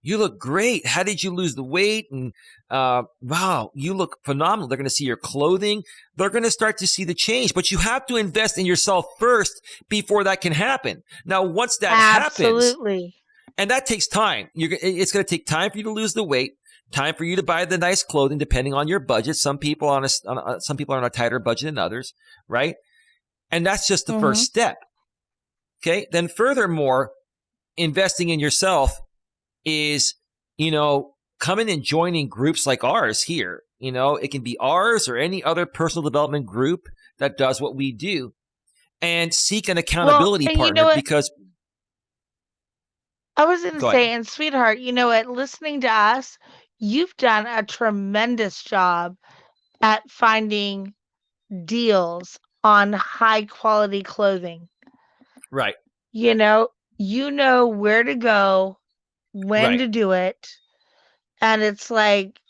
you look great. How did you lose the weight? And wow, you look phenomenal. They're going to see your clothing. They're going to start to see the change. But you have to invest in yourself first before that can happen. Now, once that happens, Absolutely. and that takes time, it's going to take time for you to lose the weight, time for you to buy the nice clothing, depending on your budget. Some people are on a tighter budget than others, right? And that's just the first Mhm. step. Okay. Then furthermore, investing in yourself is, coming and joining groups like ours here. It can be ours or any other personal development group that does what we do, and seek an Well, accountability and you know partner what? because I was gonna go ahead. say, and sweetheart, you know what? Listening to us, you've done a tremendous job at finding deals on high quality clothing. Right. You know where to go, when Right. to do it, and it's like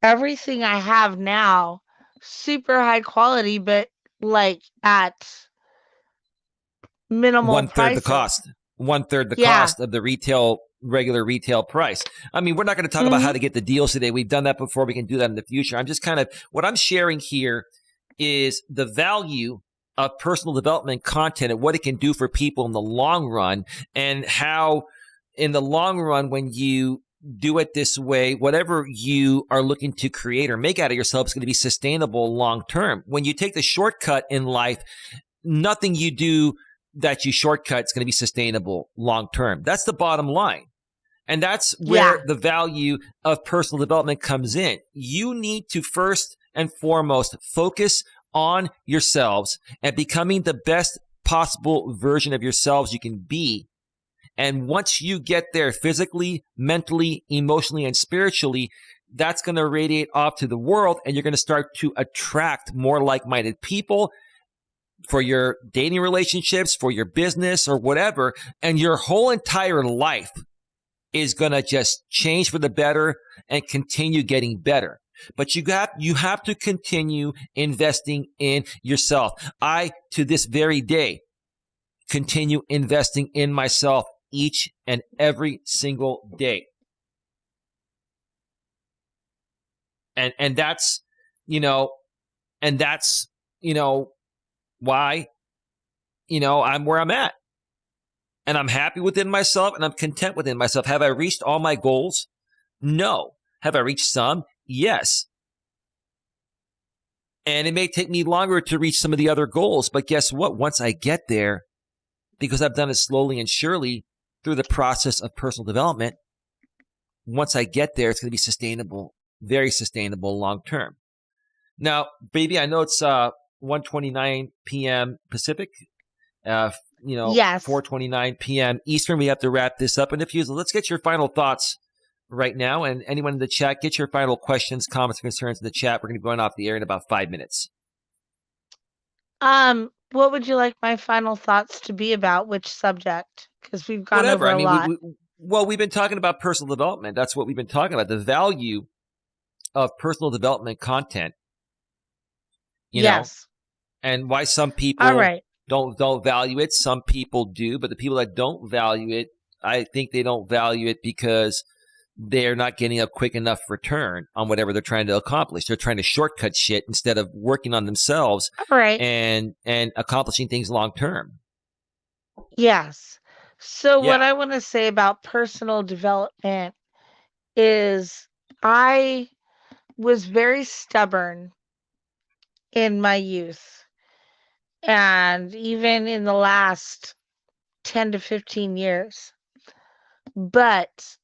everything I have now, super high quality, but like at minimal One third the prices. cost. One third the Yeah. cost of the regular retail price. I mean, we're not going to talk about how Mhm. to get the deals today. We've done that before. We can do that in the future. I'm just what I'm sharing here is the value of personal development content and what it can do for people in the long run, and how in the long run, when you do it this way, whatever you are looking to create or make out of yourself is going to be sustainable long term. When you take the shortcut in life, nothing you do that you shortcut is going to be sustainable long term. That's the bottom line. And that's where Yeah. the value of personal development comes in. You need to first and foremost focus on yourselves and becoming the best possible version of yourselves you can be. And once you get there physically, mentally, emotionally, and spiritually, that's going to radiate off to the world, and you're going to start to attract more like-minded people for your dating relationships, for your business, or whatever. And your whole entire life is going to just change for the better and continue getting better. But you have to continue investing in yourself. I, to this very day, continue investing in myself each and every single day. And that's, you know, and that's, why, I'm where I'm at. And I'm happy within myself and I'm content within myself. Have I reached all my goals? No. Have I reached some? Yes. And it may take me longer to reach some of the other goals, but guess what? Once I get there, because I've done it slowly and surely through the process of personal development, once I get there, it's going to be sustainable, very sustainable long term. Now, baby, I know it's 1:29 p.m. Pacific, uh, Yes. 4:29 p.m. Eastern. We have to wrap this up. And if you, let's get your final thoughts right now. And anyone in the chat, get your final questions, comments, concerns in the chat. We're going to be going off the air in about 5 minutes. What would you like my final thoughts to be about? Which subject? Because we've gone Whatever. over I a mean, lot. we've been talking about personal development. That's what we've been talking about. The value of personal development content, Yes. and why some All people right. don't value it. Some people do, but the people that don't value it, I think they don't value it because they're not getting a quick enough return on whatever they're trying to accomplish. They're trying to shortcut shit instead of working on themselves All right. and accomplishing things long term. Yes. So what Yeah. I want to say about personal development is I was very stubborn in my youth and even in the last 10 to 15 years. But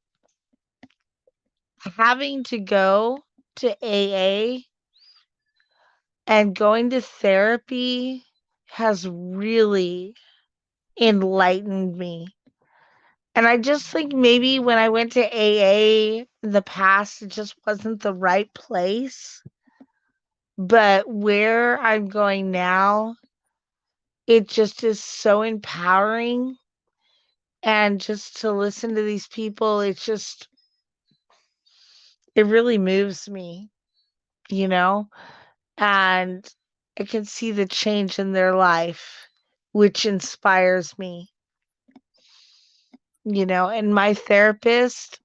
having to go to AA and going to therapy has really enlightened me. And I just think maybe when I went to AA in the past, it just wasn't the right place. But where I'm going now, it just is so empowering. And just to listen to these people, it's just it really moves me, you know, and I can see the change in their life, which inspires me, and my therapist,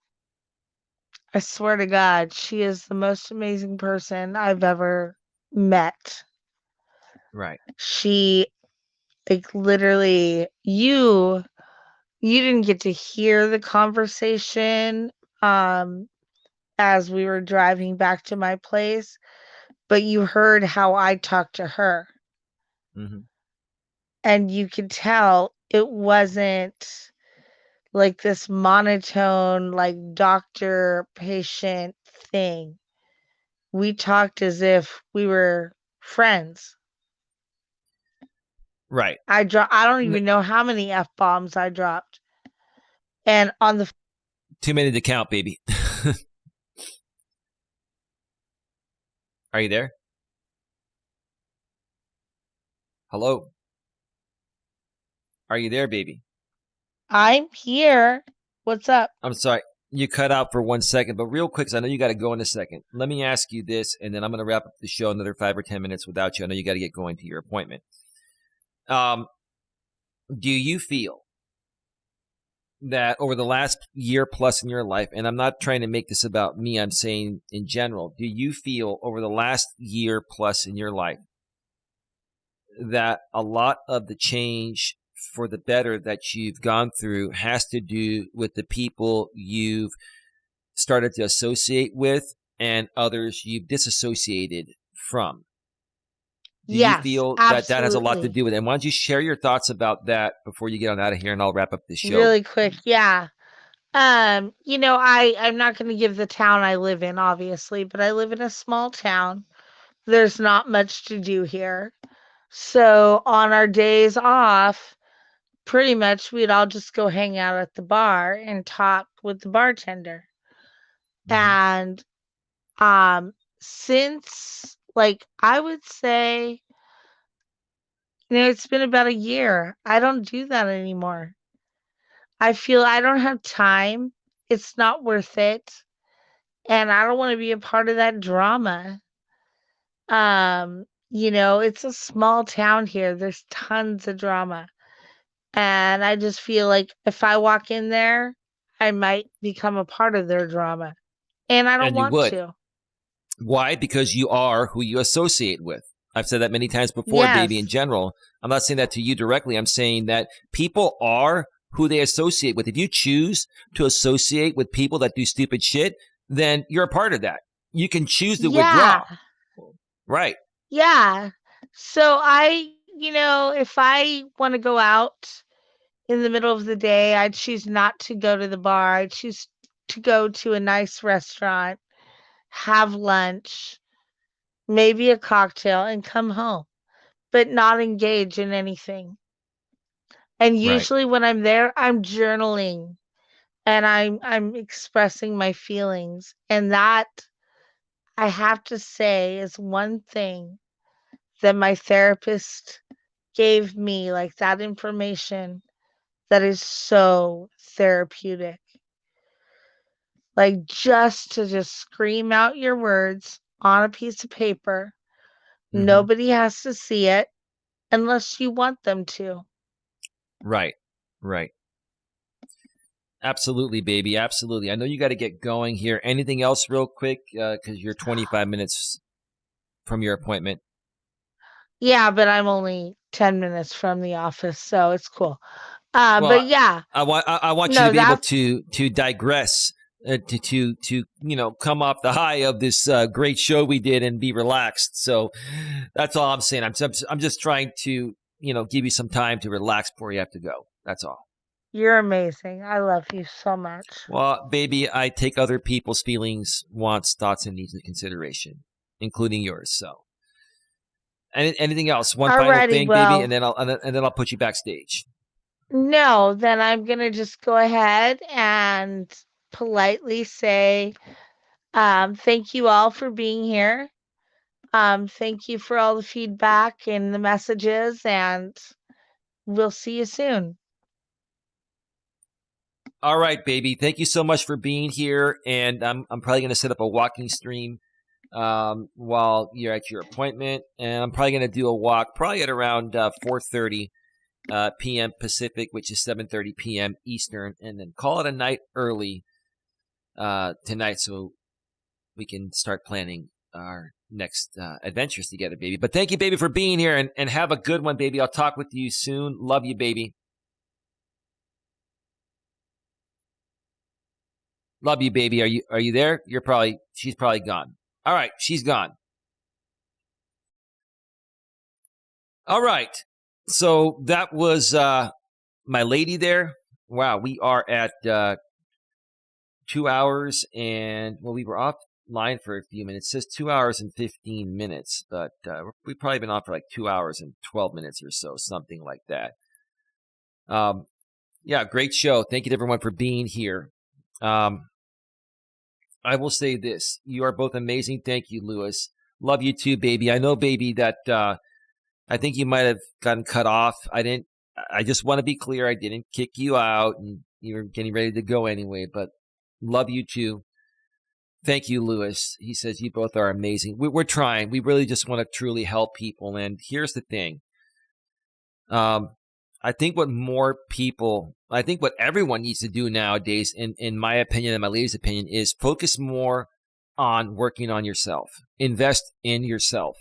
I swear to God, she is the most amazing person I've ever met. Right. She, like, literally, you didn't get to hear the conversation, um, as we were driving back to my place, but you heard how I talked to her, Hmm. and you could tell it wasn't like this monotone, like, doctor-patient thing. We talked as if we were friends. Right. I don't N- even know how many F-bombs I dropped, and on the Too many to count, baby. Are you there? Hello? Are you there, baby? I'm here. What's up? I'm sorry. You cut out for 1 second, but real quick, 'cause I know you got to go in a second. Let me ask you this, and then I'm going to wrap up the show another 5 or 10 minutes without you. I know you got to get going to your appointment. Um, do you feel that over the last year plus in your life, and I'm not trying to make this about me, I'm saying in general, do you feel over the last year plus in your life that a lot of the change for the better that you've gone through has to do with the people you've started to associate with and others you've disassociated from? Do you Yes, feel that that has a lot to absolutely. do with it? And why don't you share your thoughts about that before you get on out of here, and I'll wrap up this show. Really quick, yeah. I'm not gonna give the town I live in, obviously, but I live in a small town. There's not much to do here. So on our days off, pretty much we'd all just go hang out at the bar and talk with the bartender. Hmm. And since, like, I would say, it's been about a year. I don't do that anymore. I feel I don't have time. It's not worth it. And I don't want to be a part of that drama. It's a small town here. There's tons of drama. And I just feel like if I walk in there, I might become a part of their drama. And I don't And you want would. to. Why? Because you are who you associate with. I've said that many times before, baby, in Yes. general. I'm not saying that to you directly. I'm saying that people are who they associate with. If you choose to associate with people that do stupid shit, then you're a part of that. You can choose to Yeah. withdraw. Right. Yeah. So if I want to go out in the middle of the day, I choose not to go to the bar. I choose to go to a nice restaurant, have lunch, maybe a cocktail, and come home, but not engage in anything. And Right. usually when I'm there, I'm journaling and I'm expressing my feelings. And that, I have to say, is one thing that my therapist gave me, like, that information that is so therapeutic. Like, just scream out your words on a piece of paper. Hmm. Nobody has to see it unless you want them to. Right. Right. Absolutely, baby. Absolutely. I know you got to get going here. Anything else, real quick? Because you're 25 minutes from your appointment. Yeah, but I'm only 10 minutes from the office, so it's cool. But Well, yeah, I want you to no, be able that's to digress, to come off the high of this great show we did and be relaxed. So that's all I'm saying. I'm just trying to give you some time to relax before you have to go. That's all. you're amazing. I love you so much. Well, baby, I take other people's feelings, wants, thoughts, and needs into consideration, including yours. So, anything else? One final Alrighty, thing, baby, well, and then I'll put you backstage. no, then I'm gonna just go ahead and politely say, thank you all for being here. Thank you for all the feedback and the messages, and we'll see you soon. All right, baby. Thank you so much for being here. And I'm probably going to set up a walking stream while you're at your appointment. And I'm probably going to do a walk probably at around 4:30 p.m. Pacific, which is 7:30 p.m. Eastern. And then call it a night early tonight so we can start planning our next adventures together, baby. But thank you, baby, for being here. And have a good one, baby. I'll talk with you soon. Love you, baby. Love you, baby. Are you there? She's probably gone. All right, she's gone. All right. So that was my lady there. Wow, we are at 2 hours and we were offline for a few minutes. It says 2 hours and 15 minutes, but we've probably been on for like 2 hours and 12 minutes or so, something like that. Yeah, great show. Thank you to everyone for being here. I will say this. You are both amazing. Thank you, Lewis. Love you too, baby. I know, baby, that I think you might have gotten cut off. I just want to be clear. I didn't kick you out and you're getting ready to go anyway, but love you too. Thank you, Lewis. He says you both are amazing. We're trying. We really just want to truly help people. And here's the thing. I think what everyone needs to do nowadays, in my opinion and my lady's opinion, is focus more on working on yourself. Invest in yourself.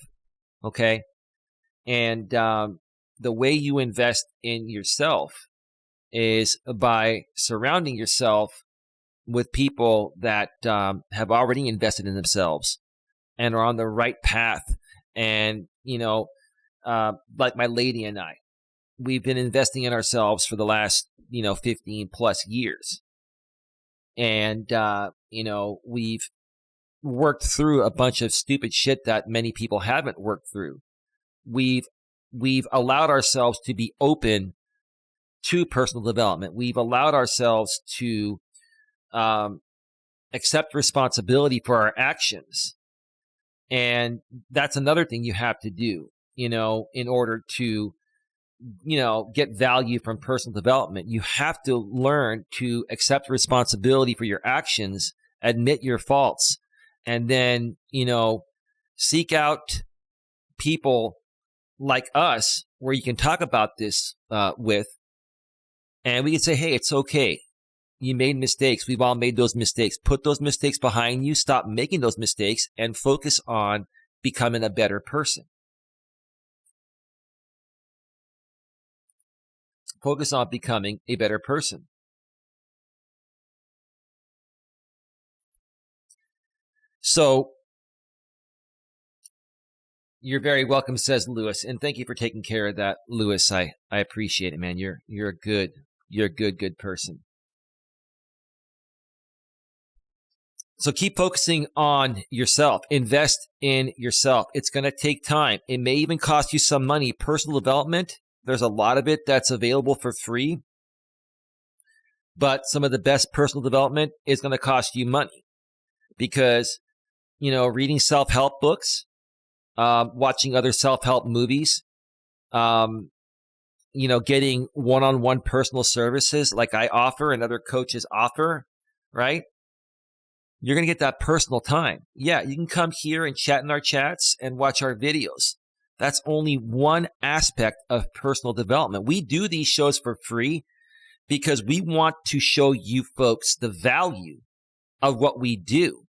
Okay? And the way you invest in yourself is by surrounding yourself with people that have already invested in themselves and are on the right path. And, like my lady and I, we've been investing in ourselves for the last, 15 plus years. And, we've worked through a bunch of stupid shit that many people haven't worked through. We've allowed ourselves to be open to personal development. We've allowed ourselves to accept responsibility for our actions. And that's another thing you have to do, in order to, get value from personal development. You have to learn to accept responsibility for your actions, admit your faults, and then, seek out people like us where you can talk about this with, and we can say, hey, it's okay. You made mistakes. We've all made those mistakes. Put those mistakes behind you. Stop making those mistakes and focus on becoming a better person. Focus on becoming a better person. So, you're very welcome, says Lewis, and thank you for taking care of that, Lewis. I appreciate it, man. You're a good person. So keep focusing on yourself. Invest in yourself. It's going to take time. It may even cost you some money. Personal development, there's a lot of it that's available for free. But some of the best personal development is going to cost you money because, reading self-help books, watching other self-help movies, getting one-on-one personal services like I offer and other coaches offer, right? You're going to get that personal time. Yeah, you can come here and chat in our chats and watch our videos. That's only one aspect of personal development. We do these shows for free because we want to show you folks the value of what we do.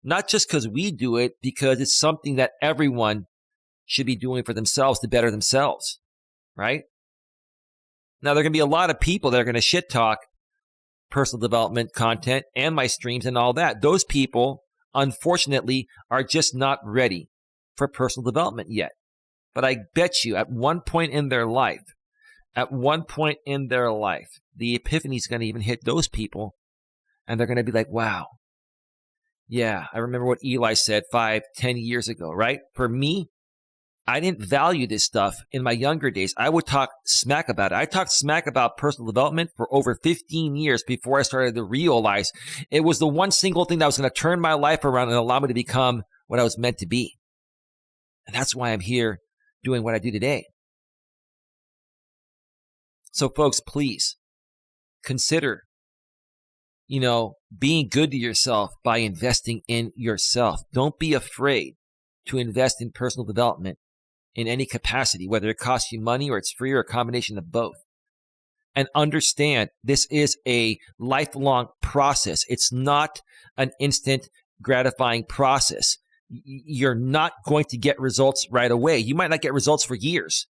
Not just because we do it, because it's something that everyone should be doing for themselves to better themselves, right? Now, there are going to be a lot of people that are going to shit talk personal development content and my streams and all that. Those people, unfortunately, are just not ready for personal development yet. But I bet you at one point in their life, the epiphany is going to even hit those people. And they're going to be like, wow, yeah, I remember what Eli said 5-10 years ago, right? For me, I didn't value this stuff in my younger days. I would talk smack about it. I talked smack about personal development for over 15 years before I started to realize it was the one single thing that was going to turn my life around and allow me to become what I was meant to be. And that's why I'm here doing what I do today. So folks, please consider being good to yourself by investing in yourself. Don't be afraid to invest in personal development in any capacity, whether it costs you money or it's free or a combination of both. And understand this is a lifelong process. It's not an instant gratifying process. You're not going to get results right away. You might not get results for years.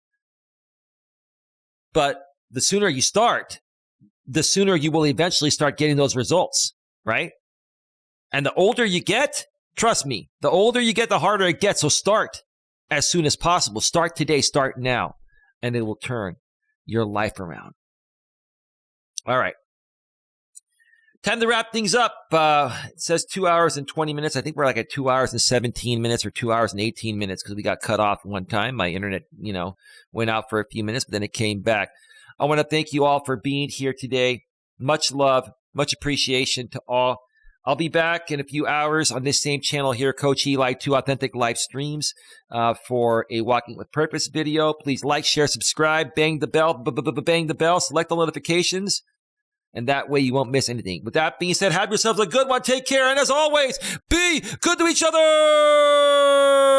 But the sooner you start, the sooner you will eventually start getting those results, right? And the older you get, trust me, the older you get, the harder it gets. So start as soon as possible. Start today, start now, and it will turn your life around. All right. Time to wrap things up. It says 2 hours and 20 minutes. I think we're like at 2 hours and 17 minutes or 2 hours and 18 minutes because we got cut off one time. My internet, went out for a few minutes, but then it came back. I want to thank you all for being here today. Much love, much appreciation to all. I'll be back in a few hours on this same channel here, Coach Eli, 2 Authentic Life Streams, for a Walking with Purpose video. Please like, share, subscribe, bang the bell, select the notifications, and that way you won't miss anything. With that being said, have yourselves a good one. Take care, and as always, be good to each other.